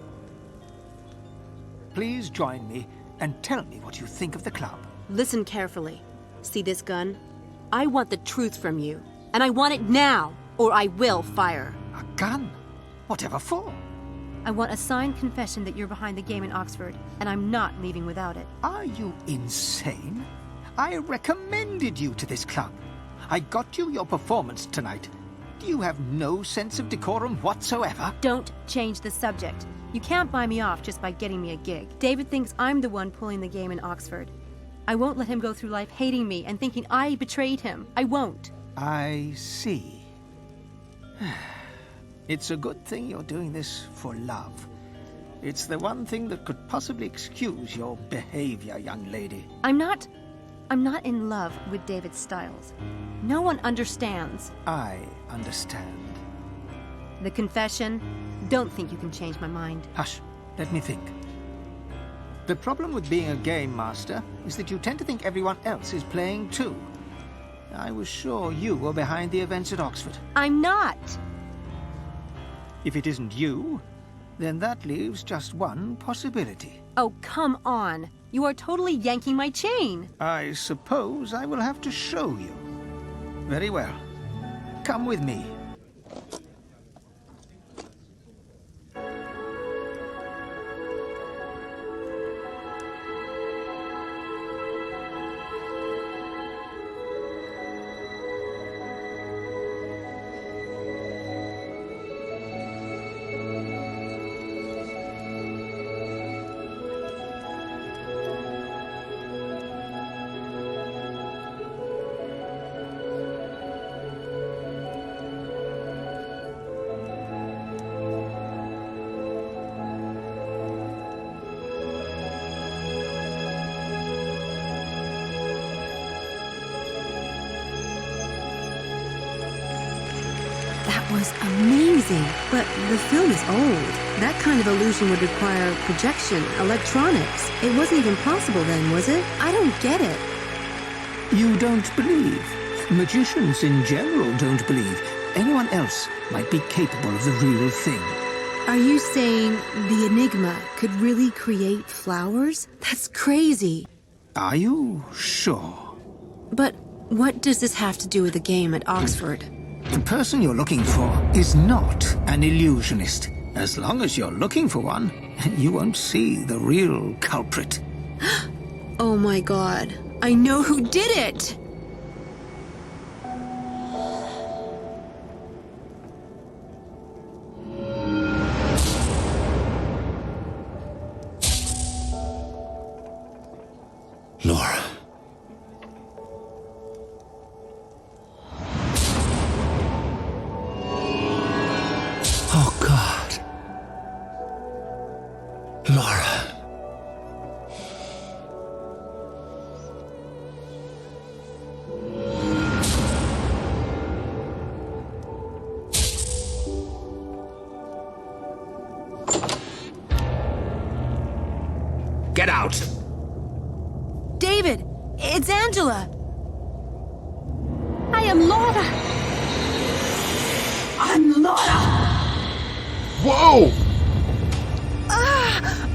Please join me and tell me what you think of the club. Listen carefully. See this gun? I want the truth from you. And I want it now, or I will fire. A gun? Whatever for? I want a signed confession that you're behind the game in Oxford, and I'm not leaving without it. Are you insane? I recommended you to this club. I got you your performance tonight. Do you have no sense of decorum whatsoever? Don't change the subject. You can't buy me off just by getting me a gig. David thinks I'm the one pulling the game in Oxford. I won't let him go through life hating me and thinking I betrayed him. I won't. I see. It's a good thing you're doing this for love. It's the one thing that could possibly excuse your behavior, young lady. I'm not in love with David Stiles. No one understands. I understand. The confession? Don't think you can change my mind. Hush, let me think. The problem with being a game master is that you tend to think everyone else is playing too. I was sure you were behind the events at Oxford. I'm not! If it isn't you, then that leaves just one possibility. Oh, come on. You are totally yanking my chain. I suppose I will have to show you. Very well. Come with me. That was amazing. But the film is old. That kind of illusion would require projection, electronics. It wasn't even possible then, was it? I don't get it. You don't believe. Magicians in general don't believe. anyone else might be capable of the real thing. Are you saying the Enigma could really create flowers? That's crazy. Are you sure? But what does this have to do with the game at Oxford? The person you're looking for is not an illusionist. As long as you're looking for one, you won't see the real culprit. Oh my god. I know who did it! Laura. Oh, God. Laura. Get out! David! It's Angela! I am Laura! I'm Laura! Whoa! Ah!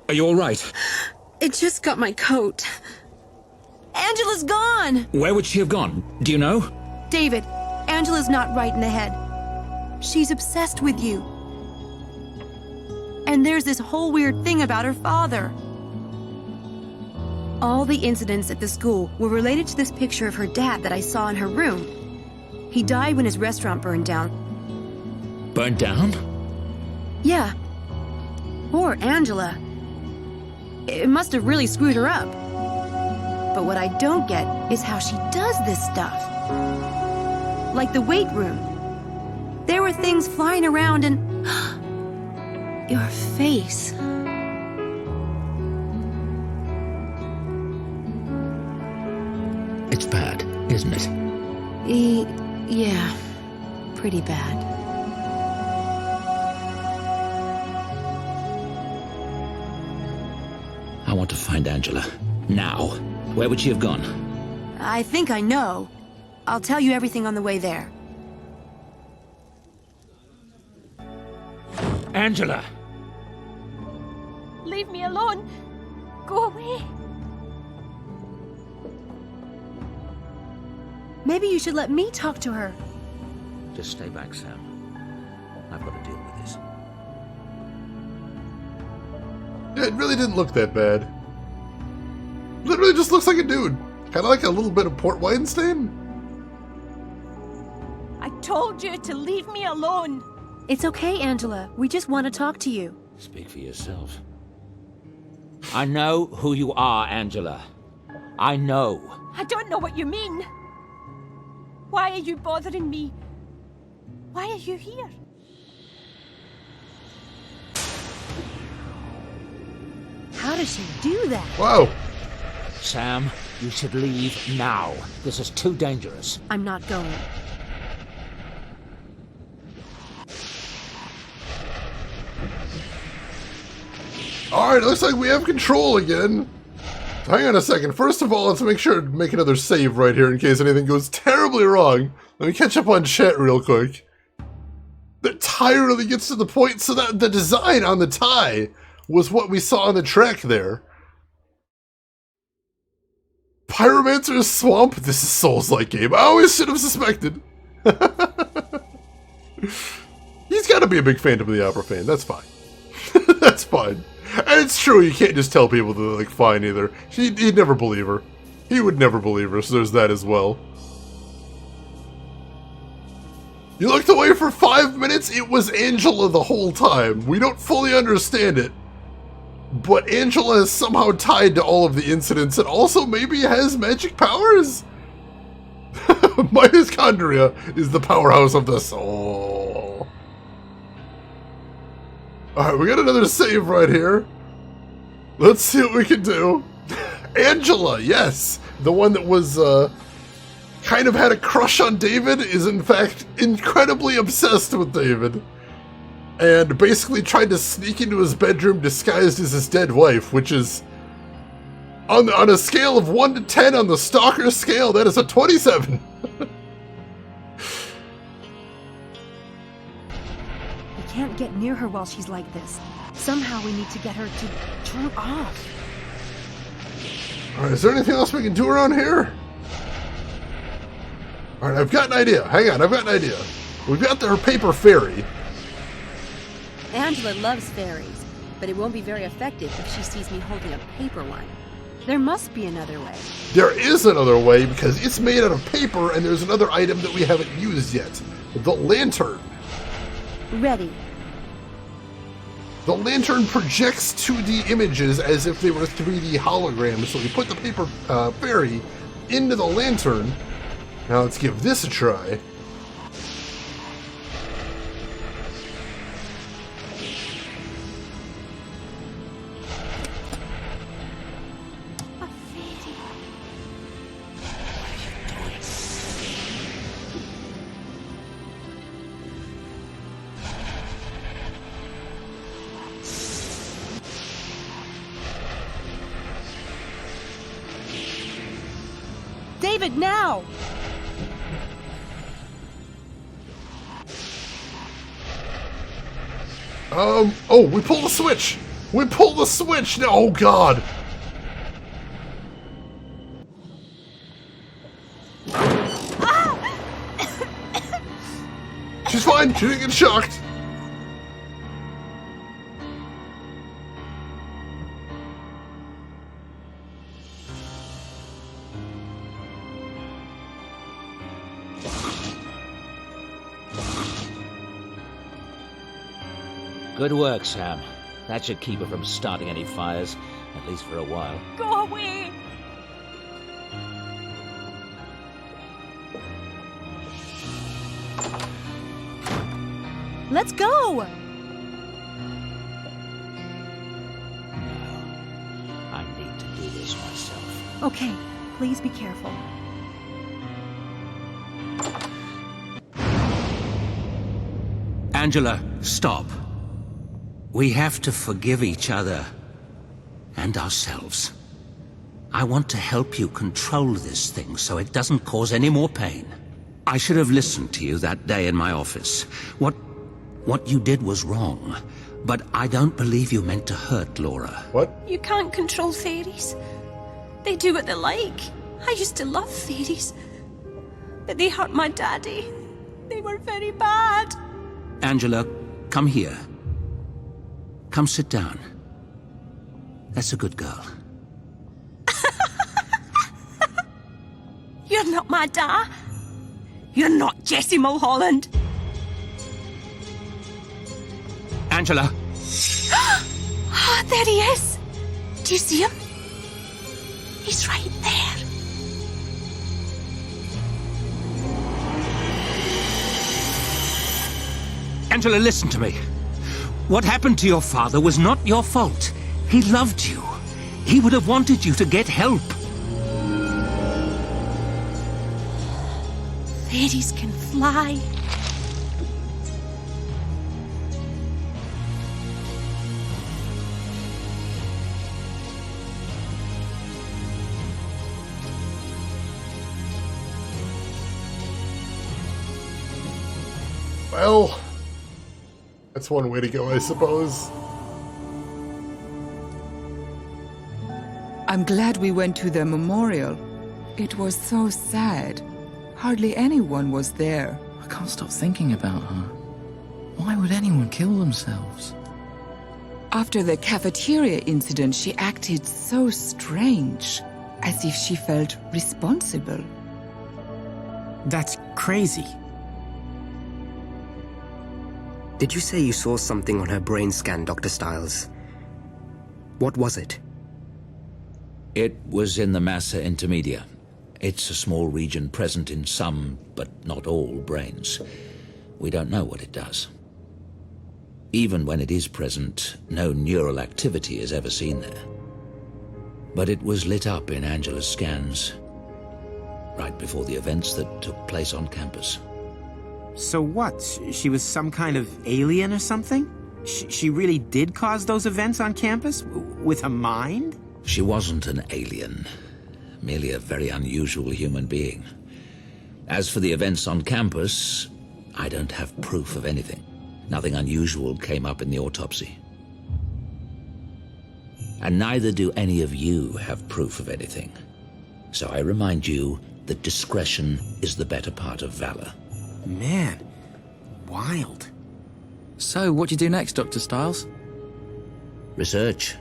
Are you all right? It just got my coat. Angela's gone! Where would she have gone? Do you know? David, Angela's not right in the head. She's obsessed with you. And there's this whole weird thing about her father. All the incidents at the school were related to this picture of her dad that I saw in her room. He died when his restaurant burned down. Burned down? Yeah. Poor Angela. It must have really screwed her up. But what I don't get is how she does this stuff. Like the weight room. There were things flying around and... your face. It's bad, isn't it? Yeah. Pretty bad. I want to find Angela. Now. Where would she have gone? I think I know. I'll tell you everything on the way there. Angela! Leave me alone! Go away! Maybe you should let me talk to her. Just stay back, Sam. I've got to deal with this. Yeah, it really didn't look that bad. Literally just looks like a dude. Kind of like a little bit of port wine stain. I told you to leave me alone! It's okay, Angela. We just want to talk to you. Speak for yourself. I know who you are, Angela. I know. I don't know what you mean. Why are you bothering me? Why are you here? How does she do that? Wow. Sam, you should leave now. This is too dangerous. I'm not going. Alright, it looks like we have control again. Hang on a second. First of all, let's make sure to make another save right here in case anything goes terribly wrong. Let me catch up on chat real quick. The tie really gets to the point, so that the design on the tie was what we saw on the track there. Pyromancer's Swamp? This is Souls-like game. I always should have suspected. He's got to be a big Phantom of the Opera fan. That's fine. That's fine. And it's true, you can't just tell people they're like fine either. He'd never believe her. He would never believe her, so there's that as well. You looked away for 5 minutes, it was Angela the whole time. We don't fully understand it. But Angela is somehow tied to all of the incidents and also maybe has magic powers? Mitochondria is the powerhouse of the soul. Alright, we got another save right here. Let's see what we can do. Angela, yes! The one that was, kind of had a crush on David is in fact incredibly obsessed with David. And basically tried to sneak into his bedroom disguised as his dead wife, which is On a scale of 1 to 10 on the stalker scale, that is a 27. We can't get near her while she's like this. Somehow we need to get her to turn off. Alright, is there anything else we can do around here? Alright, I've got an idea. Hang on, I've got an idea. We've got her paper fairy. Angela loves fairies, but it won't be very effective if she sees me holding a paper one. There must be another way. There is another way because it's made out of paper and there's another item that we haven't used yet. The lantern. Ready. The lantern projects 2D images as if they were 3D holograms. So we put the paper fairy into the lantern. Now let's give this a try. David, now! Oh, we pulled the switch! We pulled the switch! No, oh god! She's fine, she didn't get shocked. Good work, Sam. That should keep her from starting any fires, at least for a while. Go away! Let's go! I need to do this myself. Okay, please be careful. Angela, stop. We have to forgive each other and ourselves. I want to help you control this thing so it doesn't cause any more pain. I should have listened to you that day in my office. What you did was wrong, but I don't believe you meant to hurt Laura. What? You can't control fairies. They do what they like. I used to love fairies. But they hurt my daddy. They were very bad. Angela, come here. Come sit down. That's a good girl. You're not my dad. You're not Jesse Mulholland. Angela. Ah, there he is. Do you see him? He's right there. Angela, listen to me. What happened to your father was not your fault. He loved you. He would have wanted you to get help. Fairies can fly. Well, that's one way to go, I suppose. I'm glad we went to the memorial. It was so sad. Hardly anyone was there. I can't stop thinking about her. Why would anyone kill themselves? After the cafeteria incident, she acted so strange, as if she felt responsible. That's crazy. Did you say you saw something on her brain scan, Dr. Stiles? What was it? It was in the massa intermedia. It's a small region present in some, but not all, brains. We don't know what it does. Even when it is present, no neural activity is ever seen there. But it was lit up in Angela's scans, right before the events that took place on campus. So what? She was some kind of alien or something? She really did cause those events on campus? With a mind? She wasn't an alien, merely a very unusual human being. As for the events on campus, I don't have proof of anything. Nothing unusual came up in the autopsy. And neither do any of you have proof of anything. So I remind you that discretion is the better part of valor. Man, wild. So, what do you do next, Dr. Styles? Research.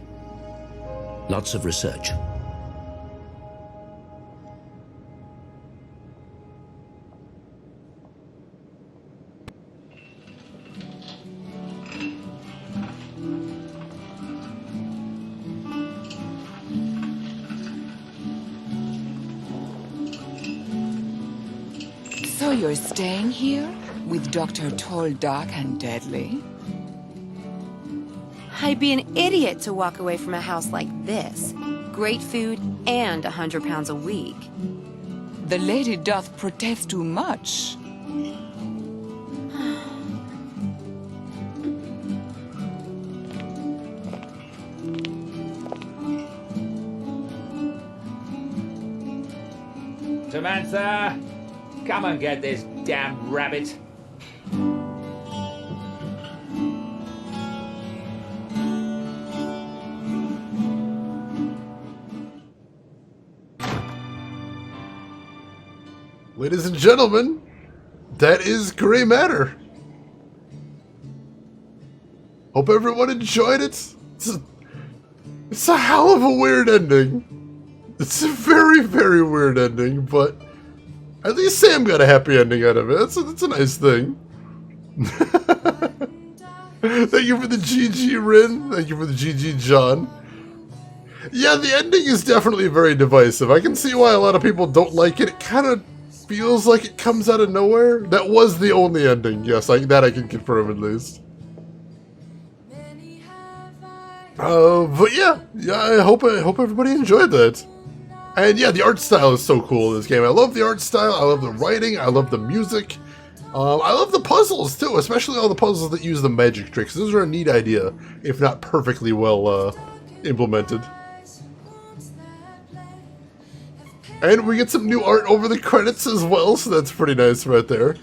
Lots of research. So you're staying here? With Dr. Tall, Dark, and Deadly? I'd be an idiot to walk away from a house like this. Great food and 100 pounds a week. The lady doth protest too much. Samantha, come and get this damn rabbit. Ladies and gentlemen, that is Gray Matter. Hope everyone enjoyed it. It's a hell of a weird ending. It's a very, very weird ending, but at least Sam got a happy ending out of it. That's a nice thing. Thank you for the GG, Rin. Thank you for the GG, John. Yeah, the ending is definitely very divisive. I can see why a lot of people don't like it. It kind of feels like it comes out of nowhere. That was the only ending. Yes, that I can confirm at least. But yeah, I hope everybody enjoyed that. And yeah, the art style is so cool in this game. I love the art style, I love the writing, I love the music. I love the puzzles too, especially all the puzzles that use the magic tricks. Those are a neat idea, if not perfectly well implemented. And we get some new art over the credits as well, so that's pretty nice right there.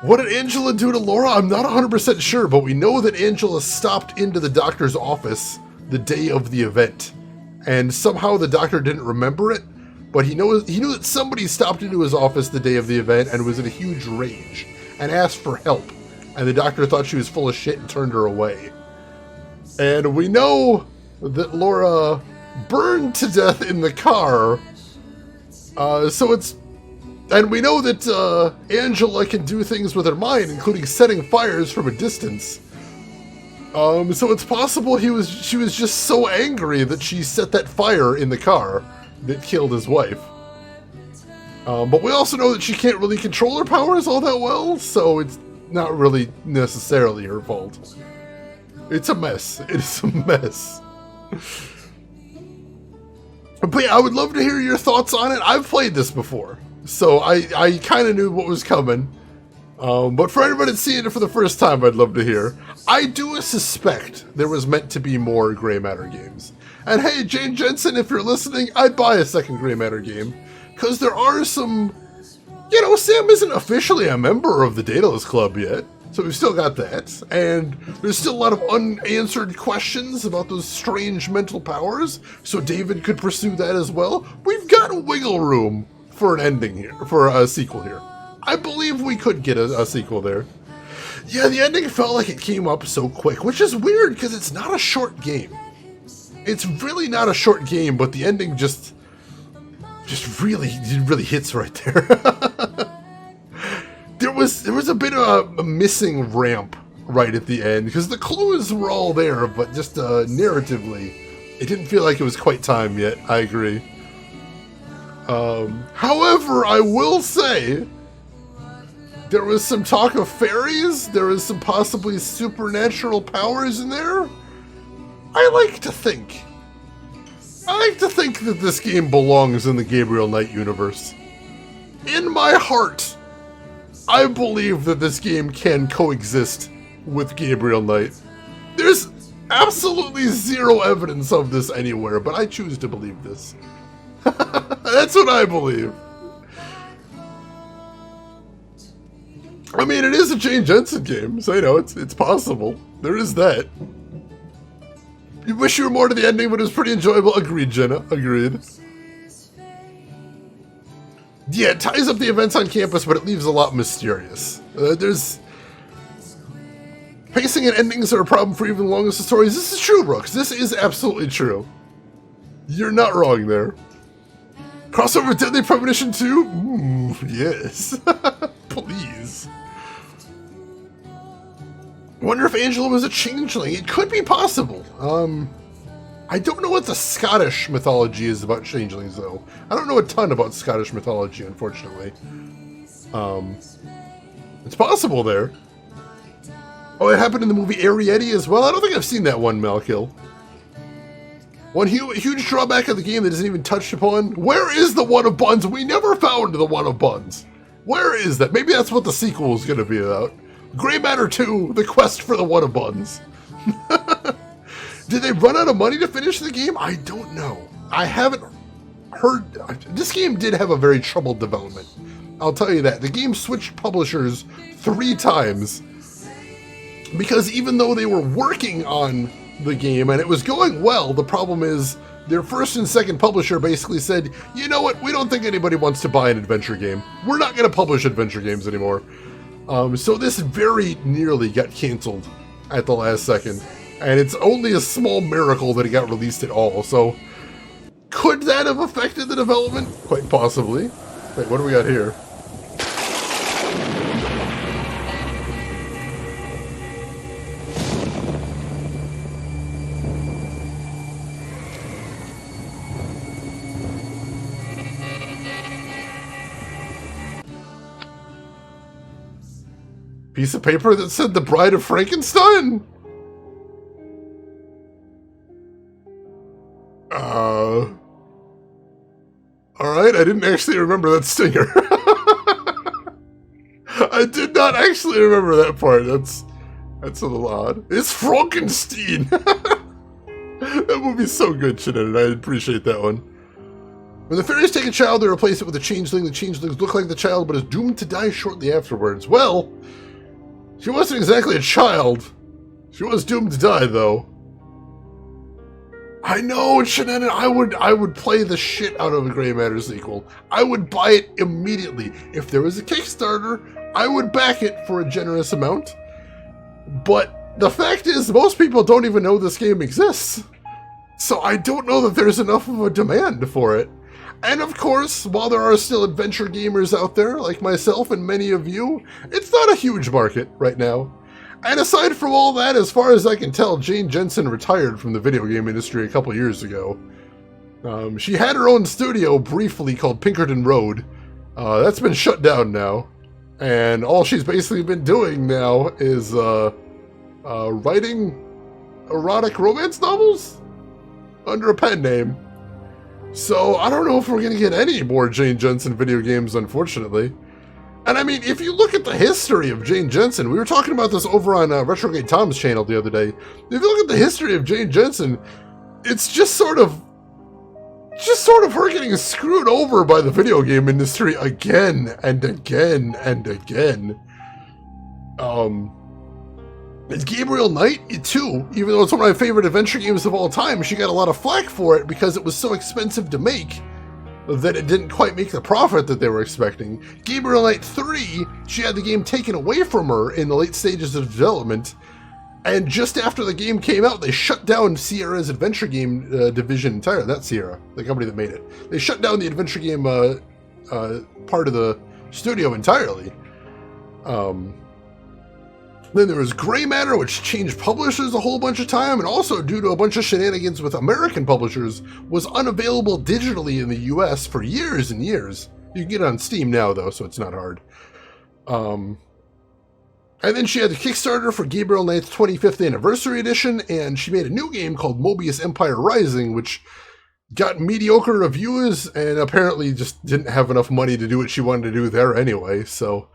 What did Angela do to Laura? I'm not 100% sure, but we know that Angela stopped into the doctor's office the day of the event. And somehow the doctor didn't remember it, but he knew that somebody stopped into his office the day of the event and was in a huge rage and asked for help. And the doctor thought she was full of shit and turned her away. And we know that Laura burned to death in the car. And we know that Angela can do things with her mind, including setting fires from a distance. So it's possible she was just so angry that she set that fire in the car that killed his wife. But we also know that she can't really control her powers all that well, so it's not really necessarily her fault. It's a mess. It's a mess. But yeah, I would love to hear your thoughts on it. I've played this before, so I kind of knew what was coming. But for anybody that's seeing it for the first time, I'd love to hear. I do suspect there was meant to be more Gray Matter games. And hey, Jane Jensen, if you're listening, I'd buy a second Gray Matter game. Because there are some... You know, Sam isn't officially a member of the Daedalus Club yet. So we've still got that. And there's still a lot of unanswered questions about those strange mental powers. So David could pursue that as well. We've got wiggle room for an ending here, for a sequel here. I believe we could get a sequel there. Yeah, the ending felt like it came up so quick, which is weird because it's not a short game. It's really not a short game, but the ending just really hits right there. There was a bit of a missing ramp right at the end because the clues were all there, but just narratively, it didn't feel like it was quite time yet. I agree. However, I will say, there was some talk of fairies, there was some possibly supernatural powers in there. I like to think that this game belongs in the Gabriel Knight universe. In my heart, I believe that this game can coexist with Gabriel Knight. There's absolutely zero evidence of this anywhere, but I choose to believe this. That's what I believe. I mean, it is a Jane Jensen game, so, you know, it's possible. There is that. You wish you were more to the ending, but it was pretty enjoyable. Agreed, Jenna. Agreed. Yeah, it ties up the events on campus, but it leaves a lot mysterious. There's... Pacing and endings are a problem for even the longest of stories. This is true, Brooks. This is absolutely true. You're not wrong there. Crossover with Deadly Premonition 2? Ooh, yes. Please. Wonder if Angela was a changeling. It could be possible. I don't know what the Scottish mythology is about changelings, though. I don't know a ton about Scottish mythology, unfortunately. It's possible there. Oh, it happened in the movie Arrietty as well? I don't think I've seen that one, Malkill. One huge drawback of the game that isn't even touched upon. Where is the One of Buns? We never found the One of Buns. Where is that? Maybe that's what the sequel is going to be about. Grey Matter 2, The Quest for the One of Buns. Did they run out of money to finish the game? I don't know. I haven't heard... This game did have a very troubled development. I'll tell you that. The game switched publishers 3 times. Because even though they were working on the game and it was going well, the problem is their first and second publisher basically said, you know what, we don't think anybody wants to buy an adventure game. We're not going to publish adventure games anymore. So this very nearly got canceled at the last second. And it's only a small miracle that it got released at all. So could that have affected the development? Quite possibly. Wait, what do we got here? Piece of paper that said The Bride of Frankenstein? Alright, I didn't actually remember that stinger. I did not actually remember that part. That's a little odd. It's Frankenstein! That movie's so good, Shannon. I appreciate that one. When the fairies take a child, they replace it with a changeling. The changelings look like the child, but is doomed to die shortly afterwards. Well... she wasn't exactly a child. She was doomed to die, though. I know, Shannon, I would play the shit out of a Grey Matter sequel. I would buy it immediately. If there was a Kickstarter, I would back it for a generous amount. But the fact is, most people don't even know this game exists. So I don't know that there's enough of a demand for it. And of course, while there are still adventure gamers out there, like myself and many of you, it's not a huge market right now. And aside from all that, as far as I can tell, Jane Jensen retired from the video game industry a couple years ago. She had her own studio briefly called Pinkerton Road. That's been shut down now. And all she's basically been doing now is writing erotic romance novels under a pen name. So, I don't know if we're going to get any more Jane Jensen video games, unfortunately. And I mean, if you look at the history of Jane Jensen, we were talking about this over on Retrograde Tom's channel the other day. If you look at the history of Jane Jensen, it's just sort of her getting screwed over by the video game industry again and again and again. It's Gabriel Knight, too. Even though it's one of my favorite adventure games of all time, she got a lot of flack for it because it was so expensive to make that it didn't quite make the profit that they were expecting. Gabriel Knight 3, she had the game taken away from her in the late stages of development, and just after the game came out, they shut down Sierra's adventure game division entirely. Not Sierra, the company that made it. They shut down the adventure game part of the studio entirely. Then there was Grey Matter, which changed publishers a whole bunch of time, and also due to a bunch of shenanigans with American publishers, was unavailable digitally in the US for years and years. You can get it on Steam now, though, so it's not hard. And then she had the Kickstarter for Gabriel Knight's 25th Anniversary Edition, and she made a new game called Mobius Empire Rising, which got mediocre reviews, and apparently just didn't have enough money to do what she wanted to do there anyway, so...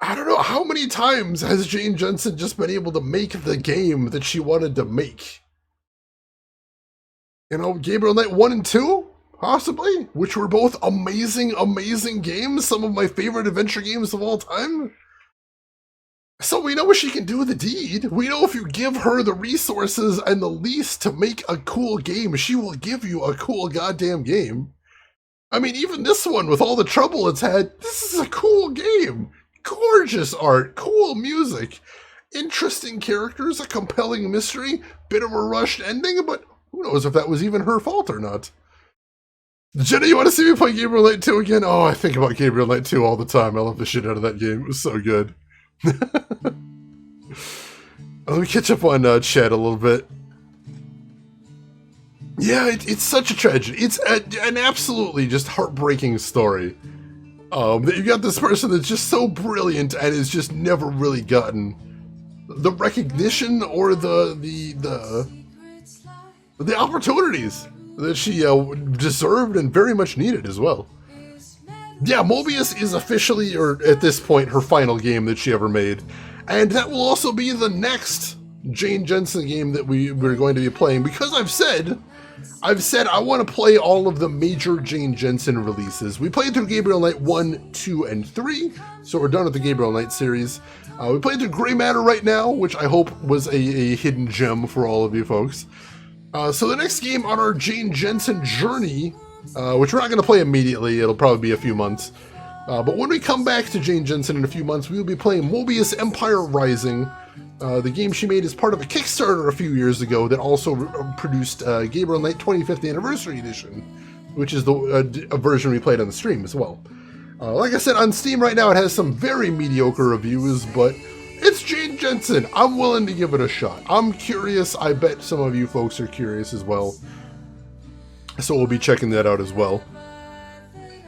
I don't know, how many times has Jane Jensen just been able to make the game that she wanted to make? You know, Gabriel Knight 1 and 2? Possibly? Which were both amazing, amazing games. Some of my favorite adventure games of all time. So we know what she can do with a deed. We know if you give her the resources and the lease to make a cool game, she will give you a cool goddamn game. I mean, even this one, with all the trouble it's had, this is a cool game. Gorgeous art, cool music, interesting characters, a compelling mystery, bit of a rushed ending, but who knows if that was even her fault or not. Jenna, you want to see me play Gabriel Knight 2 again? Oh, I think about Gabriel Knight 2 all the time. I love the shit out of that game. It was so good. Let me catch up on chat a little bit. Yeah, it's such a tragedy. It's an absolutely just heartbreaking story. That you got this person that's just so brilliant and has just never really gotten the recognition or the opportunities that she deserved and very much needed as well. Yeah, Mobius is officially, or at this point, her final game that she ever made. And that will also be the next Jane Jensen game that we're going to be playing, because I've said I want to play all of the major Jane Jensen releases. We played through Gabriel Knight 1, 2, and 3, so we're done with the Gabriel Knight series. We played through Grey Matter right now, which I hope was a hidden gem for all of you folks. So the next game on our Jane Jensen journey, which we're not going to play immediately, it'll probably be a few months. But when we come back to Jane Jensen in a few months, we will be playing Mobius Empire Rising, the game she made as part of a Kickstarter a few years ago that also produced Gabriel Knight 25th Anniversary Edition, which is a version we played on the stream as well. Like I said, on Steam right now it has some very mediocre reviews, but it's Jane Jensen. I'm willing to give it a shot. I'm curious. I bet some of you folks are curious as well. So we'll be checking that out as well.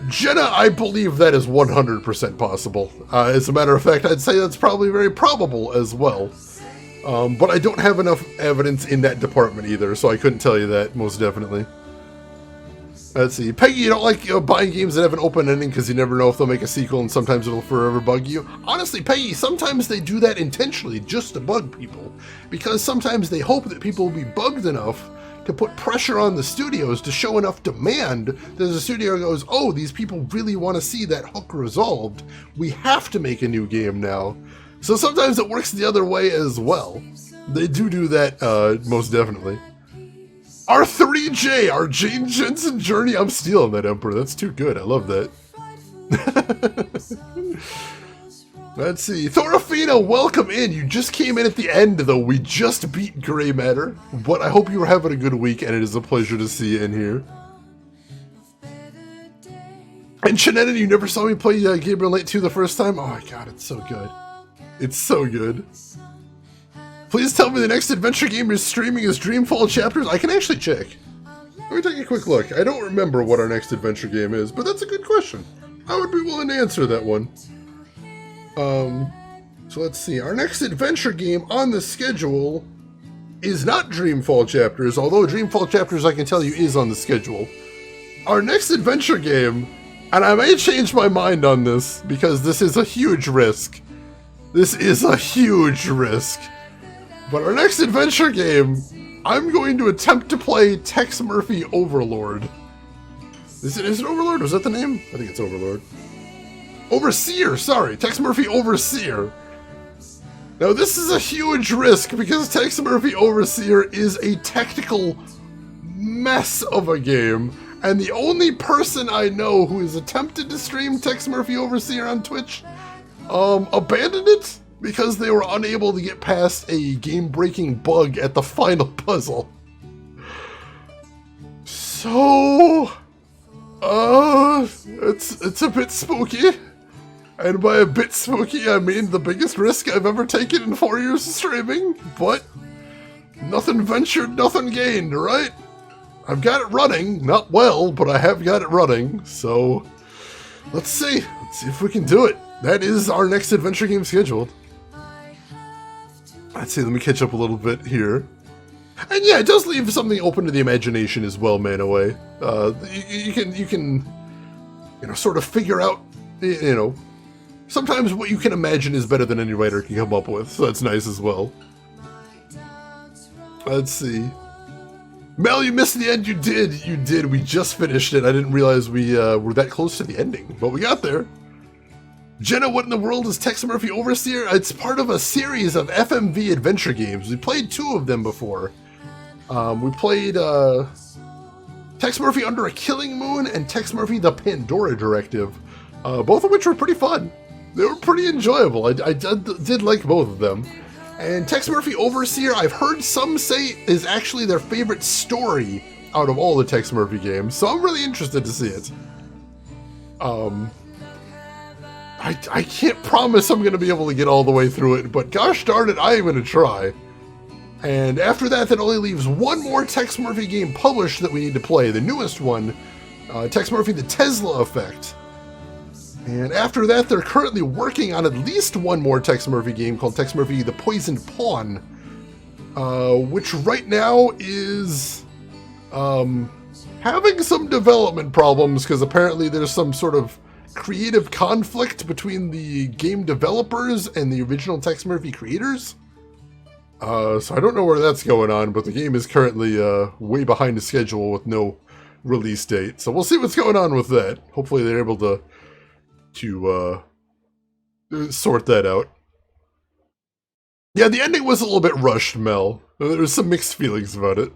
Jenna, I believe that is 100% possible. As a matter of fact, I'd say that's probably very probable as well. But I don't have enough evidence in that department either, so I couldn't tell you that, most definitely. Let's see. Peggy, you don't like buying games that have an open ending because you never know if they'll make a sequel and sometimes it'll forever bug you. Honestly, Peggy, sometimes they do that intentionally just to bug people. Because sometimes they hope that people will be bugged enough to put pressure on the studios to show enough demand that the studio goes, oh, these people really want to see that hook resolved. We have to make a new game now. So sometimes it works the other way as well. They do that, most definitely. R3J, our Jane Jensen journey. I'm stealing that, Emperor. That's too good. I love that. Let's see. Thorafina, welcome in. You just came in at the end, though. We just beat Grey Matter. But I hope you were having a good week, and it is a pleasure to see you in here. And Shannon, you never saw me play Gabriel Knight 2 the first time? Oh my god, it's so good. It's so good. Please tell me the next adventure game you're streaming is Dreamfall Chapters. I can actually check. Let me take a quick look. I don't remember what our next adventure game is, but that's a good question. I would be willing to answer that one. So let's see. Our next adventure game on the schedule is not Dreamfall Chapters, although Dreamfall Chapters, I can tell you, is on the schedule. Our next adventure game, and I may change my mind on this, because this is a huge risk. This is a huge risk. But our next adventure game, I'm going to attempt to play Tex Murphy Overlord. Is it Overlord? Was that the name? I think it's Overlord. Overseer, sorry. Tex Murphy Overseer. Now this is a huge risk because Tex Murphy Overseer is a technical mess of a game. And the only person I know who has attempted to stream Tex Murphy Overseer on Twitch abandoned it because they were unable to get past a game-breaking bug at the final puzzle. So, it's a bit spooky. And by a bit spooky, I mean the biggest risk I've ever taken in 4 years of streaming. But nothing ventured, nothing gained, right? I've got it running. Not well, but I have got it running. So, let's see. Let's see if we can do it. That is our next adventure game scheduled. Let's see, let me catch up a little bit here. And yeah, it does leave something open to the imagination as well, Manaway. You can sort of figure out, sometimes what you can imagine is better than any writer can come up with, so that's nice as well. Let's see. Mel, you missed the end. You did. We just finished it. I didn't realize we were that close to the ending, but we got there. Jenna, what in the world is Tex Murphy Overseer? It's part of a series of FMV adventure games. We played 2 of them before. We played Tex Murphy Under a Killing Moon and Tex Murphy The Pandora Directive, both of which were pretty fun. They were pretty enjoyable. I did like both of them. And Tex Murphy Overseer, I've heard some say is actually their favorite story out of all the Tex Murphy games, so I'm really interested to see it. I can't promise I'm going to be able to get all the way through it, but gosh darn it, I am going to try. And after that, that only leaves one more Tex Murphy game published that we need to play, the newest one, Tex Murphy The Tesla Effect. And after that, they're currently working on at least one more Tex Murphy game called Tex Murphy The Poisoned Pawn, which right now is having some development problems because apparently there's some sort of creative conflict between the game developers and the original Tex Murphy creators. So I don't know where that's going on, but the game is currently way behind the schedule with no release date. So we'll see what's going on with that. Hopefully they're able to sort that out. Yeah, the ending was a little bit rushed, Mel. There was some mixed feelings about it.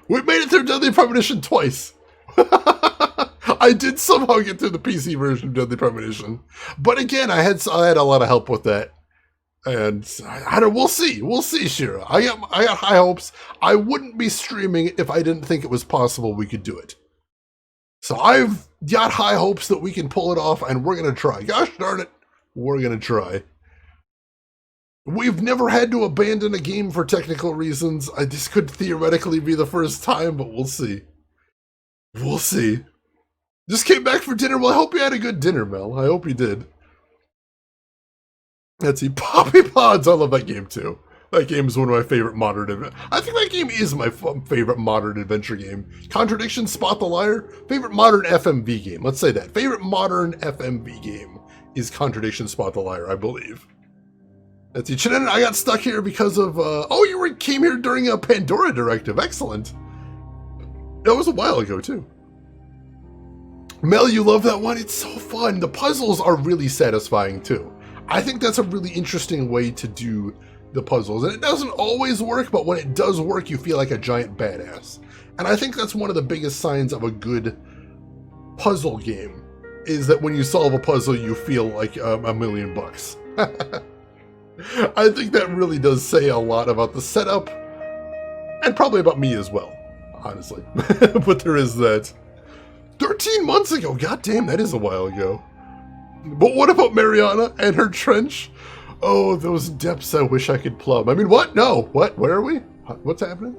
We made it through Deadly Premonition twice. I did somehow get through the PC version of Deadly Premonition, but again, I had a lot of help with that, and we'll see, Shira. I got high hopes. I wouldn't be streaming if I didn't think it was possible we could do it. So I've got high hopes that we can pull it off, and we're gonna try. Gosh darn it, we're gonna try. We've never had to abandon a game for technical reasons. This could theoretically be the first time, but we'll see. We'll see. Just came back for dinner. Well, I hope you had a good dinner, Mel. I hope you did. Let's see. Poppy Pods. I love that game, too. That game is one of my favorite modern... I think that game is my favorite modern adventure game. Contradiction, Spot the Liar. Favorite modern FMV game. Let's say that. Favorite modern FMV game is Contradiction, Spot the Liar, I believe. Let's see. Chenin, I got stuck here because of... you came here during a Pandora Directive. Excellent. That was a while ago, too. Mel, you love that one? It's so fun. The puzzles are really satisfying, too. I think that's a really interesting way to do the puzzles. And it doesn't always work, but when it does work, you feel like a giant badass. And I think that's one of the biggest signs of a good puzzle game, is that when you solve a puzzle, you feel like $1 million bucks. I think that really does say a lot about the setup, and probably about me as well, honestly. But there is that. 13 months ago, goddamn, that is a while ago. But what about Mariana and her trench? Oh, those depths I wish I could plumb. I mean, what? No, what? Where are we? What's happening?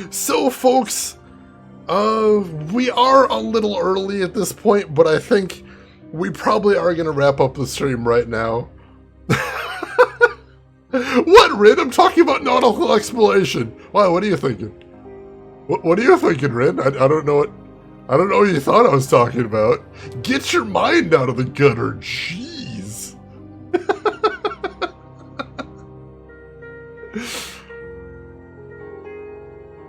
So, folks, we are a little early at this point, but I think we probably are going to wrap up the stream right now. What, Rin? I'm talking about nautical exploration. Wow, what are you thinking? What are you thinking, Rin? I don't know what... I don't know what you thought I was talking about. Get your mind out of the gutter. Jeez.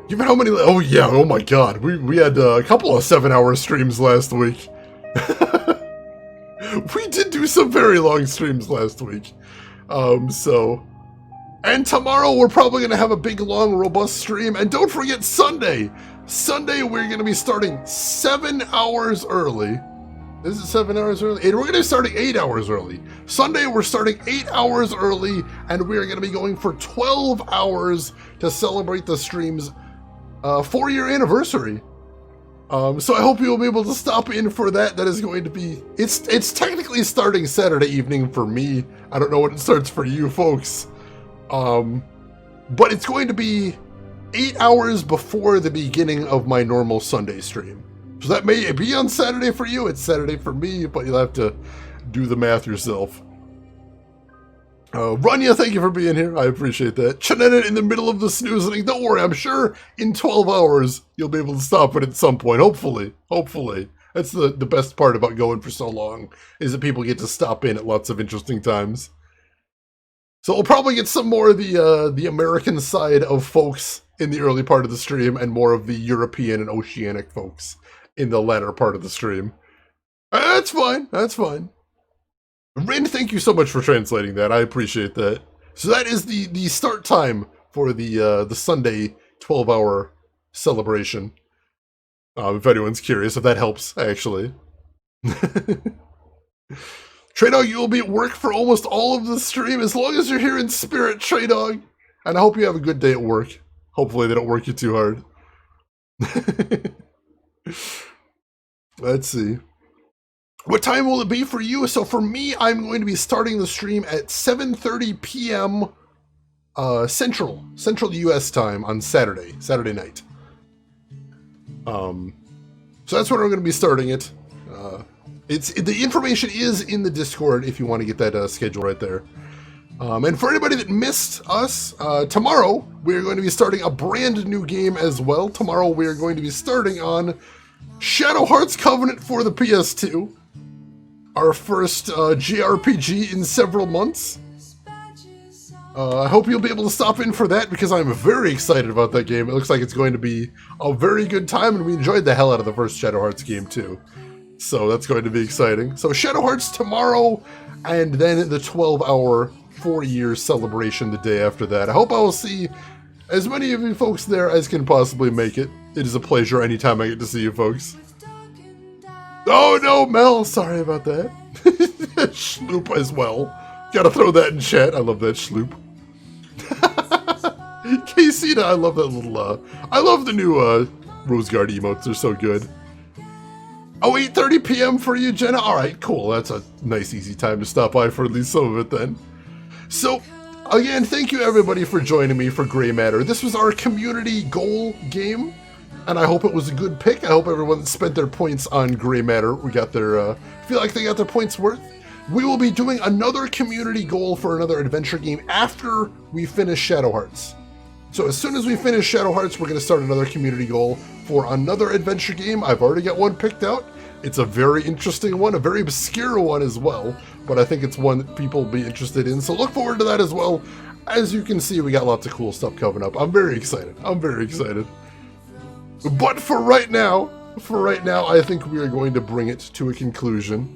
Given how many... Oh, yeah. Oh, my God. We had a couple of 7-hour streams last week. We did do some very long streams last week. And tomorrow we're probably going to have a big, long, robust stream. And don't forget Sunday. Sunday we're going to be starting 7 hours early. Is it 7 hours early? We're going to be starting 8 hours early. Sunday we're starting 8 hours early, and we are going to be going for 12 hours to celebrate the stream's 4-year anniversary. So I hope you'll be able to stop in for that. That is going to be... It's technically starting Saturday evening for me. I don't know when it starts for you folks. But it's going to be 8 hours before the beginning of my normal Sunday stream. So that may be on Saturday for you, it's Saturday for me, but you'll have to do the math yourself. Runya, thank you for being here, I appreciate that. Chanetta in the middle of the snoozing, don't worry, I'm sure in 12 hours you'll be able to stop it at some point, hopefully. That's the best part about going for so long, is that people get to stop in at lots of interesting times. So we'll probably get some more of the American side of folks in the early part of the stream, and more of the European and Oceanic folks in the latter part of the stream. That's fine. That's fine. Rin, thank you so much for translating that. I appreciate that. So that is the start time for the Sunday 12-hour celebration. If anyone's curious, if that helps, actually. Trey Dog, you will be at work for almost all of the stream, as long as you're here in spirit, Trey Dog. And I hope you have a good day at work. Hopefully they don't work you too hard. Let's see. What time will it be for you? So for me, I'm going to be starting the stream at 7:30 p.m. Central US time on Saturday night. So that's when I'm going to be starting it. The information is in the Discord if you want to get that schedule right there. And for anybody that missed us, tomorrow we're going to be starting a brand new game as well. Tomorrow we are going to be starting on Shadow Hearts Covenant for the PS2. Our first JRPG in several months. I hope you'll be able to stop in for that, because I'm very excited about that game. It looks like it's going to be a very good time, and we enjoyed the hell out of the first Shadow Hearts game too. So that's going to be exciting. So Shadow Hearts tomorrow, and then the 12-hour 4-year celebration the day after that. I hope I will see as many of you folks there as can possibly make it. It is a pleasure anytime I get to see you folks. Oh no, Mel! Sorry about that. Schloop as well. Gotta throw that in chat. I love that Schloop. Casita, I love that little, I love the new, Rose Guard emotes. They're so good. Oh, 8:30 p.m. for you, Jenna? Alright, cool. That's a nice, easy time to stop by for at least some of it then. So, again, thank you everybody for joining me for Gray Matter. This was our community goal game, and I hope it was a good pick. I hope everyone spent their points on Gray Matter. We got their, feel like they got their points worth. We will be doing another community goal for another adventure game after we finish Shadow Hearts. So as soon as we finish Shadow Hearts, we're going to start another community goal for another adventure game. I've already got one picked out. It's a very interesting one, a very obscure one as well, but I think it's one that people will be interested in. So look forward to that as well. As you can see, we got lots of cool stuff coming up. I'm very excited. I'm very excited. But for right now, I think we are going to bring it to a conclusion.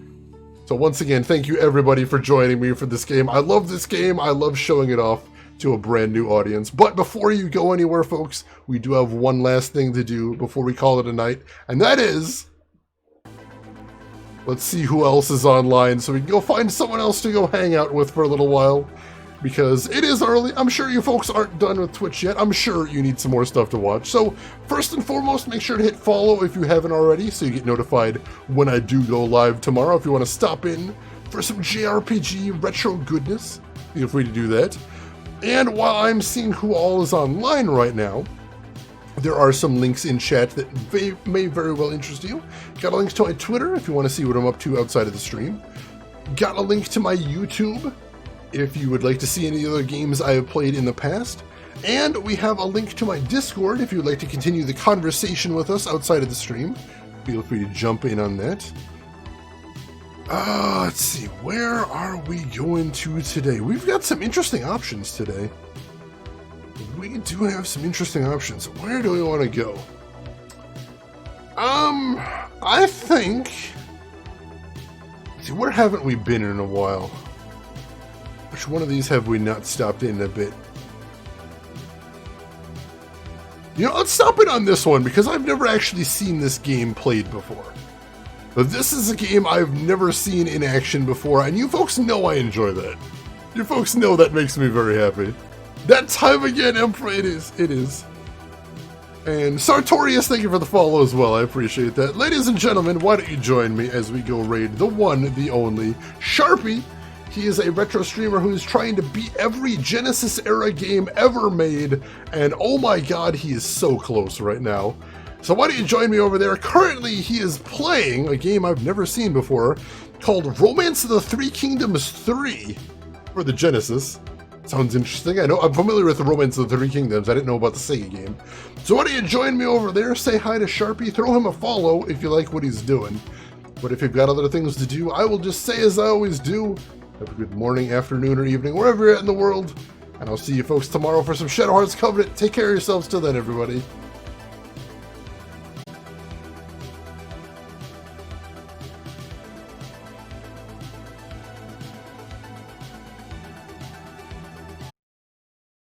So once again, thank you everybody for joining me for this game. I love this game. I love showing it off to a brand new audience. But before you go anywhere, folks, we do have one last thing to do before we call it a night, and that is, let's see who else is online so we can go find someone else to go hang out with for a little while, because it is early. I'm sure you folks aren't done with Twitch yet. I'm sure you need some more stuff to watch. So first and foremost, make sure to hit follow if you haven't already, so you get notified when I do go live tomorrow. If you want to stop in for some JRPG retro goodness, feel free to do that. And while I'm seeing who all is online right now, there are some links in chat that may very well interest you. Got a link to my Twitter if you want to see what I'm up to outside of the stream. Got a link to my YouTube if you would like to see any other games I have played in the past. And we have a link to my Discord if you would like to continue the conversation with us outside of the stream. Feel free to jump in on that. Let's see, where are we going to today? We've got some interesting options today. We do have some interesting options. Where do we want to go? I think... See, where haven't we been in a while? Which one of these have we not stopped in a bit? You know, let's stop in on this one, because I've never actually seen this game played before. But this is a game I've never seen in action before, and you folks know I enjoy that. You folks know that makes me very happy. That time again, Emperor, it is. And Sartorius, thank you for the follow as well, I appreciate that. Ladies and gentlemen, why don't you join me as we go raid the one, the only, Sharpie. He is a retro streamer who is trying to beat every Genesis era game ever made, and oh my god, he is so close right now. So why don't you join me over there? Currently, he is playing a game I've never seen before called Romance of the Three Kingdoms 3 for the Genesis. Sounds interesting. I know I'm familiar with the Romance of the Three Kingdoms. I didn't know about the Sega game. So why don't you join me over there? Say hi to Sharpie. Throw him a follow if you like what he's doing. But if you've got other things to do, I will just say as I always do, have a good morning, afternoon, or evening, wherever you're at in the world. And I'll see you folks tomorrow for some Shadow Hearts Covenant. Take care of yourselves till then, everybody.